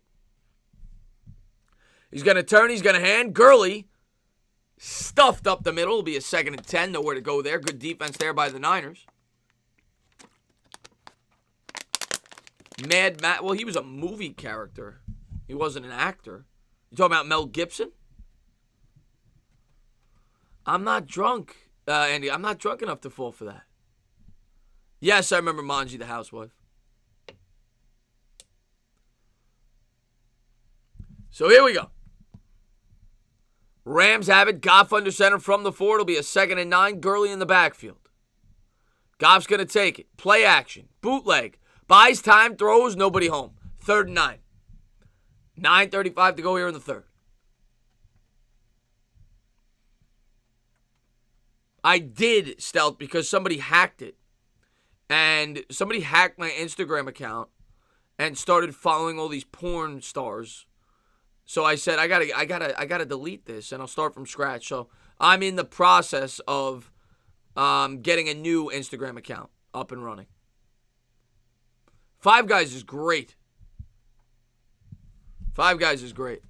He's going to turn, he's going to hand. Gurley stuffed up the middle. It'll be a 2nd and 10. Nowhere to go there. Good defense there by the Niners. Mad Matt. Well, he was a movie character. He wasn't an actor. You talking about Mel Gibson? I'm not drunk, Andy. I'm not drunk enough to fall for that. Yes, I remember Manji the housewife. So here we go. Rams have it. Goff under center from the 4. It'll be a 2nd and 9. Gurley in the backfield. Goff's going to take it. Play action. Bootleg. Buys time. Throws. Nobody home. 3rd and 9. 9:35 to go here in the third. I did stealth because somebody hacked it. And somebody hacked my Instagram account and started following all these porn stars. So I said, I gotta delete this, and I'll start from scratch. So I'm in the process of getting a new Instagram account up and running. Five Guys is great. Five Guys is great.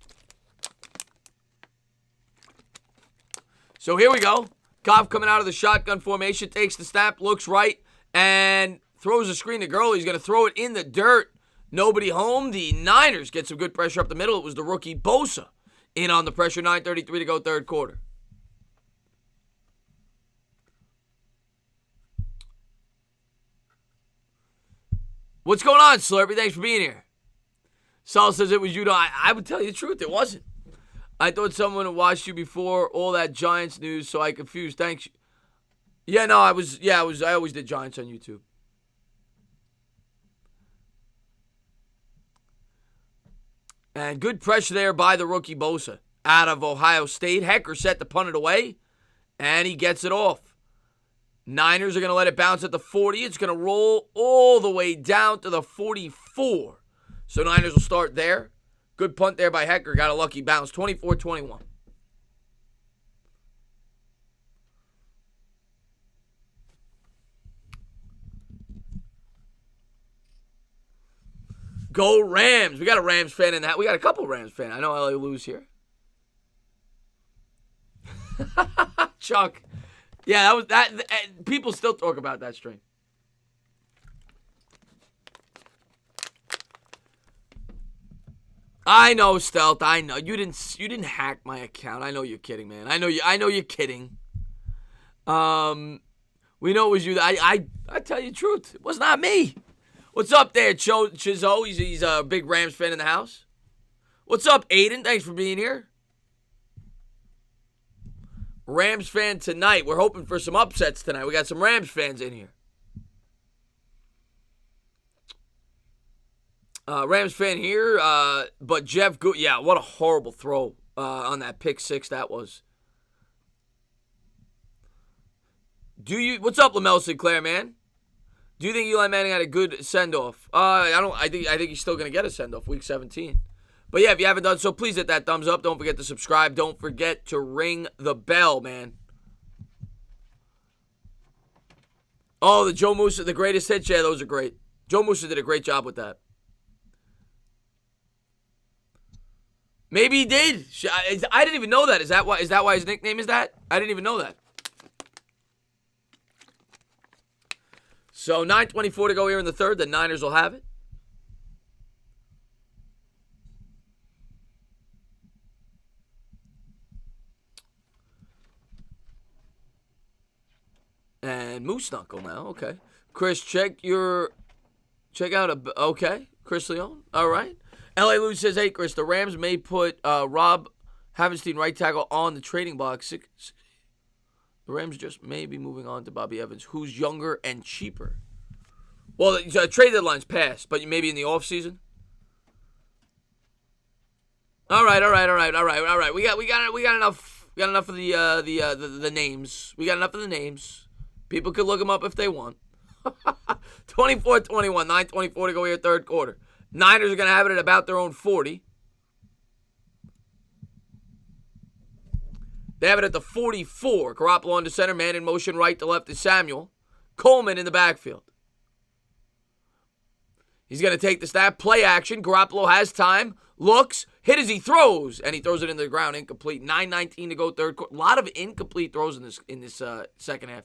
So here we go. Goff coming out of the shotgun formation, takes the snap, looks right, and throws a screen to Gurley. He's going to throw it in the dirt. Nobody home. The Niners get some good pressure up the middle. It was the rookie Bosa in on the pressure. 9:33 to go, third quarter. What's going on, Slurpee? Thanks for being here. Saul says it was you. I would tell you the truth. It wasn't. I thought someone had watched you before all that Giants news, so I confused. Thanks. Yeah, no, I was. I always did Giants on YouTube. And good pressure there by the rookie Bosa out of Ohio State. Hecker set to punt it away, and he gets it off. Niners are going to let it bounce at the 40. It's going to roll all the way down to the 44. So Niners will start there. Good punt there by Hecker. Got a lucky bounce. 24-21. Go Rams. We got a Rams fan in that. We got a couple Rams fans. I know LA lose here. Chuck. Yeah, that was that. People still talk about that stream. I know, Stealth. I know you didn't hack my account. I know you're kidding, man. I know you're kidding. We know it was you. I tell you the truth. It was not me. What's up there, Chizo? He's a big Rams fan in the house. What's up, Aiden? Thanks for being here. Rams fan tonight. We're hoping for some upsets tonight. We got some Rams fans in here. Rams fan here, but Jeff Good. Yeah, what a horrible throw on that pick six that was. What's up, Lamel Sinclair, man? Do you think Eli Manning had a good send-off? I think he's still gonna get a send-off week 17. But yeah, if you haven't done so, please hit that thumbs up. Don't forget to subscribe. Don't forget to ring the bell, man. Oh, the Joe Musa, the greatest hits. Yeah, those are great. Joe Musa did a great job with that. Maybe he did. I didn't even know that. Is that why his nickname is that? I didn't even know that. So 9:24 to go here in the third. The Niners will have it. And Moose Knuckle now. Okay. Chris, check out okay. Chris Leone. All right. L.A. Lou says, hey, Chris, the Rams may put Rob Havenstein right tackle on the trading block. The Rams just may be moving on to Bobby Evans, who's younger and cheaper. Well, the trade deadline's passed, but maybe in the offseason. All right. We got enough. We got enough of the names. We got enough of the names. People could look them up if they want. 24-21, 9:24 to go here, third quarter. Niners are going to have it at about their own 40. They have it at the 44. Garoppolo into center, man in motion, right to left is Samuel. Coleman in the backfield. He's going to take the snap, play action. Garoppolo has time, looks, hit as he throws, and he throws it into the ground, incomplete. 9:19 to go, third quarter. A lot of incomplete throws in this second half.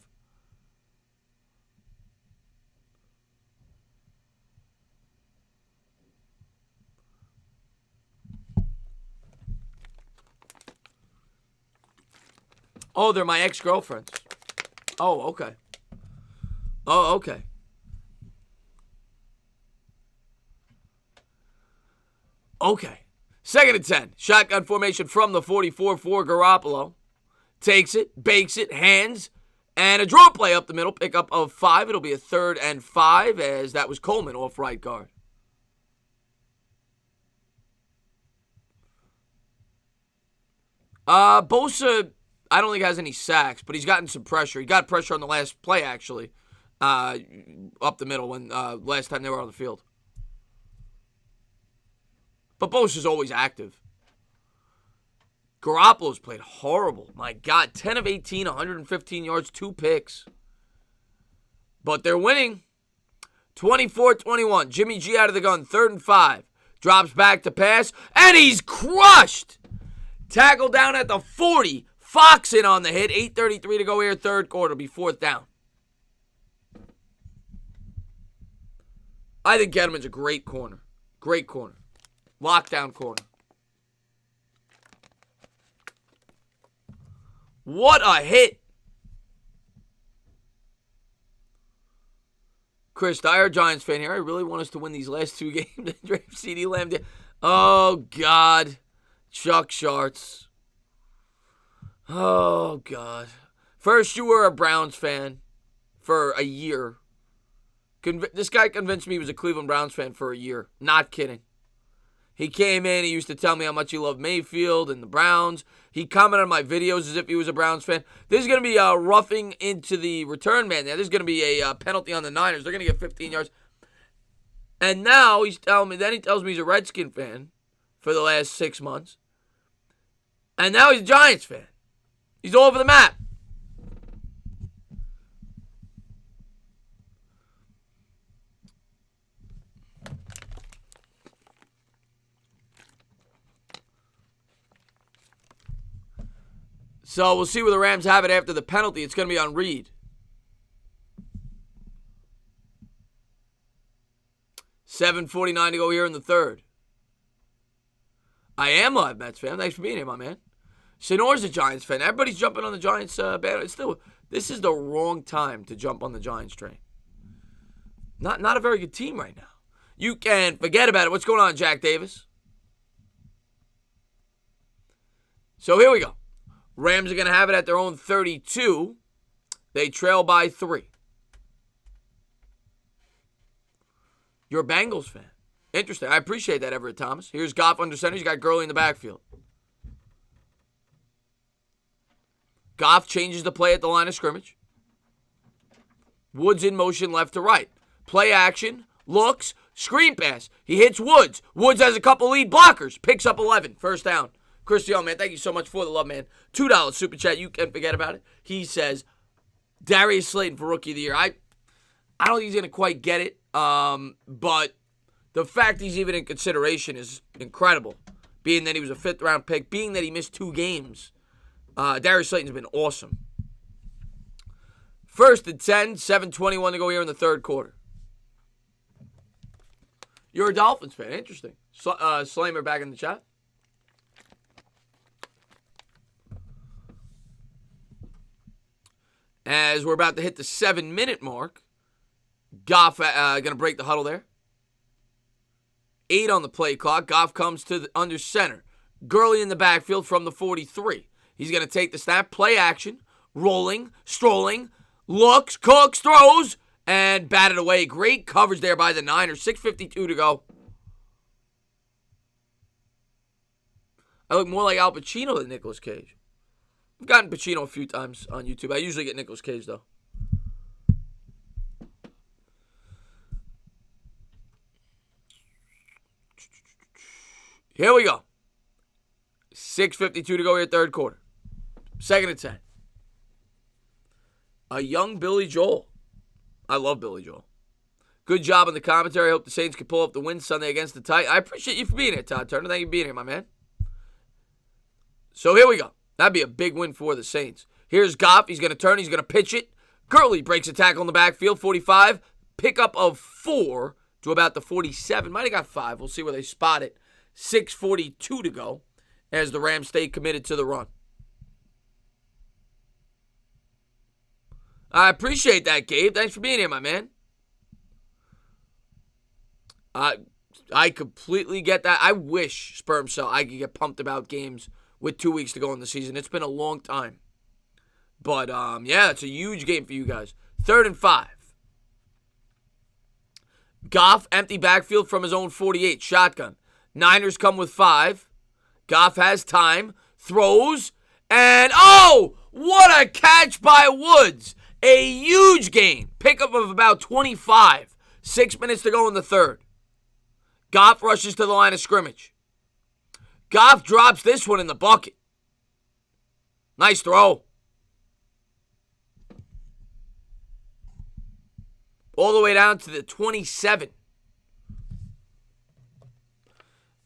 Oh, they're my ex-girlfriends. Oh, okay. Oh, okay. Okay. 2nd and 10. Shotgun formation from the 44 for Garoppolo. Takes it, bakes it, hands, and a draw play up the middle. Pickup of 5. It'll be a 3rd and 5 as that was Coleman off right guard. Bosa, I don't think has any sacks, but he's gotten some pressure. He got pressure on the last play, actually, up the middle when last time they were on the field. But Bosa's always active. Garoppolo's played horrible. My God, 10 of 18, 115 yards, 2 picks. But they're winning. 24-21. Jimmy G out of the gun, 3rd and 5. Drops back to pass, and he's crushed. Tackle down at the 40. Fox in on the hit. 8:33 to go here, third quarter. It'll be fourth down. I think Gettleman's a great corner. Great corner. Lockdown corner. What a hit. Chris Dyer, Giants fan here. I really want us to win these last two games. CD Lamb. Oh, God. Chuck Sharts. Oh, God. First, you were a Browns fan for a year. This guy convinced me he was a Cleveland Browns fan for a year. Not kidding. He came in. He used to tell me how much he loved Mayfield and the Browns. He commented on my videos as if he was a Browns fan. This is going to be roughing into the return man there. This is going to be a penalty on the Niners. They're going to get 15 yards. And now he's telling me, then he tells me he's a Redskin fan for the last 6 months. And now he's a Giants fan. He's all over the map. So we'll see where the Rams have it after the penalty. It's going to be on Reed. 7:49 to go here in the third. I am live Mets fan. Thanks for being here, my man. Sonor's a Giants fan. Everybody's jumping on the Giants banner. This is the wrong time to jump on the Giants train. Not a very good team right now. You can forget about it. What's going on, Jack Davis? So here we go. Rams are going to have it at their own 32. They trail by 3. You're a Bengals fan. Interesting. I appreciate that, Everett Thomas. Here's Goff under center. He's got Gurley in the backfield. Goff changes the play at the line of scrimmage. Woods in motion left to right. Play action. Looks. Screen pass. He hits Woods. Woods has a couple lead blockers. Picks up 11. First down. Chris Young, man, thank you so much for the love, man. $2 super chat. You can't forget about it. He says, Darius Slayton for Rookie of the Year. I don't think he's going to quite get it, but the fact he's even in consideration is incredible, being that he was a fifth-round pick, being that he missed 2 games. Darius Slayton's been awesome. First and 10, 7:21 to go here in the third quarter. You're a Dolphins fan. Interesting. Slammer back in the chat. As we're about to hit the 7-minute mark, Goff going to break the huddle there. 8 on the play clock. Goff comes to the under center. Gurley in the backfield from the 43. He's going to take the snap, play action, rolling, strolling, looks, cooks, throws, and batted away. Great coverage there by the Niners. 6:52 to go. I look more like Al Pacino than Nicolas Cage. I've gotten Pacino a few times on YouTube. I usually get Nicolas Cage, though. Here we go. 6:52 to go here, third quarter. Second and 10. A young Billy Joel. I love Billy Joel. Good job on the commentary. I hope the Saints can pull up the win Sunday against the Titans. I appreciate you for being here, Todd Turner. Thank you for being here, my man. So here we go. That'd be a big win for the Saints. Here's Goff. He's going to turn. He's going to pitch it. Gurley breaks a tackle in the backfield. 45. Pickup of 4 to about the 47. Might have got 5. We'll see where they spot it. 6:42 to go as the Rams stay committed to the run. I appreciate that, Gabe. Thanks for being here, my man. I completely get that. I wish, Sperm Cell, I could get pumped about games with 2 weeks to go in the season. It's been a long time. But, yeah, it's a huge game for you guys. 3rd and 5. Goff, empty backfield from his own 48. Shotgun. Niners come with 5. Goff has time. Throws. And, oh! What a catch by Woods. A huge gain. Pickup of about 25. 6 minutes to go in the third. Goff rushes to the line of scrimmage. Goff drops this one in the bucket. Nice throw. All the way down to the 27.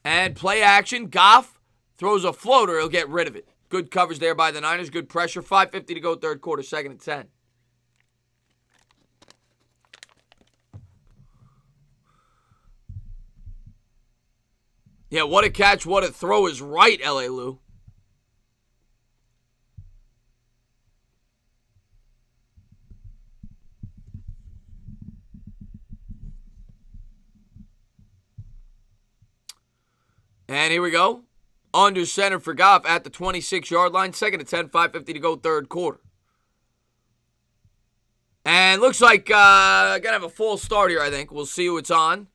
And play action. Goff throws a floater. He'll get rid of it. Good coverage there by the Niners. Good pressure. 5:50 to go third quarter. 2nd and 10. Yeah, what a catch. What a throw is right, L.A. Lou. And here we go. Under center for Goff at the 26-yard line. 2nd and 10, 5:50 to go third quarter. And looks like going to have a full start here, I think. We'll see who it's on.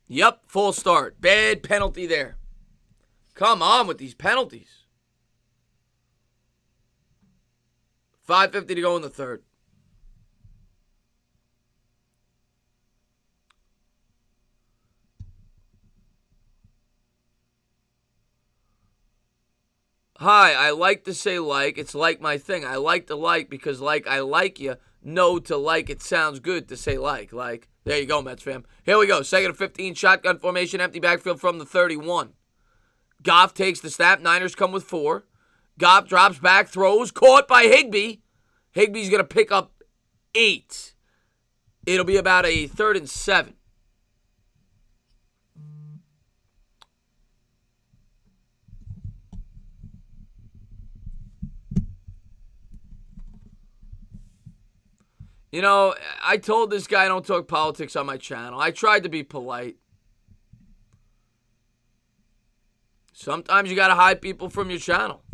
Yep, full start. Bad penalty there. Come on with these penalties. 5:50 to go in the third. Hi, I like to say like. It's like my thing. I like to like because like I like you. No to like it sounds good to say like. Like. There you go, Mets fam. Here we go. 2nd and 15, shotgun formation, empty backfield from the 31. Goff takes the snap. Niners come with 4. Goff drops back, throws, caught by Higbee. Higbee's going to pick up 8. It'll be about a 3rd and 7. You know, I told this guy I don't talk politics on my channel. I tried to be polite. Sometimes you got to hide people from your channel.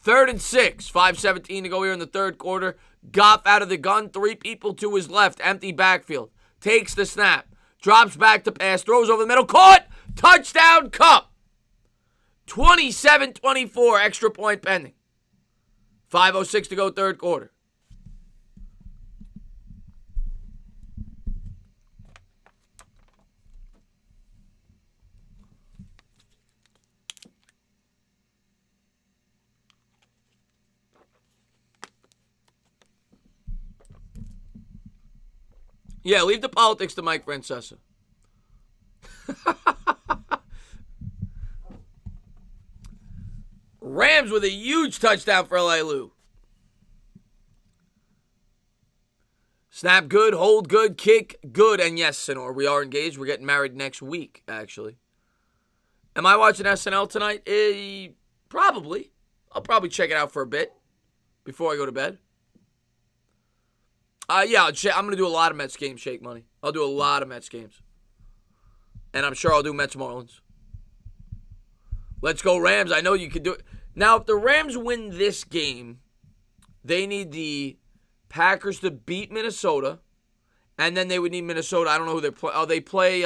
3rd and 6, 5:17 to go here in the third quarter. Goff out of the gun, 3 people to his left, empty backfield. Takes the snap, drops back to pass, throws over the middle, caught, touchdown, Cup. 27-24, extra point pending. 5:06 to go third quarter. Yeah, leave the politics to Mike Francesa. Rams with a huge touchdown for L.A. Lou. Snap good, hold good, kick good, and yes, Sinor, we are engaged. We're getting married next week, actually. Am I watching SNL tonight? Probably. I'll probably check it out for a bit before I go to bed. Yeah, I'm going to do a lot of Mets games, Shake Money. I'll do a lot of Mets games. And I'm sure I'll do Mets Marlins. Let's go Rams. I know you can do it. Now, if the Rams win this game, they need the Packers to beat Minnesota. And then they would need Minnesota. I don't know who they play. Oh, they play,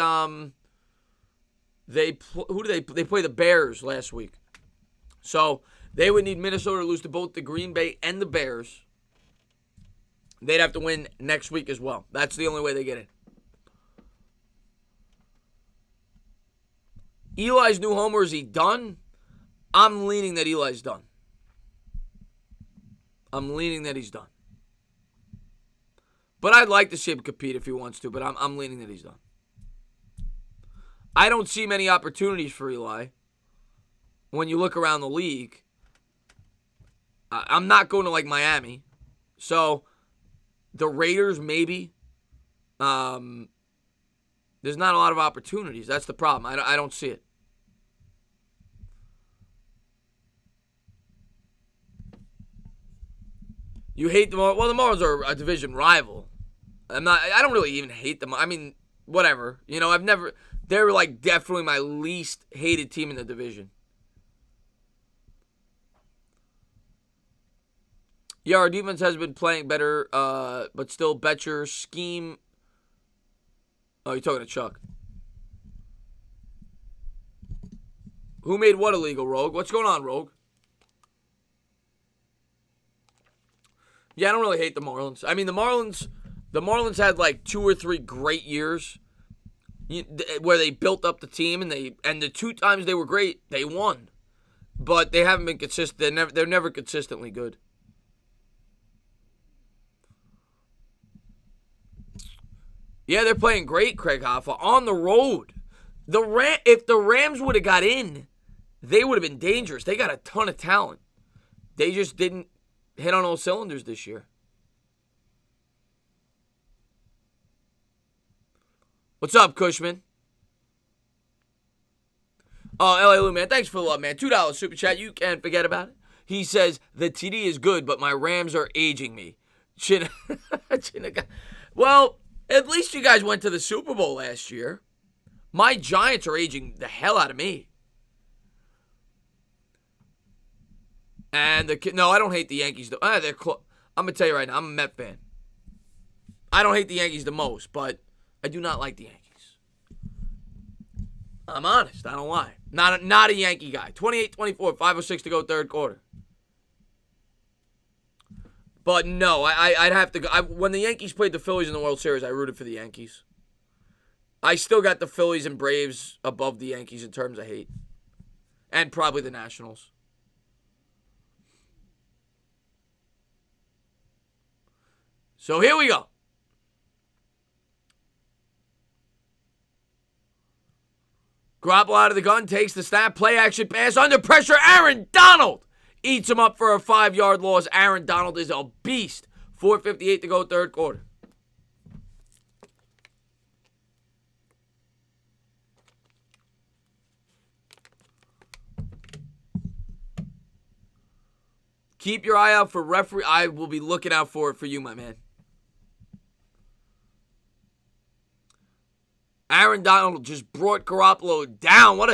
who do they play the Bears last week. So, they would need Minnesota to lose to both the Green Bay and the Bears. They'd have to win next week as well. That's the only way they get in. Eli's new homer, is he done? I'm leaning that Eli's done. I'm leaning that he's done. But I'd like to see him compete if he wants to, but I'm leaning that he's done. I don't see many opportunities for Eli when you look around the league. I'm not going to like Miami. So the Raiders, maybe. There's not a lot of opportunities. That's the problem. I don't see it. You hate the Marlins? Well, the Marlins are a division rival. I don't really even hate them. I mean, whatever. You know, they're like definitely my least hated team in the division. Yeah, our defense has been playing better, but still Betcher scheme. Oh, you're talking to Chuck. Who made what illegal, Rogue? What's going on, Rogue? Yeah, I don't really hate the Marlins. I mean, the Marlins had like 2 or 3 great years where they built up the team, and the 2 times they were great, they won. But they haven't been consistent. They're never consistently good. Yeah, they're playing great, Craig Hoffa, on the road. If the Rams would have got in, They would have been dangerous. They got a ton of talent. They just didn't hit on all cylinders this year. What's up, Cushman? Oh, LA Lou, man. Thanks for the love, man. $2 super chat. You can't forget about it. He says, the TD is good, but my Rams are aging me. Well, at least you guys went to the Super Bowl last year. My Giants are aging the hell out of me. And no, I don't hate the Yankees. They're close. I'm going to tell you right now, I'm a Met fan. I don't hate the Yankees the most, but I do not like the Yankees. I'm honest. I don't lie. Not a Yankee guy. 28-24, 5:06 to go, third quarter. But no, I'd have to go. When the Yankees played the Phillies in the World Series, I rooted for the Yankees. I still got the Phillies and Braves above the Yankees in terms of hate. And probably the Nationals. So here we go. Garoppolo out of the gun, takes the snap, play action pass, under pressure, Aaron Donald eats him up for a 5-yard loss. Aaron Donald is a beast. 4:58 to go, third quarter. Keep your eye out for referee. I will be looking out for it for you, my man. Aaron Donald just brought Garoppolo down. What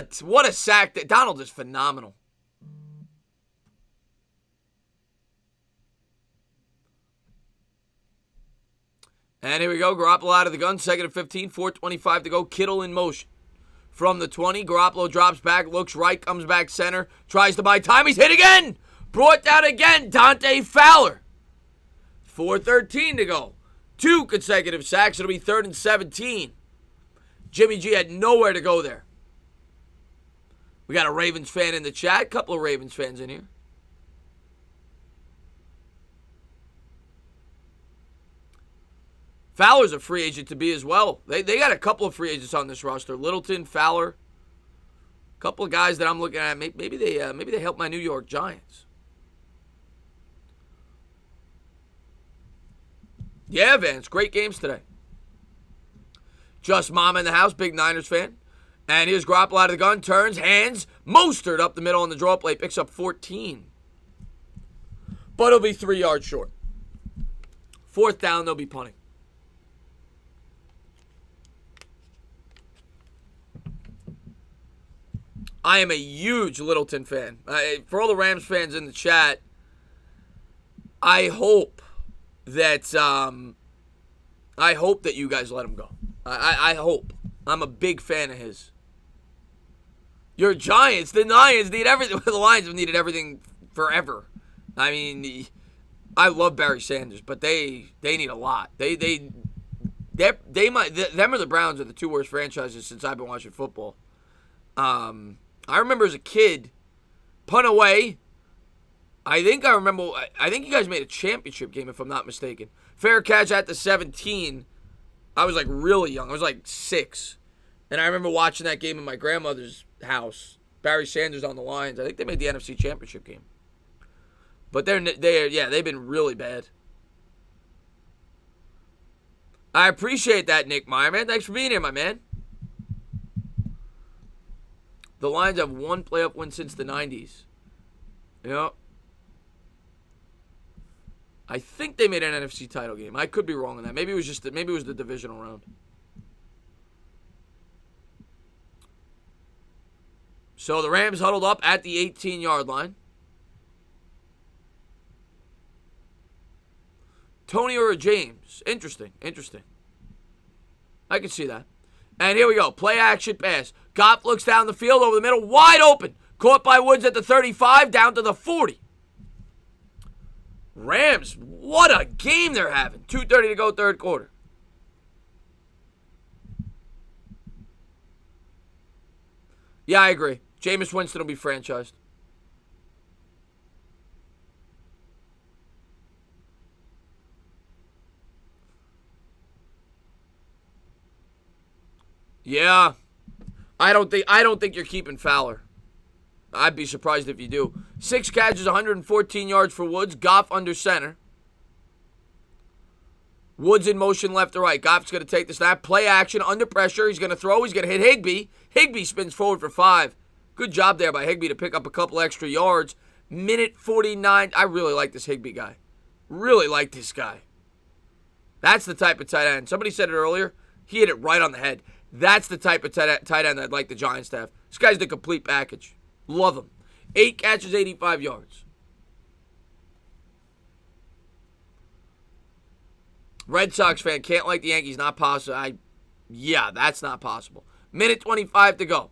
a sack. Donald is phenomenal. And here we go. Garoppolo out of the gun. 2nd and 15. 4:25 to go. Kittle in motion. From the 20. Garoppolo drops back. Looks right. Comes back center. Tries to buy time. He's hit again. Brought down again. Dante Fowler. 4:13 to go. 2 consecutive sacks. It'll be 3rd and 17. Jimmy G had nowhere to go there. We got a Ravens fan in the chat. Couple of Ravens fans in here. Fowler's a free agent to be as well. They got a couple of free agents on this roster. Littleton, Fowler. A couple of guys that I'm looking at. Maybe they help my New York Giants. Yeah, Vance. Great games today. Just Mama in the house, big Niners fan. And here's Garoppolo out of the gun, turns, hands, Mostert up the middle on the draw play, picks up 14. But it'll be 3 yards short. 4th down, they'll be punting. I am a huge Littleton fan. For all the Rams fans in the chat, I hope that you guys let him go. I hope. I'm a big fan of his. Your Giants, the Lions need everything. The Lions have needed everything forever. I mean, I love Barry Sanders, but they need a lot. Them or the Browns are the 2 worst franchises since I've been watching football. I remember as a kid, punt away. I think you guys made a championship game, if I'm not mistaken. Fair catch at the 17. I was like really young. I was like 6. And I remember watching that game in my grandmother's house. Barry Sanders on the Lions. I think they made the NFC Championship game. But they've been really bad. I appreciate that, Nick Meyer, man. Thanks for being here, my man. The Lions have 1 playoff win since the 90s. You know? I think they made an NFC title game. I could be wrong on that. Maybe it was the divisional round. So the Rams huddled up at the 18-yard line. Tony or James. Interesting. I can see that. And here we go. Play action pass. Goff looks down the field over the middle. Wide open. Caught by Woods at the 35. Down to the 40. Rams, what a game they're having. 2:30 to go, third quarter. Yeah, I agree. Jameis Winston will be franchised. Yeah. I don't think you're keeping Fowler. I'd be surprised if you do. 6 catches, 114 yards for Woods. Goff under center. Woods in motion left to right. Goff's going to take the snap. Play action under pressure. He's going to throw. He's going to hit Higbee. Higbee spins forward for 5. Good job there by Higbee to pick up a couple extra yards. Minute 49. I really like this Higbee guy. Really like this guy. That's the type of tight end. Somebody said it earlier. He hit it right on the head. That's the type of tight end I'd like the Giants to have. This guy's the complete package. Love him. 8 catches, 85 yards. Red Sox fan can't like the Yankees. Not possible. Yeah, that's not possible. Minute 25 to go.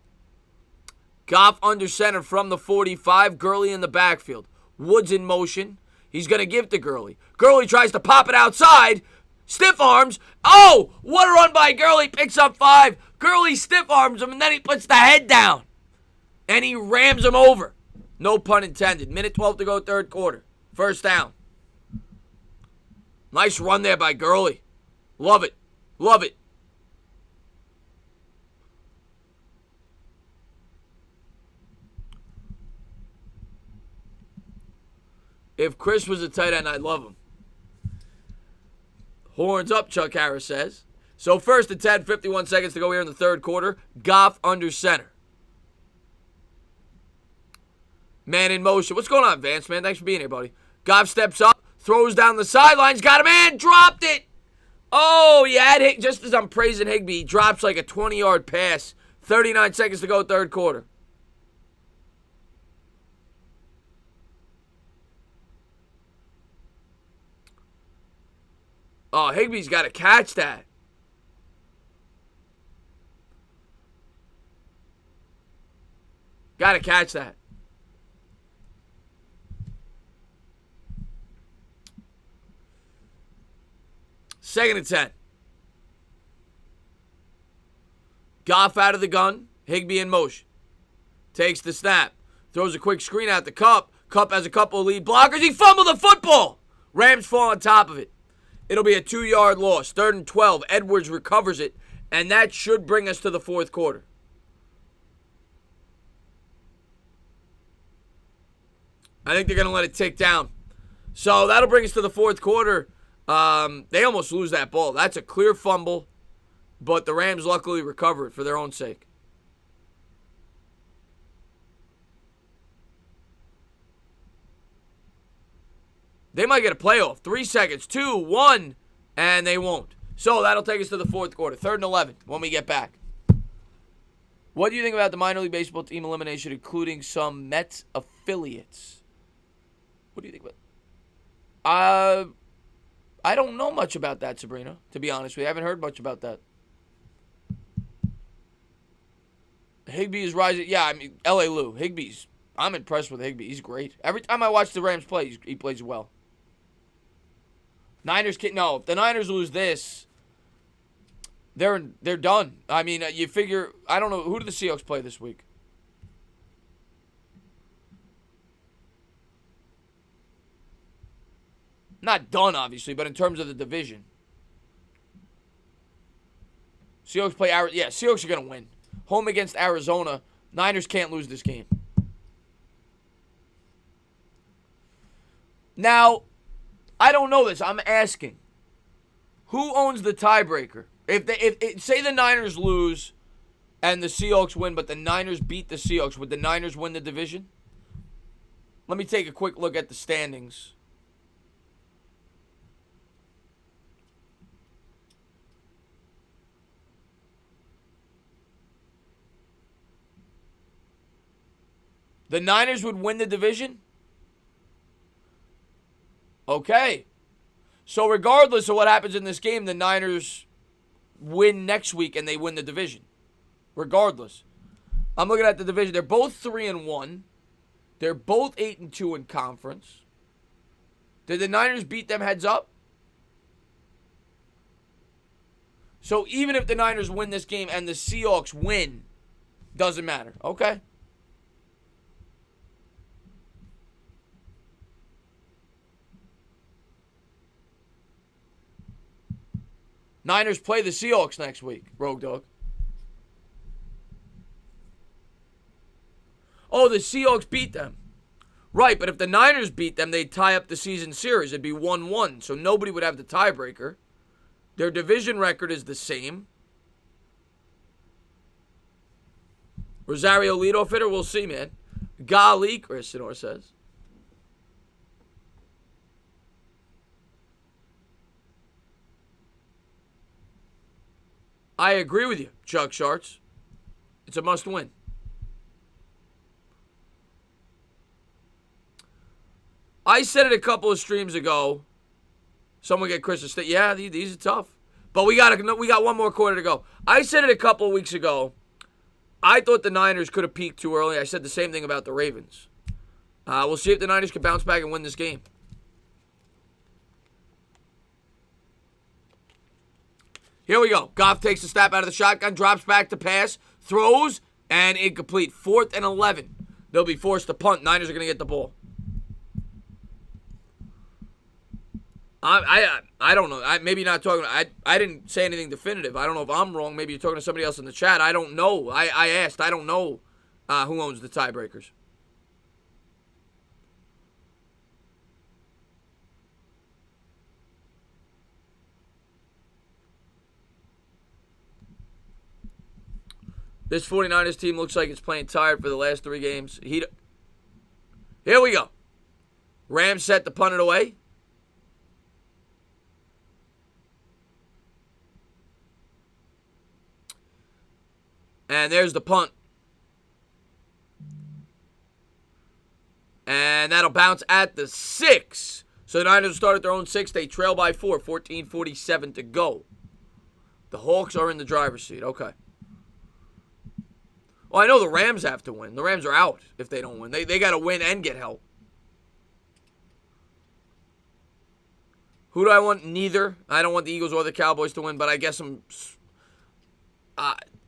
Goff under center from the 45. Gurley in the backfield. Woods in motion. He's going to give to Gurley. Gurley tries to pop it outside. Stiff arms. Oh, what a run by Gurley. Picks up 5. Gurley stiff arms him, and then he puts the head down. And he rams him over. No pun intended. Minute 12 to go, third quarter. First down. Nice run there by Gurley. Love it. Love it. If Chris was a tight end, I'd love him. Horns up, Chuck Harris says. So first and 10, 51 seconds to go here in the third quarter. Goff under center. Man in motion. What's going on, Vance, man? Thanks for being here, buddy. Goff steps up. Throws down the sidelines, got a man, dropped it. Oh, yeah, just as I'm praising Higbee, he drops like a 20-yard pass. 39 seconds to go, third quarter. Oh, Higbee's got to catch that. Got to catch that. Second and 10. Goff out of the gun. Higbee in motion. Takes the snap. Throws a quick screen out to Kupp. Kupp has a couple of lead blockers. He fumbled the football. Rams fall on top of it. It'll be a 2-yard loss. Third and 12. Edwards recovers it. And that should bring us to the fourth quarter. I think they're going to let it tick down. So that'll bring us to the fourth quarter. They almost lose that ball. That's a clear fumble, but the Rams luckily recover it for their own sake. They might get a playoff. 3 seconds. 2, 1, and they won't. So that'll take us to the fourth quarter. Third and 11 when we get back. What do you think about the minor league baseball team elimination, including some Mets affiliates? What do you think about it? I don't know much about that, Sabrina, to be honest with you. I haven't heard much about that. Higbee is rising. Yeah, I mean, L.A. Lou. I'm impressed with Higbee. He's great. Every time I watch the Rams play, he plays well. Niners can't. No, if the Niners lose this, they're done. I mean, you figure, I don't know, who do the Seahawks play this week? Not done, obviously, but in terms of the division. Seahawks play Arizona. Yeah, Seahawks are going to win. Home against Arizona. Niners can't lose this game. Now, I don't know this. I'm asking. Who owns the tiebreaker? If say the Niners lose and the Seahawks win, but the Niners beat the Seahawks, would the Niners win the division? Let me take a quick look at the standings. The Niners would win the division? Okay. So regardless of what happens in this game, the Niners win next week and they win the division. Regardless. I'm looking at the division. They're both 3-1. They're both 8-2 in conference. Did the Niners beat them heads up? So even if the Niners win this game and the Seahawks win, doesn't matter. Okay. Niners play the Seahawks next week, Rogue Dog. Oh, the Seahawks beat them. Right, but if the Niners beat them, they'd tie up the season series. It'd be 1-1, so nobody would have the tiebreaker. Their division record is the same. Rosario leadoff hitter, we'll see, man. Golly, Chris Sonor says. I agree with you, Chuck Sharts. It's a must-win. I said it a couple of streams ago. Someone get Chris to stay. Yeah, these are tough. But we got one more quarter to go. I said it a couple of weeks ago. I thought the Niners could have peaked too early. I said the same thing about the Ravens. We'll see if the Niners can bounce back and win this game. Here we go. Goff takes the snap out of the shotgun, drops back to pass, throws, and incomplete. 4th and 11. They'll be forced to punt. Niners are going to get the ball. I don't know. Maybe not talking. I didn't say anything definitive. I don't know if I'm wrong. Maybe you're talking to somebody else in the chat. I don't know. I asked. I don't know who owns the tiebreakers. This 49ers team looks like it's playing tired for the last 3 games. Here we go. Rams set to punt it away. And there's the punt. And that'll bounce at the 6. So the Niners start at their own 6. They trail by 4. 14:47 to go. The Hawks are in the driver's seat. Okay. Well, I know the Rams have to win. The Rams are out if they don't win. They got to win and get help. Who do I want? Neither. I don't want the Eagles or the Cowboys to win, but I guess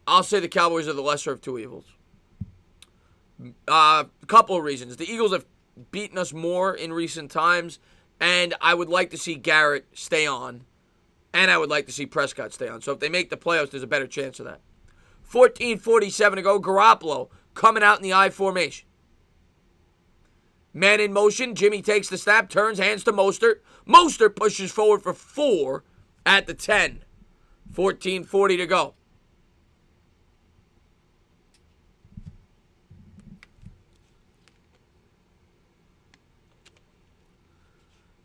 I'll say the Cowboys are the lesser of 2 evils. A couple of reasons. The Eagles have beaten us more in recent times, and I would like to see Garrett stay on, and I would like to see Prescott stay on. So if they make the playoffs, there's a better chance of that. 14:47 to go. Garoppolo coming out in the I formation. Man in motion. Jimmy takes the snap, turns, hands to Mostert. Mostert pushes forward for 4 at the 10. 14:40 to go.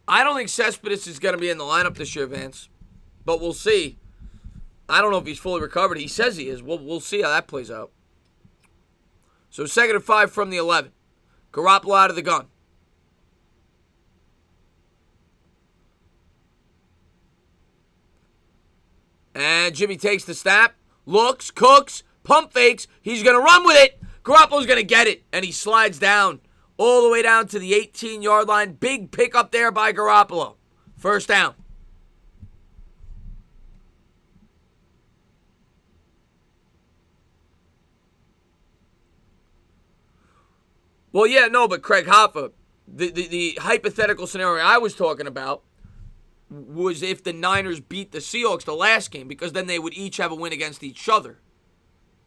I don't think Cespedes is going to be in the lineup this year, Vance. But we'll see. I don't know if he's fully recovered. He says he is. We'll see how that plays out. So 2nd and 5 from the 11. Garoppolo out of the gun. And Jimmy takes the snap. Looks, cooks, pump fakes. He's going to run with it. Garoppolo's going to get it. And he slides down all the way down to the 18-yard line. Big pick up there by Garoppolo. 1st down. Well, yeah, no, but Craig Hoffa, the hypothetical scenario I was talking about was if the Niners beat the Seahawks the last game, because then they would each have a win against each other.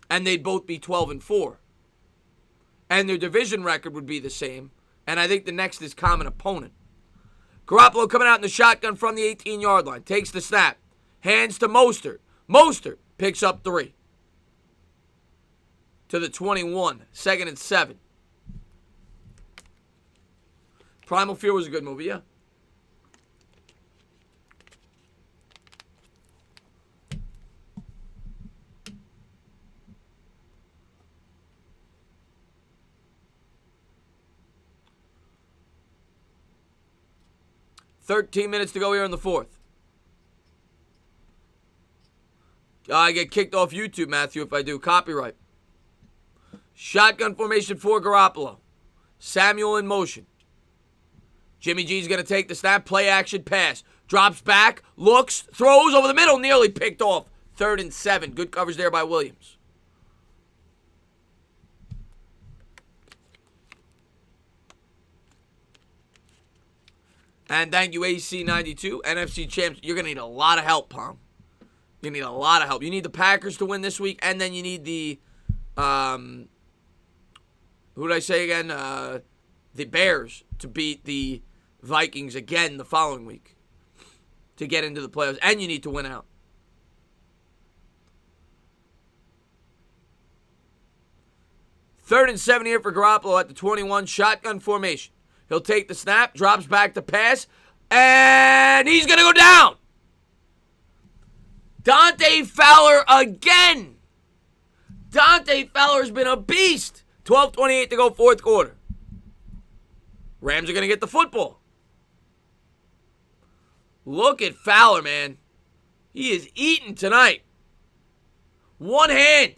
And they'd both be 12-4. And their division record would be the same. And I think the next is common opponent. Garoppolo coming out in the shotgun from the 18-yard line. Takes the snap. Hands to Mostert. Mostert picks up 3. To the 21. 2nd and 7. Primal Fear was a good movie, yeah. $13 minutes to go here in the 4th. I get kicked off YouTube, Matthew, if I do. Copyright. Shotgun formation for Garoppolo. Samuel in motion. Jimmy G's going to take the snap. Play action pass. Drops back. Looks. Throws over the middle. Nearly picked off. 3rd and 7. Good coverage there by Williams. And thank you, AC92. NFC champs. You're going to need a lot of help, Palm. You need a lot of help. You need the Packers to win this week, and then you need the Who did I say again? The Bears to beat the Vikings again the following week to get into the playoffs. And you need to win out. Third and 7 here for Garoppolo at the 21. Shotgun formation. He'll take the snap, drops back to pass, and he's going to go down. Dante Fowler again. Dante Fowler's been a beast. 12:28 to go, fourth quarter. Rams are going to get the football. Look at Fowler, man. He is eating tonight. One hand.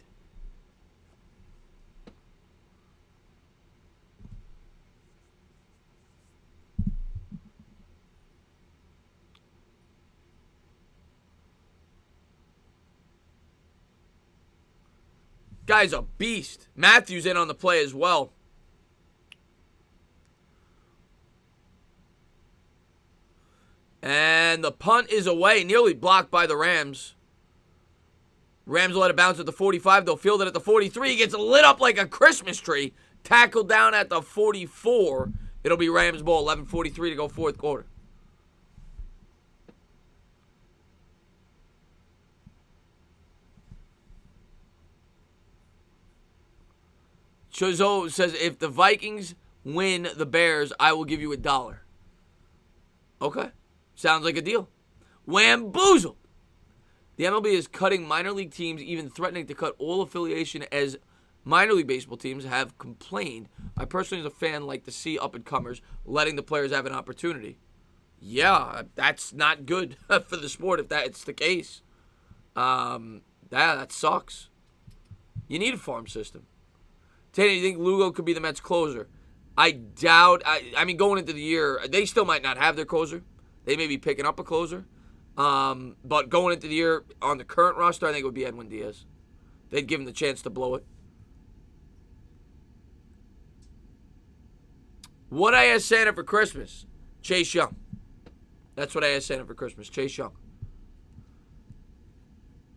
Guy's a beast. Matthews in on the play as well. And the punt is away, nearly blocked by the Rams. Rams will let it bounce at the 45. They'll field it at the 43. He gets lit up like a Christmas tree. Tackled down at the 44. It'll be Rams ball. 11:43 to go, fourth quarter. Chozo says, if the Vikings win the Bears, I will give you $1. Okay. Sounds like a deal. Whamboozled. The MLB is cutting minor league teams, even threatening to cut all affiliation as minor league baseball teams have complained. I personally, as a fan, like to see up-and-comers letting the players have an opportunity. Yeah, that's not good for the sport if that's the case. That sucks. You need a farm system. Tanner, you think Lugo could be the Mets closer? I doubt. I mean, going into the year, they still might not have their closer. They may be picking up a closer. But going into the year on the current roster, I think it would be Edwin Diaz. They'd give him the chance to blow it. What I asked Santa for Christmas? Chase Young. That's what I asked Santa for Christmas. Chase Young.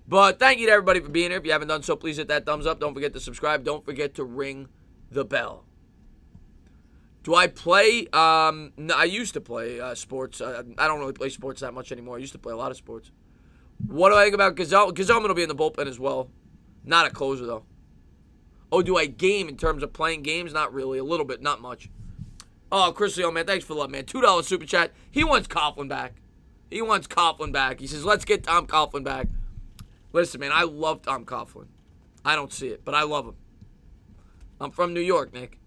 But thank you to everybody for being here. If you haven't done so, please hit that thumbs up. Don't forget to subscribe. Don't forget to ring the bell. Do I play? No, I used to play sports. I don't really play sports that much anymore. I used to play a lot of sports. What do I think about Gazelle? Gazelman will be in the bullpen as well. Not a closer, though. Oh, do I game in terms of playing games? Not really. A little bit. Not much. Oh, Chris Leon, man. Thanks for the love, man. $2 super chat. He wants Coughlin back. He says, let's get Tom Coughlin back. Listen, man, I love Tom Coughlin. I don't see it, but I love him. I'm from New York, Nick.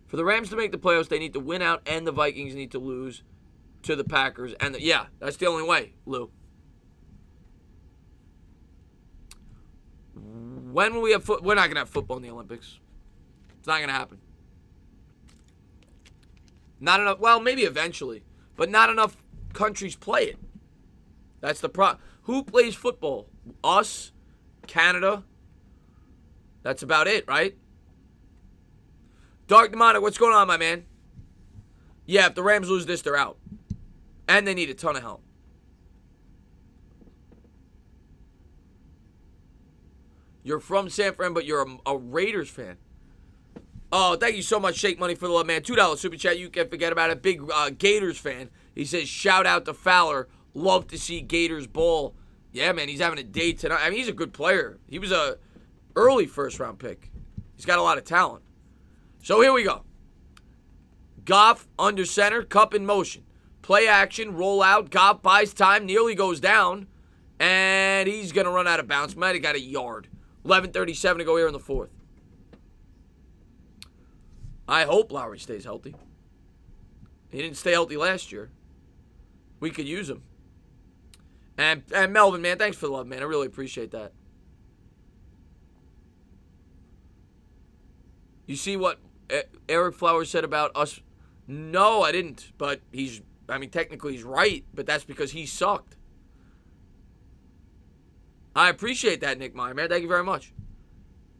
For the Rams to make the playoffs, they need to win out, and the Vikings need to lose to the Packers. And yeah, that's the only way, Lou. When will we have We're not going to have football in the Olympics. It's not going to happen. Not enough. Well, maybe eventually, but not enough countries play it. That's the problem. Who plays football? Us, Canada. That's about it, right? Dark Demonic, what's going on, my man? Yeah, if the Rams lose this, they're out. And they need a ton of help. You're from San Fran, but you're a Raiders fan. Oh, thank you so much, Shake Money, for the love, man. $2 super chat. You can't forget about it. Big Gators fan. He says, shout out to Fowler. Love to see Gators ball. Yeah, man, he's having a day tonight. I mean, he's a good player. He was a early first-round pick. He's got a lot of talent. So here we go. Goff under center, Cup in motion. Play action, roll out. Goff buys time, nearly goes down. And he's going to run out of bounds. Might have got a yard. 11:37 to go here in the fourth. I hope Lowry stays healthy. He didn't stay healthy last year. We could use him. And Melvin, man, thanks for the love, man. I really appreciate that. You see what Eric Flowers said about us? No, I didn't. But technically he's right. But that's because he sucked. I appreciate that, Nick Meyer, man. Thank you very much.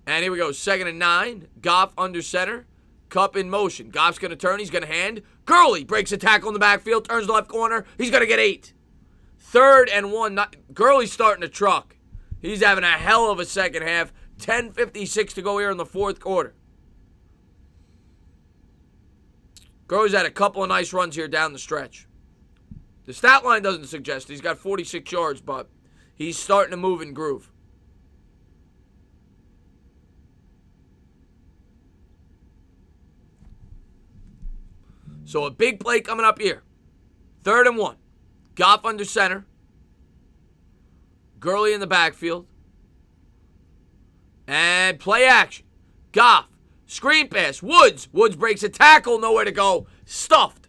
And here we go. 2nd and 9. Goff under center. Cup in motion. Goff's going to turn. He's going to hand. Gurley breaks a tackle in the backfield. Turns the left corner. He's going to get 8. 3rd and 1. Gurley's starting to truck. He's having a hell of a second half. 10:56 to go here in the fourth quarter. Gurley's had a couple of nice runs here down the stretch. The stat line doesn't suggest he's got 46 yards, but he's starting to move and groove. So a big play coming up here. 3rd and 1. Goff under center. Gurley in the backfield. And play action. Goff. Screen pass. Woods. Woods breaks a tackle. Nowhere to go. Stuffed.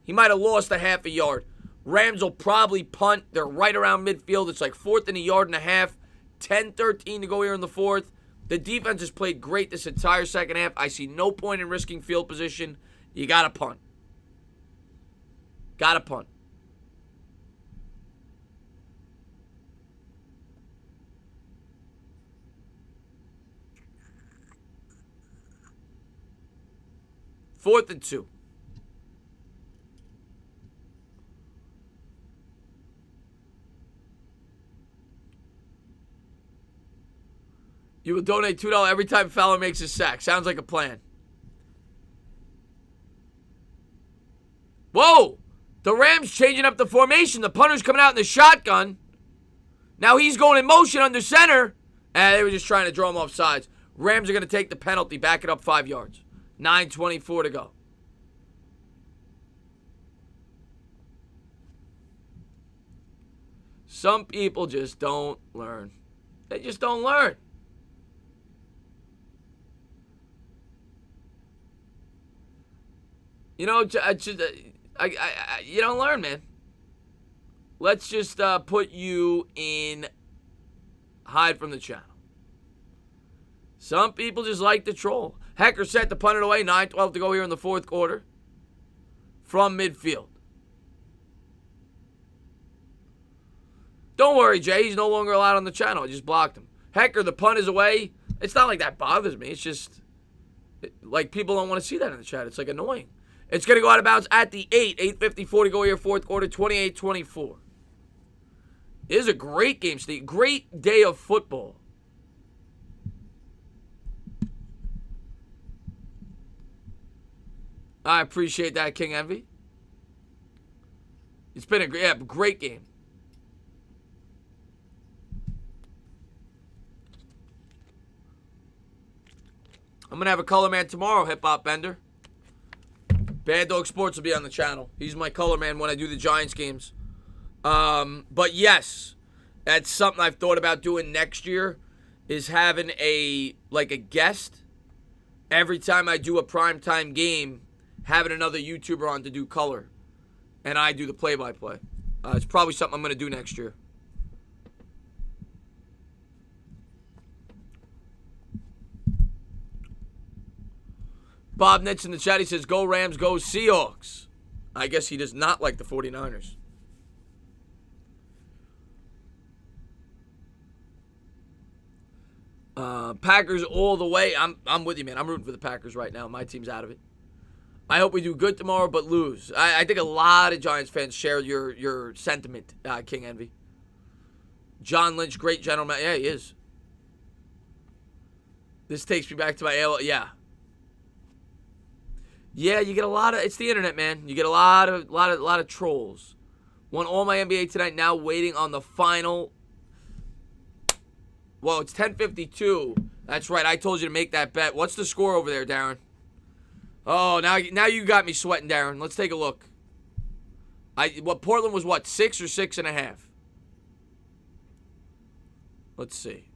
He might have lost a half a yard. Rams will probably punt. They're right around midfield. It's like 4th and a yard and a half. 10-13 to go here in the 4th. The defense has played great this entire second half. I see no point in risking field position. You got to punt. Got to punt. Fourth and 2. You will donate $2 every time Fowler makes a sack. Sounds like a plan. Whoa! The Rams changing up the formation. The punter's coming out in the shotgun. Now he's going in motion under center. And they were just trying to draw him off sides. Rams are going to take the penalty, back it up 5 yards. 9:24 to go. Some people just don't learn. They just don't learn. You know, you don't learn, man. Let's just put you in hide from the channel. Some people just like to troll. Hecker set to punt it away. 9:12 to go here in the fourth quarter. From midfield. Don't worry, Jay. He's no longer allowed on the channel. I just blocked him. Hecker, the punt is away. It's not like that bothers me. It's just, like, people don't want to see that in the chat. It's, like, annoying. It's going to go out of bounds at the 8. 8:54 to go here, fourth quarter, 28-24. It is a great game, Steve. Great day of football. I appreciate that, King Envy. It's been a great game. I'm going to have a color man tomorrow, Hip Hop Bender. Bad Dog Sports will be on the channel. He's my color man when I do the Giants games. But yes, that's something I've thought about doing next year, is having a guest every time I do a primetime game, having another YouTuber on to do color, and I do the play-by-play. It's probably something I'm going to do next year. Bob Nitz in the chat, he says, go Rams, go Seahawks. I guess he does not like the 49ers. Packers all the way. I'm with you, man. I'm rooting for the Packers right now. My team's out of it. I hope we do good tomorrow, but lose. I think a lot of Giants fans share your sentiment, King Envy. John Lynch, great gentleman. Yeah, he is. This takes me back to my AOL. Yeah. Yeah, you get a lot of. It's the internet, man. You get a lot of trolls. Won all my NBA tonight. Now waiting on the final. Well, it's 10:52. That's right. I told you to make that bet. What's the score over there, Darren? Oh, now you got me sweating, Darren. Let's take a look. Portland was what, 6 or 6.5? Let's see.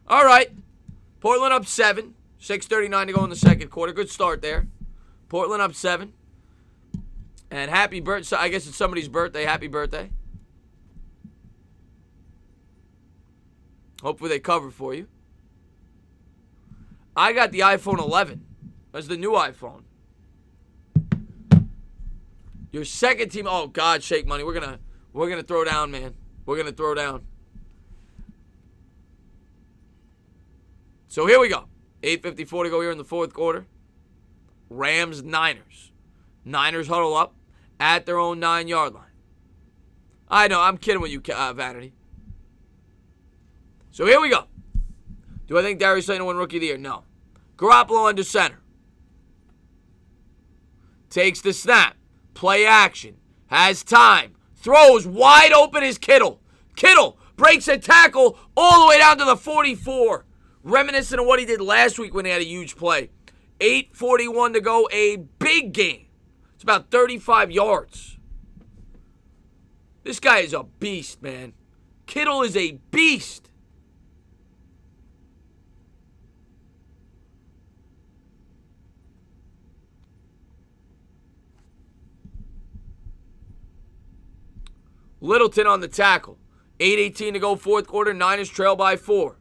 All right. Portland up 7. 6:39 to go in the second quarter. Good start there. Portland up 7. And happy birthday. I guess it's somebody's birthday. Happy birthday. Hopefully they cover for you. I got the iPhone 11. That's the new iPhone. Your second team. Oh God, Shake Money. We're gonna throw down, man. We're gonna throw down. So here we go. 8:54 to go here in the fourth quarter. Rams, Niners. Niners huddle up at their own 9-yard line. I know, I'm kidding with you, Vanity. So here we go. Do I think Darius Slayton will win Rookie of the Year? No. Garoppolo under center. Takes the snap. Play action. Has time. Throws wide open is Kittle. Kittle breaks a tackle all the way down to the 44. Reminiscent of what he did last week when he had a huge play. 8:41 to go. A big game. It's about 35 yards. This guy is a beast, man. Kittle is a beast. Littleton on the tackle. 8:18 to go, fourth quarter. Niners trail by 4.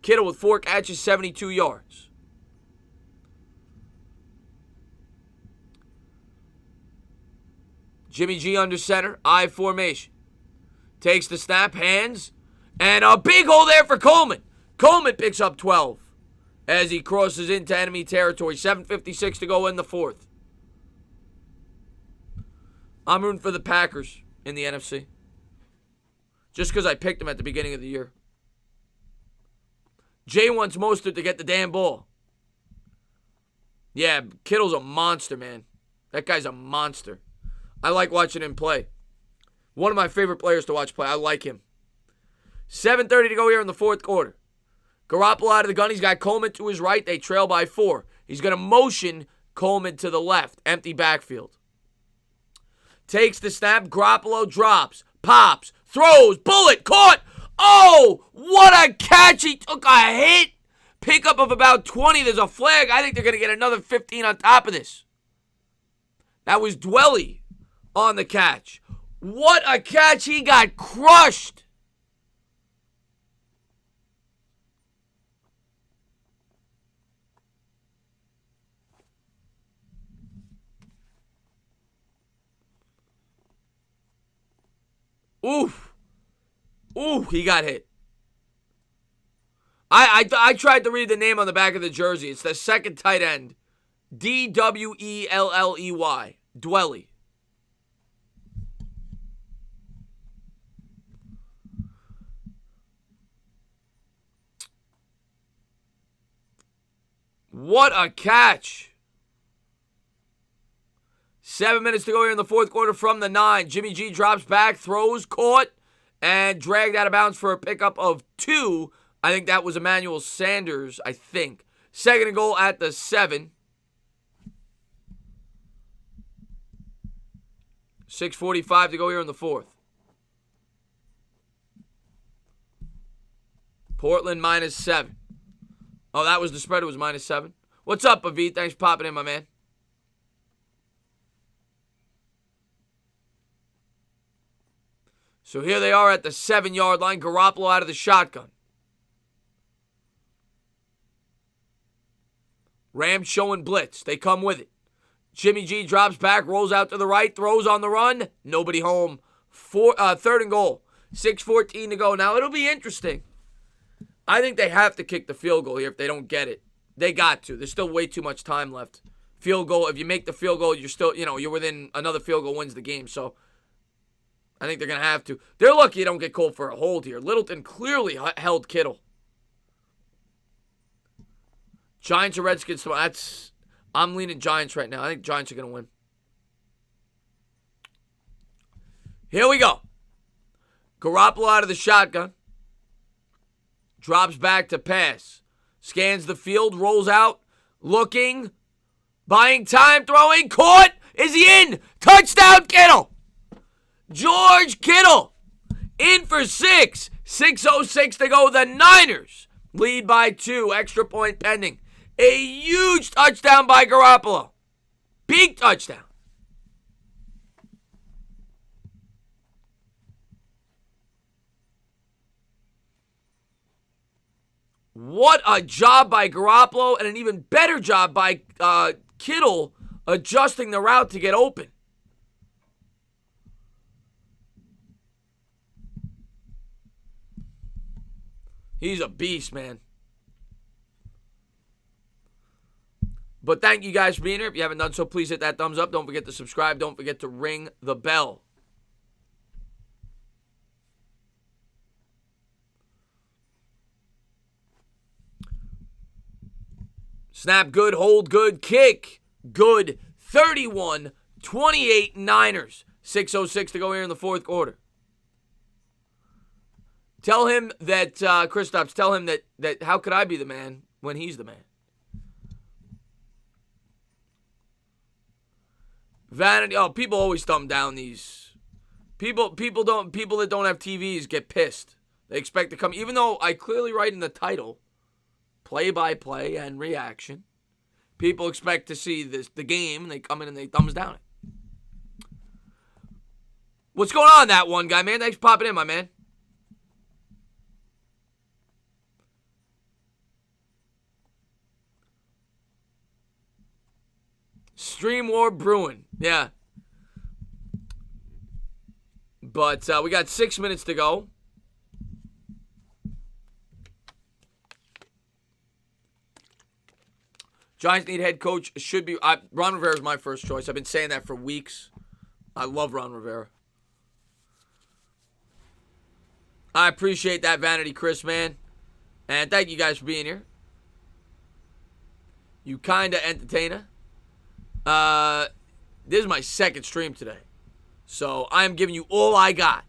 Kittle with 4 catches, 72 yards. Jimmy G under center, I formation. Takes the snap, hands, and a big hole there for Coleman. Coleman picks up 12 as he crosses into enemy territory. 7:56 to go in the fourth. I'm rooting for the Packers in the NFC. Just because I picked them at the beginning of the year. Jay wants Mostert to get the damn ball. Yeah, Kittle's a monster, man. That guy's a monster. I like watching him play. One of my favorite players to watch play. I like him. 7:30 to go here in the fourth quarter. Garoppolo out of the gun. He's got Coleman to his right. They trail by 4. He's going to motion Coleman to the left. Empty backfield. Takes the snap. Garoppolo drops. Pops. Throws. Bullet. Caught. Oh, what a catch. He took a hit. Pickup of about 20. There's a flag. I think they're going to get another 15 on top of this. That was Dwelly on the catch. What a catch. He got crushed. Oof. Ooh, he got hit. I tried to read the name on the back of the jersey. It's the second tight end. Dwelley. Dwelly. What a catch. 7 minutes to go here in the fourth quarter from the 9. Jimmy G drops back, throws, caught, and dragged out of bounds for a pickup of 2. I think that was Emmanuel Sanders, I think. Second and goal at the 7. 6:45 to go here in the fourth. Portland -7. Oh, that was the spread. It was -7. What's up, Avid? Thanks for popping in, my man. So here they are at the 7-yard line. Garoppolo out of the shotgun. Rams showing blitz. They come with it. Jimmy G drops back, rolls out to the right, throws on the run. Nobody home. Third and goal. 6:14 to go. Now, it'll be interesting. I think they have to kick the field goal here if they don't get it. They got to. There's still way too much time left. Field goal, if you make the field goal, you're still, you're within another field goal wins the game. So, I think they're going to have to. They're lucky they don't get called for a hold here. Littleton clearly held Kittle. Giants or Redskins, I'm leaning Giants right now. I think Giants are going to win. Here we go. Garoppolo out of the shotgun. Drops back to pass. Scans the field, rolls out, looking, buying time, throwing, caught. Is he in? Touchdown, Kittle. George Kittle in for 6. 6:06 to go. The Niners lead by 2. Extra point pending. A huge touchdown by Garoppolo. Big touchdown. What a job by Garoppolo, and an even better job by Kittle adjusting the route to get open. He's a beast, man. But thank you guys for being here. If you haven't done so, please hit that thumbs up. Don't forget to subscribe. Don't forget to ring the bell. Snap good, hold good, kick good. 31-28 Niners. 6:06 to go here in the fourth quarter. Tell him that, Kristaps, tell him that how could I be the man when he's the man? Vanity. Oh, people always thumb down these. People that don't have TVs get pissed. They expect to come, even though I clearly write in the title, play-by-play and reaction. People expect to see the game, and they come in and they thumbs down it. What's going on, that one guy, man? Thanks for popping in, my man. Stream war brewing. Yeah. But we got 6 minutes to go. Giants need head coach. Should be. Ron Rivera is my first choice. I've been saying that for weeks. I love Ron Rivera. I appreciate that, Vanity Chris, man. And thank you guys for being here. You kind of entertainer. This is my second stream today. So I'm giving you all I got.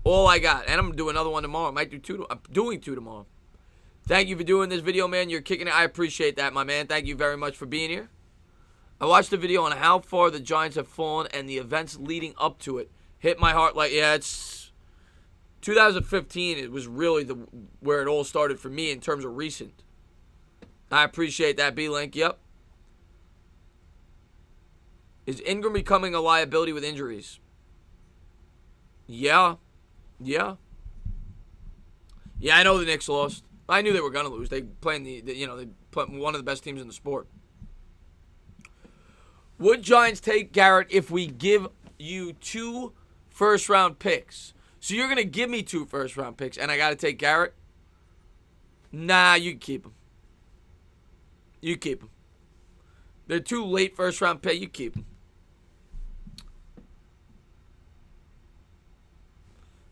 All I got. And I'm going to do another one tomorrow. I might do two. I'm doing two tomorrow. Thank you for doing this video, man. You're kicking it. I appreciate that, my man. Thank you very much for being here. I watched the video on how far the Giants have fallen and the events leading up to it. Hit my heart like, yeah, it's 2015. It was really where it all started for me in terms of recent. I appreciate that, B-Link. Yep. Is Ingram becoming a liability with injuries? Yeah. Yeah. Yeah, I know the Knicks lost. I knew they were going to lose. They playing they play one of the best teams in the sport. Would Giants take Garrett if we give you 2 first-round picks? So you're going to give me 2 first-round picks, and I got to take Garrett? Nah, you can keep him. You keep him. They're 2 late first-round picks. You keep him.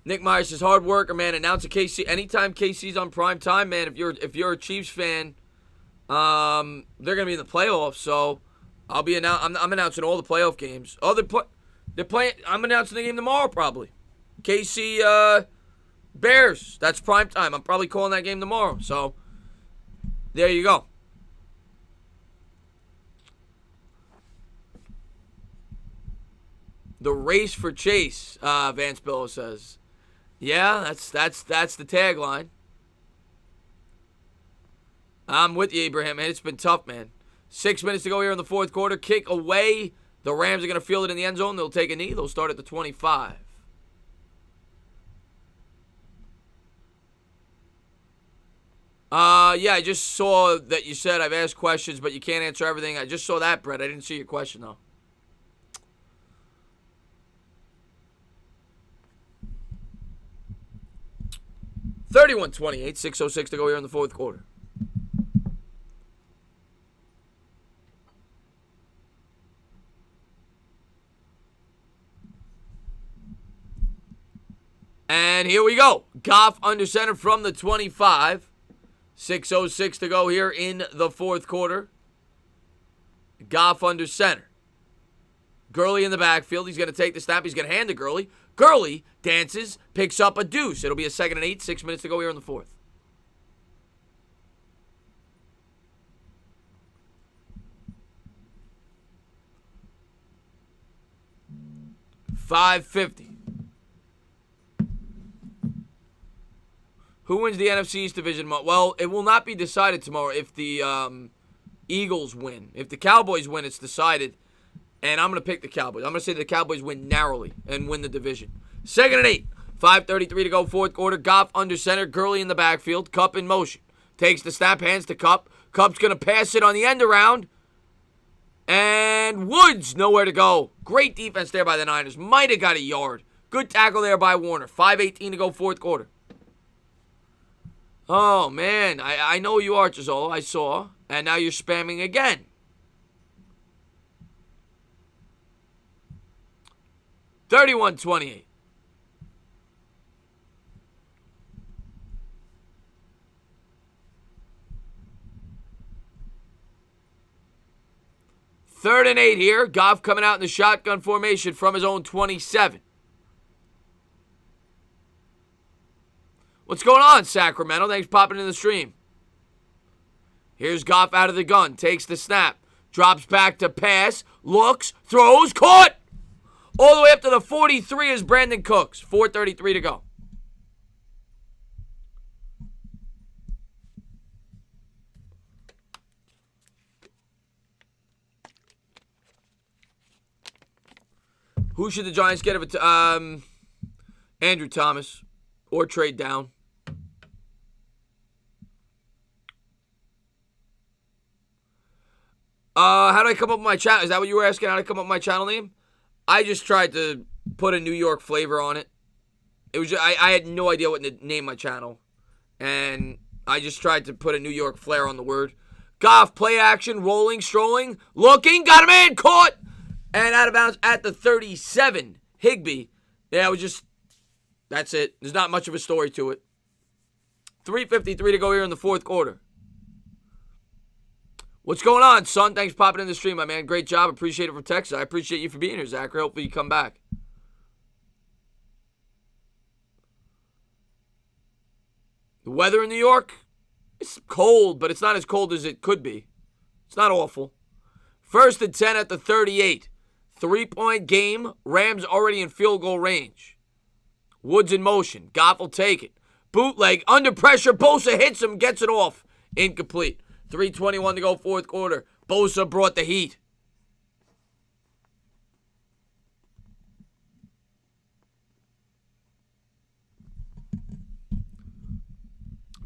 Nick Myers says, hard worker, man. Announce a KC. Anytime KC's on prime time, man, if you're a Chiefs fan, they're going to be in the playoffs. So I'm announcing all the playoff games. Oh, they're playing. I'm announcing the game tomorrow, probably. KC Bears. That's prime time. I'm probably calling that game tomorrow. So there you go. The race for Chase, Vance Billow says. Yeah, that's the tagline. I'm with you, Abraham, man. It's been tough, man. 6 minutes to go here in the fourth quarter. Kick away. The Rams are going to field it in the end zone. They'll take a knee. They'll start at the 25. Yeah, I just saw that you said I've asked questions, but you can't answer everything. I just saw that, Brett. I didn't see your question, though. (31-28), 6:06 to go here in the fourth quarter. And here we go. Goff under center from the 25. 6:06 to go here in the fourth quarter. Goff under center. Gurley in the backfield. He's going to take the snap. He's going to hand to Gurley. Gurley dances, picks up a deuce. It'll be a 2nd and 8, 6 minutes to go here in the fourth. $5.50. Who wins the NFC East division? Well, it will not be decided tomorrow if the Eagles win. If the Cowboys win, it's decided. And I'm going to pick the Cowboys. I'm going to say the Cowboys win narrowly and win the division. 2nd and 8. 5:33 to go, fourth quarter. Goff under center. Gurley in the backfield. Kupp in motion. Takes the snap, hands to Kupp. Kupp's going to pass it on the end around. And Woods nowhere to go. Great defense there by the Niners. Might have got a yard. Good tackle there by Warner. 5:18 to go, fourth quarter. Oh, man. I know you are, Gisolo. I saw. And now you're spamming again. 31-28. 3rd and 8 here. Goff coming out in the shotgun formation from his own 27. What's going on, Sacramento? Thanks for popping in the stream. Here's Goff out of the gun. Takes the snap. Drops back to pass. Looks. Throws. Caught! All the way up to the 43 is Brandon Cooks. 4:33 to go. Who should the Giants get? Andrew Thomas. Or trade down. How do I come up with my channel? Is that what you were asking? How to come up with my channel name? I just tried to put a New York flavor on it. It was just, I had no idea what to name my channel. And I just tried to put a New York flair on the word. Goff, play action, rolling, strolling, looking, got him in, caught! And out of bounds at the 37. Higbee. Yeah, it was just, that's it. There's not much of a story to it. 3:53 to go here in the 4th quarter. What's going on, son? Thanks for popping in the stream, my man. Great job. Appreciate it for Texas. I appreciate you for being here, Zachary. Hopefully you come back. The weather in New York, it's cold, but it's not as cold as it could be. It's not awful. 1st and 10 at the 38. 3-point game. Rams already in field goal range. Woods in motion. Goff will take it. Bootleg. Under pressure. Bosa hits him. Gets it off. Incomplete. 3:21 to go, 4th quarter. Bosa brought the heat.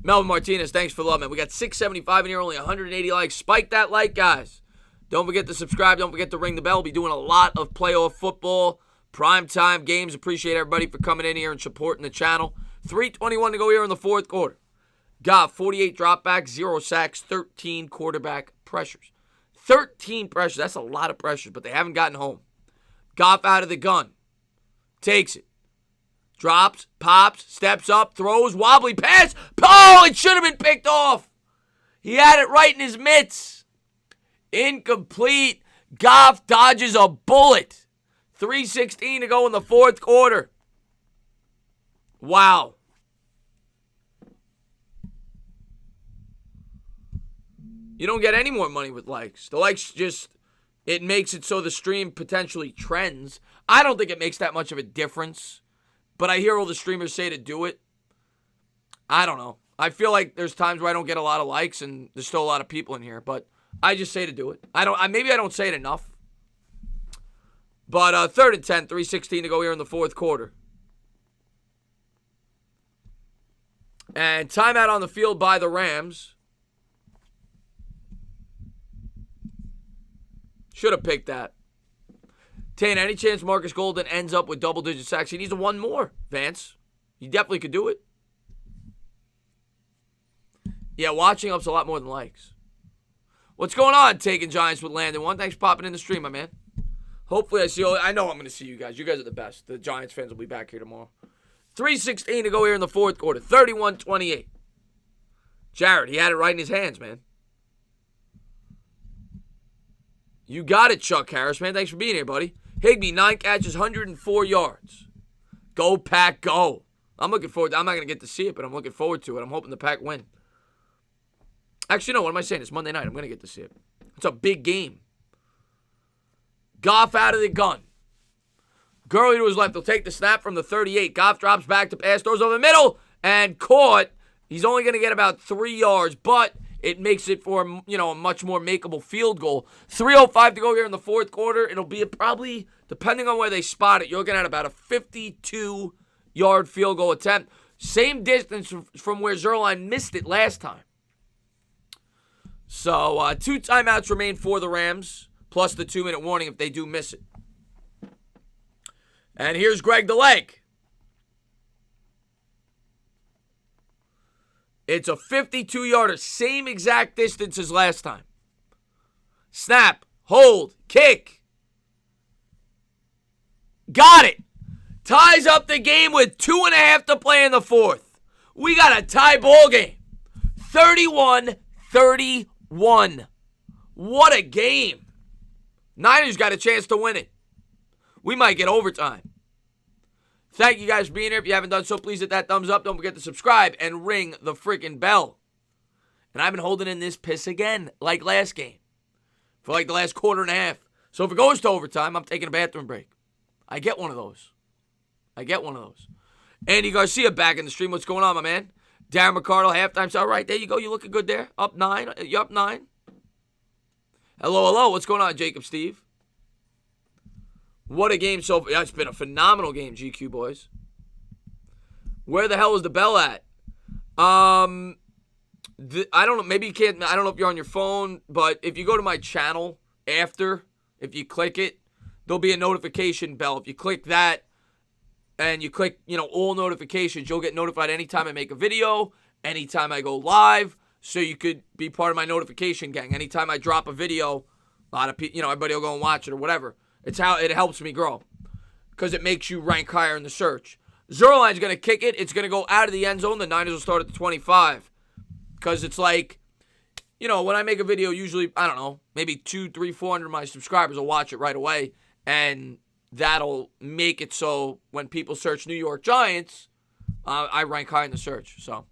Melvin Martinez, thanks for the love, man. We got 675 in here, only 180 likes. Spike that like, guys. Don't forget to subscribe. Don't forget to ring the bell. We'll be doing a lot of playoff football, primetime games. Appreciate everybody for coming in here and supporting the channel. 3:21 to go here in the 4th quarter. Goff, 48 dropbacks, 0 sacks, 13 quarterback pressures. 13 pressures. That's a lot of pressures, but they haven't gotten home. Goff out of the gun. Takes it. Drops, pops, steps up, throws, wobbly pass. Oh, it should have been picked off. He had it right in his mitts. Incomplete. Goff dodges a bullet. 3:16 to go in the 4th quarter. Wow. You don't get any more money with likes. The likes just, it makes it so the stream potentially trends. I don't think it makes that much of a difference. But I hear all the streamers say to do it. I don't know. I feel like there's times where I don't get a lot of likes and there's still a lot of people in here. But I just say to do it. Maybe I don't say it enough. But 3rd and 10, 3:16 to go here in the 4th quarter. And timeout on the field by the Rams. Should have picked that. Tane, any chance Marcus Golden ends up with double-digit sacks? He needs one more, Vance. He definitely could do it. Yeah, watching up's a lot more than likes. What's going on, Taking Giants with Landon 1? Thanks for popping in the stream, my man. Hopefully I see you. I know I'm going to see you guys. You guys are the best. The Giants fans will be back here tomorrow. 3:16 to go here in the 4th quarter. 31-28. Jared, he had it right in his hands, man. You got it, Chuck Harris, man. Thanks for being here, buddy. Higbee, 9 catches, 104 yards. Go, Pack, go. I'm looking forward to it. I'm not going to get to see it, but I'm looking forward to it. I'm hoping the Pack win. Actually, no, what am I saying? It's Monday night. I'm going to get to see it. It's a big game. Goff out of the gun. Gurley to his left. He'll take the snap from the 38. Goff drops back to pass, throws over the middle, and caught. He's only going to get about 3 yards, but it makes it for, a much more makeable field goal. 3:05 to go here in the 4th quarter. It'll be probably, depending on where they spot it, you're looking at about a 52-yard field goal attempt. Same distance from where Zerline missed it last time. So, 2 timeouts remain for the Rams, plus the 2-minute warning if they do miss it. And here's Greg the Leg. It's a 52-yarder, same exact distance as last time. Snap, hold, kick. Got it. Ties up the game with 2.5 to play in the 4th. We got a tie ball game. 31-31. What a game. Niners got a chance to win it. We might get overtime. Thank you guys for being here. If you haven't done so, please hit that thumbs up. Don't forget to subscribe and ring the freaking bell. And I've been holding in this piss again, like last game, for like the last quarter and a half. So if it goes to overtime, I'm taking a bathroom break. I get one of those. Andy Garcia back in the stream. What's going on, my man? Darren McCardle, halftime. All right, there you go. You looking good there. Up 9. You up 9. Hello. What's going on, Jacob Steve? What a game so far. Yeah, it's been a phenomenal game, GQ boys. Where the hell is the bell at? I don't know. Maybe you can't. I don't know if you're on your phone, but if you go to my channel after, if you click it, there'll be a notification bell. If you click that and you click, all notifications, you'll get notified anytime I make a video, anytime I go live, so you could be part of my notification gang. Anytime I drop a video, a lot of people, everybody will go and watch it or whatever. It's how it helps me grow because it makes you rank higher in the search. Zerline's going to kick it. It's going to go out of the end zone. The Niners will start at the 25 because it's like, when I make a video, usually, I don't know, maybe 200, 300, 400 of my subscribers will watch it right away, and that'll make it so when people search New York Giants, I rank high in the search. So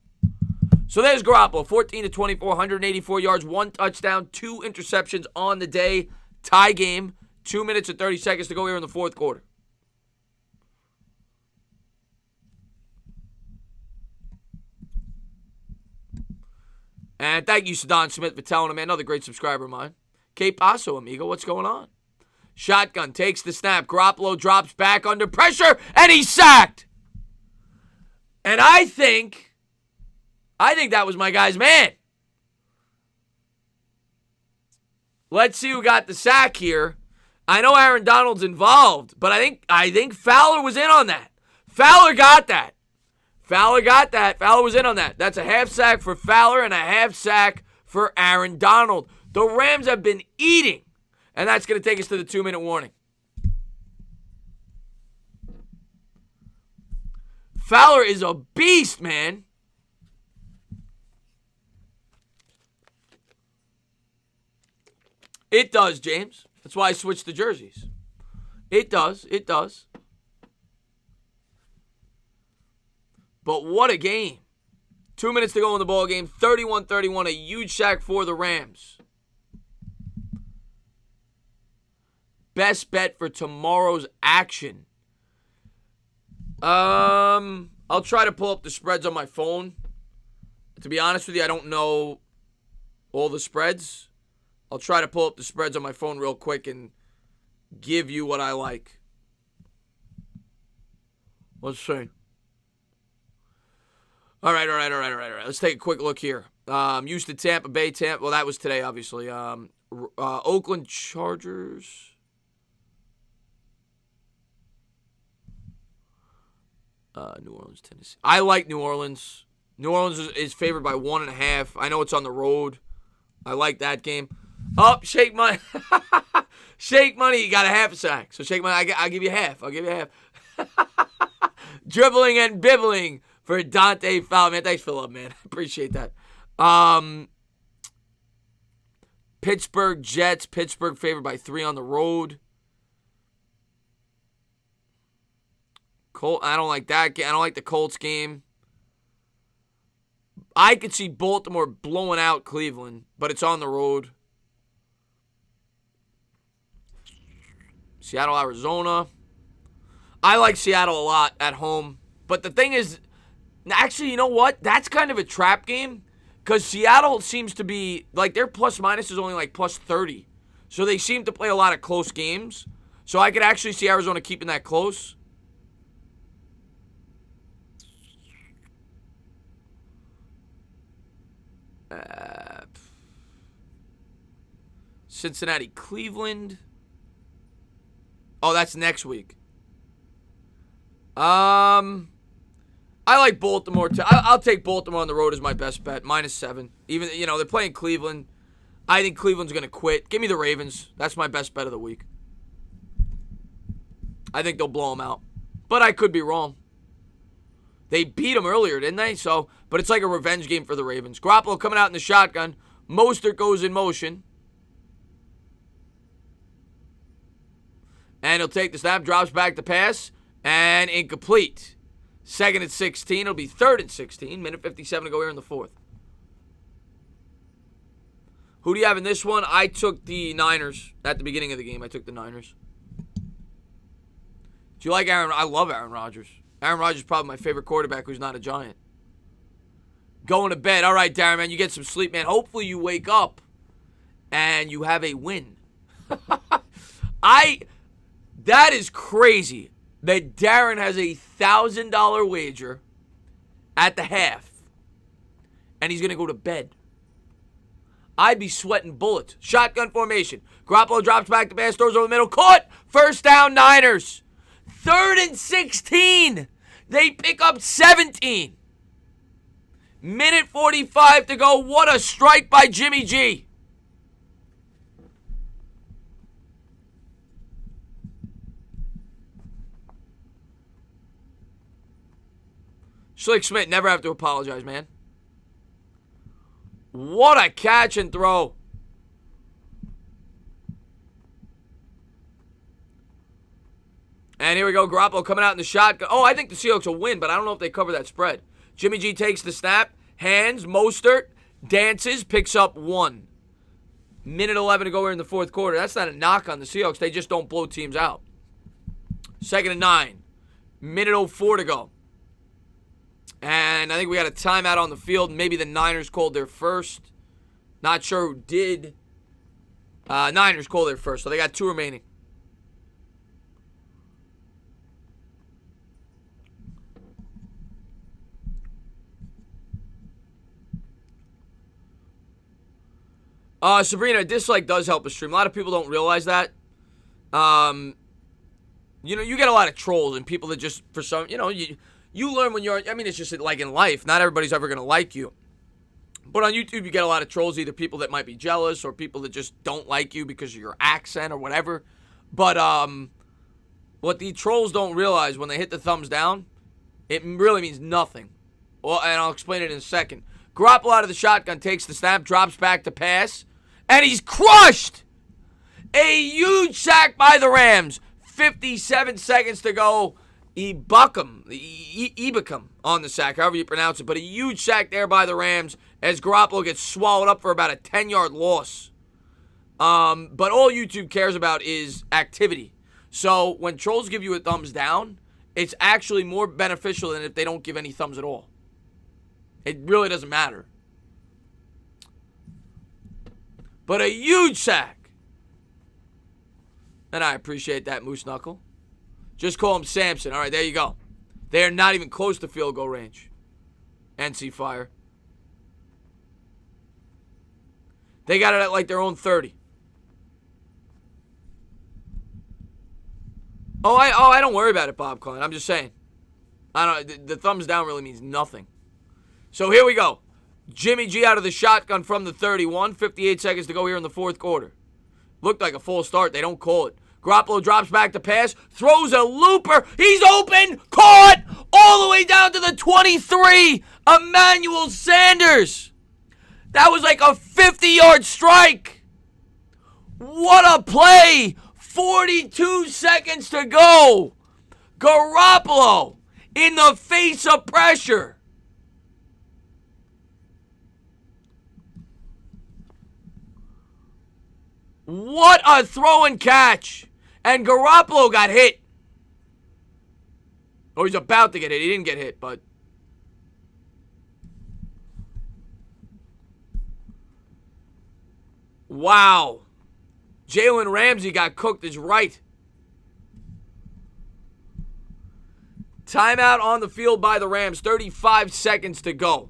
there's Garoppolo, 14-24, 184 yards, 1 touchdown, 2 interceptions on the day. Tie game, 2 minutes and 30 seconds to go here in the fourth quarter. And thank you, Sadan Smith, for telling him, man. Another great subscriber of mine. Que paso, amigo? What's going on? Shotgun takes the snap. Garoppolo drops back under pressure, and he's sacked. And I think that was my guy's man. Let's see who got the sack here. I know Aaron Donald's involved, but I think Fowler was in on that. Fowler got that. Fowler was in on that. That's a half sack for Fowler and a half sack for Aaron Donald. The Rams have been eating, and that's going to take us to the 2-minute warning. Fowler is a beast, man. It does, James. That's why I switched the jerseys. It does. But what a game. 2 minutes to go in the ball game. 31-31, a huge sack for the Rams. Best bet for tomorrow's action. I'll try to pull up the spreads on my phone. To be honest with you, I don't know all the spreads. I'll try to pull up the spreads on my phone real quick and give you what I like. Let's see. All right. Let's take a quick look here. Houston, Tampa Bay, well, that was today, obviously. Oakland Chargers. New Orleans, Tennessee. I like New Orleans. New Orleans is favored by 1.5. I know it's on the road. I like that game. Oh, Shake Money. Shake Money, you got a half a sack. So Shake Money, I'll give you half. Dribbling and bibbling for Dante Fowler. Man, thanks for the love, man. Appreciate that. Pittsburgh Jets. Pittsburgh favored by 3 on the road. I don't like that game. I don't like the Colts game. I could see Baltimore blowing out Cleveland, but it's on the road. Seattle, Arizona. I like Seattle a lot at home. But the thing is, actually, you know what? That's kind of a trap game because Seattle seems to be, like, their plus-minus is only like plus 30. So they seem to play a lot of close games. So I could actually see Arizona keeping that close. Cincinnati, Cleveland. Oh, that's next week. I like Baltimore too. I'll take Baltimore on the road as my best bet. -7. Even, they're playing Cleveland. I think Cleveland's going to quit. Give me the Ravens. That's my best bet of the week. I think they'll blow them out. But I could be wrong. They beat them earlier, didn't they? But it's like a revenge game for the Ravens. Garoppolo coming out in the shotgun. Mostert goes in motion. And he'll take the snap, drops back to pass, and incomplete. 2nd and 16. It'll be 3rd and 16. Minute 57 to go here in the 4th. Who do you have in this one? I took the Niners at the beginning of the game. I took the Niners. Do you like Aaron? I love Aaron Rodgers. Aaron Rodgers is probably my favorite quarterback who's not a Giant. Going to bed. All right, Darren, man, you get some sleep, man. Hopefully you wake up and you have a win. That is crazy that Darren has a $1,000 wager at the half and he's going to go to bed. I'd be sweating bullets. Shotgun formation. Garoppolo drops back to pass, throws over the middle. Caught! First down, Niners. 3rd and 16. They pick up 17. Minute 45 to go. What a strike by Jimmy G. Slick Smith, never have to apologize, man. What a catch and throw. And here we go. Garoppolo coming out in the shotgun. Oh, I think the Seahawks will win, but I don't know if they cover that spread. Jimmy G takes the snap. Hands. Mostert. Dances. Picks up 1. Minute 11 to go here in the 4th quarter. That's not a knock on the Seahawks. They just don't blow teams out. 2nd and 9. Minute 04 to go. And I think we got a timeout on the field. Maybe the Niners called their first. Not sure who did. Niners called their first, so they got 2 remaining. Sabrina, dislike does help a stream. A lot of people don't realize that. You know, you get a lot of trolls and people that just, for some, you know, you learn when you're, I mean, it's just like in life. Not everybody's ever going to like you. But on YouTube, you get a lot of trolls, either people that might be jealous or people that just don't like you because of your accent or whatever. But what the trolls don't realize when they hit the thumbs down, it really means nothing. Well, and I'll explain it in a second. Garoppolo out of the shotgun, takes the snap, drops back to pass, and he's crushed! A huge sack by the Rams. 57 seconds to go. Ibukam on the sack, however you pronounce it. But a huge sack there by the Rams as Garoppolo gets swallowed up for about a 10-yard loss. But all YouTube cares about is activity. So when trolls give you a thumbs down, it's actually more beneficial than if they don't give any thumbs at all. It really doesn't matter. But a huge sack. And I appreciate that, Moose Knuckle. Just call him Samson. All right, there you go. They are not even close to field goal range. NC Fire. They got it at like their own 30. I don't worry about it, Bob Klein. I'm just saying. The thumbs down really means nothing. So here we go. Jimmy G out of the shotgun from the 31. 58 seconds to go here in the 4th quarter. Looked like a full start. They don't call it. Garoppolo drops back to pass. Throws a looper. He's open. Caught. All the way down to the 23. Emmanuel Sanders. That was like a 50-yard strike. What a play. 42 seconds to go. Garoppolo in the face of pressure. What a throw and catch. And Garoppolo got hit. Or he's about to get hit. He didn't get hit, but. Wow. Jalen Ramsey got cooked is right. Timeout on the field by the Rams. 35 seconds to go.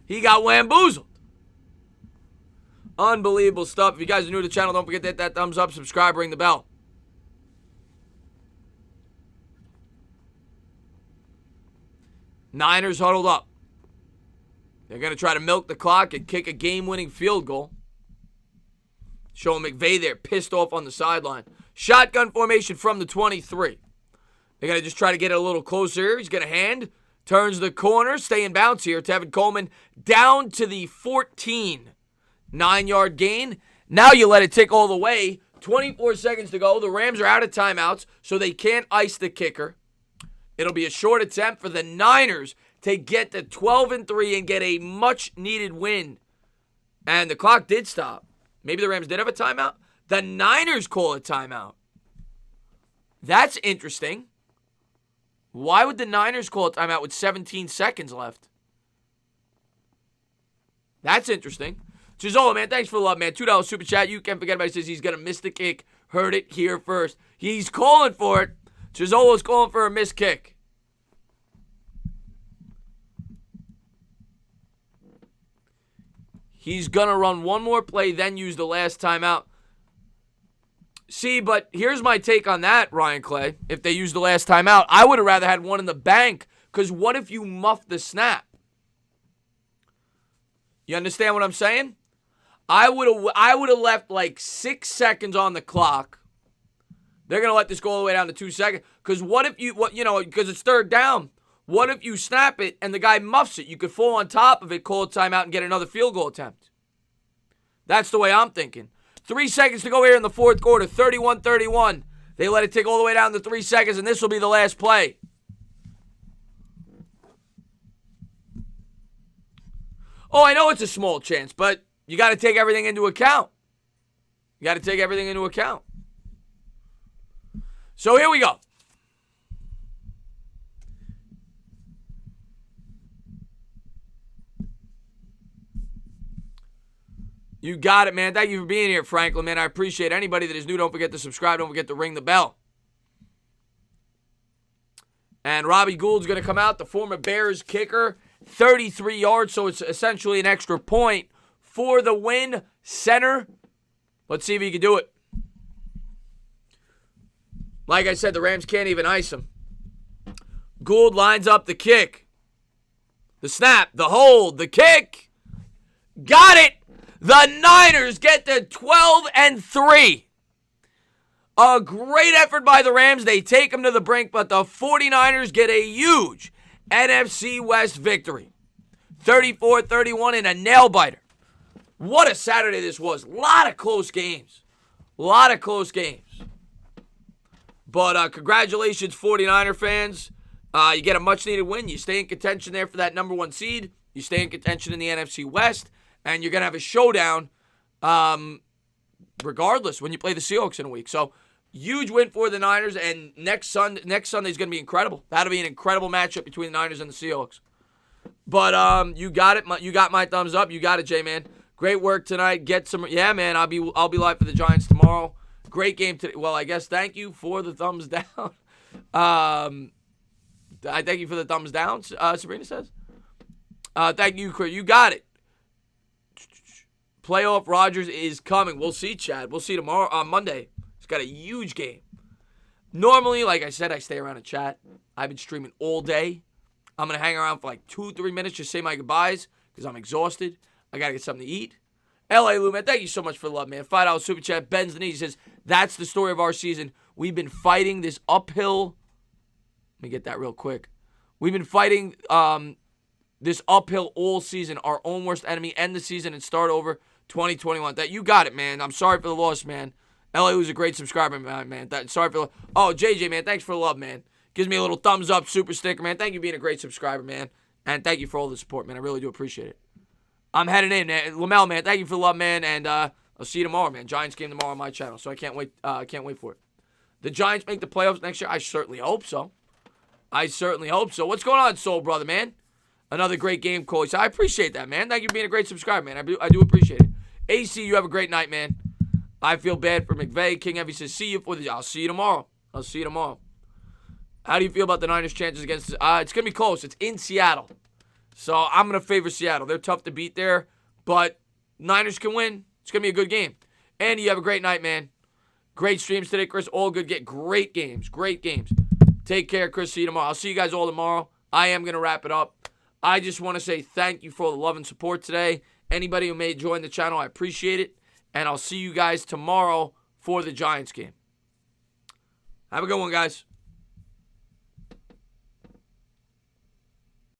He got wamboozled. Unbelievable stuff. If you guys are new to the channel, don't forget to hit that thumbs up, subscribe, ring the bell. Niners huddled up. They're going to try to milk the clock and kick a game-winning field goal. Showing McVay there, pissed off on the sideline. Shotgun formation from the 23. They're going to just try to get it a little closer here. He's going to hand. Turns the corner. Stay in bounds here. Tevin Coleman down to the 14. 9-yard gain. Now you let it tick all the way. 24 seconds to go. The Rams are out of timeouts, so they can't ice the kicker. It'll be a short attempt for the Niners to get to 12-3 and get a much-needed win. And the clock did stop. Maybe the Rams did have a timeout. The Niners call a timeout. That's interesting. Why would the Niners call a timeout with 17 seconds left? That's interesting. Chizola, man, thanks for the love, man. $2 super chat. You can't forget about it. Says he's going to miss the kick. Heard it here first. He's calling for it. Chizola's calling for a missed kick. He's going to run one more play, then use the last timeout. See, but here's my take on that, Ryan Clay. If they use the last timeout, I would have rather had one in the bank, because what if you muff the snap? You understand what I'm saying? I would have left like 6 seconds on the clock. They're going to let this go all the way down to 2 seconds. Because what if because it's third down. What if you snap it and the guy muffs it? You could fall on top of it, call a timeout, and get another field goal attempt. That's the way I'm thinking. 3 seconds to go here in the fourth quarter, 31-31. They let it tick all the way down to 3 seconds, and this will be the last play. Oh, I know it's a small chance, but you got to take everything into account. So here we go. You got it, man. Thank you for being here, Franklin, man. I appreciate it. Anybody that is new, don't forget to subscribe. Don't forget to ring the bell. And Robbie Gould's going to come out, the former Bears kicker. 33 yards, so it's essentially an extra point for the win. Center. Let's see if he can do it. Like I said, the Rams can't even ice him. Gould lines up the kick. The snap, the hold, the kick. Got it! The Niners get to 12-3. A great effort by the Rams. They take them to the brink, but the 49ers get a huge NFC West victory. 34-31 in a nail-biter. What a Saturday this was. A lot of close games. But congratulations, 49er fans. You get a much-needed win. You stay in contention there for that number 1 seed. You stay in contention in the NFC West. And you're going to have a showdown regardless when you play the Seahawks in a week. So, huge win for the Niners. And next Sunday is going to be incredible. That'll be an incredible matchup between the Niners and the Seahawks. But you got it. You got my thumbs up. You got it, J-Man. Great work tonight. Yeah, man. I'll be live for the Giants tomorrow. Great game today. Well, I guess thank you for the thumbs down. I thank you for the thumbs down, Sabrina says. Thank you, Chris. You got it. Playoff Rodgers is coming. We'll see, Chad. We'll see tomorrow on Monday. He's got a huge game. Normally, like I said, I stay around and chat. I've been streaming all day. I'm going to hang around for like 2-3 minutes, just say my goodbyes because I'm exhausted. I got to get something to eat. L.A. Lou, man, thank you so much for the love, man. $5 super chat. Bends the knee. He says, that's the story of our season. We've been fighting this uphill. Let me get that real quick. We've been fighting this uphill all season. Our own worst enemy. End the season and start over 2021. That you got it, man. I'm sorry for the loss, man. L.A. Lou's a great subscriber, man. Sorry for the Oh, JJ, man, thanks for the love, man. Gives me a little thumbs up, super sticker, man. Thank you for being a great subscriber, man. And thank you for all the support, man. I really do appreciate it. I'm heading in, man. Lamel, man, thank you for the love, man. And I'll see you tomorrow, man. Giants game tomorrow on my channel, so I can't wait. Can't wait for it. The Giants make the playoffs next year? I certainly hope so. What's going on, Soul Brother, man? Another great game, Cole. I appreciate that, man. Thank you for being a great subscriber, man. I do appreciate it. AC, you have a great night, man. I feel bad for McVay. King Evie says, see you for the... I'll see you tomorrow. How do you feel about the Niners' chances against... it's going to be close. It's in Seattle. So I'm going to favor Seattle. They're tough to beat there, but Niners can win. It's going to be a good game. Andy, you have a great night, man. Great streams today, Chris. All good. Get great games. Take care, Chris. See you tomorrow. I'll see you guys all tomorrow. I am going to wrap it up. I just want to say thank you for all the love and support today. Anybody who may join the channel, I appreciate it. And I'll see you guys tomorrow for the Giants game. Have a good one, guys.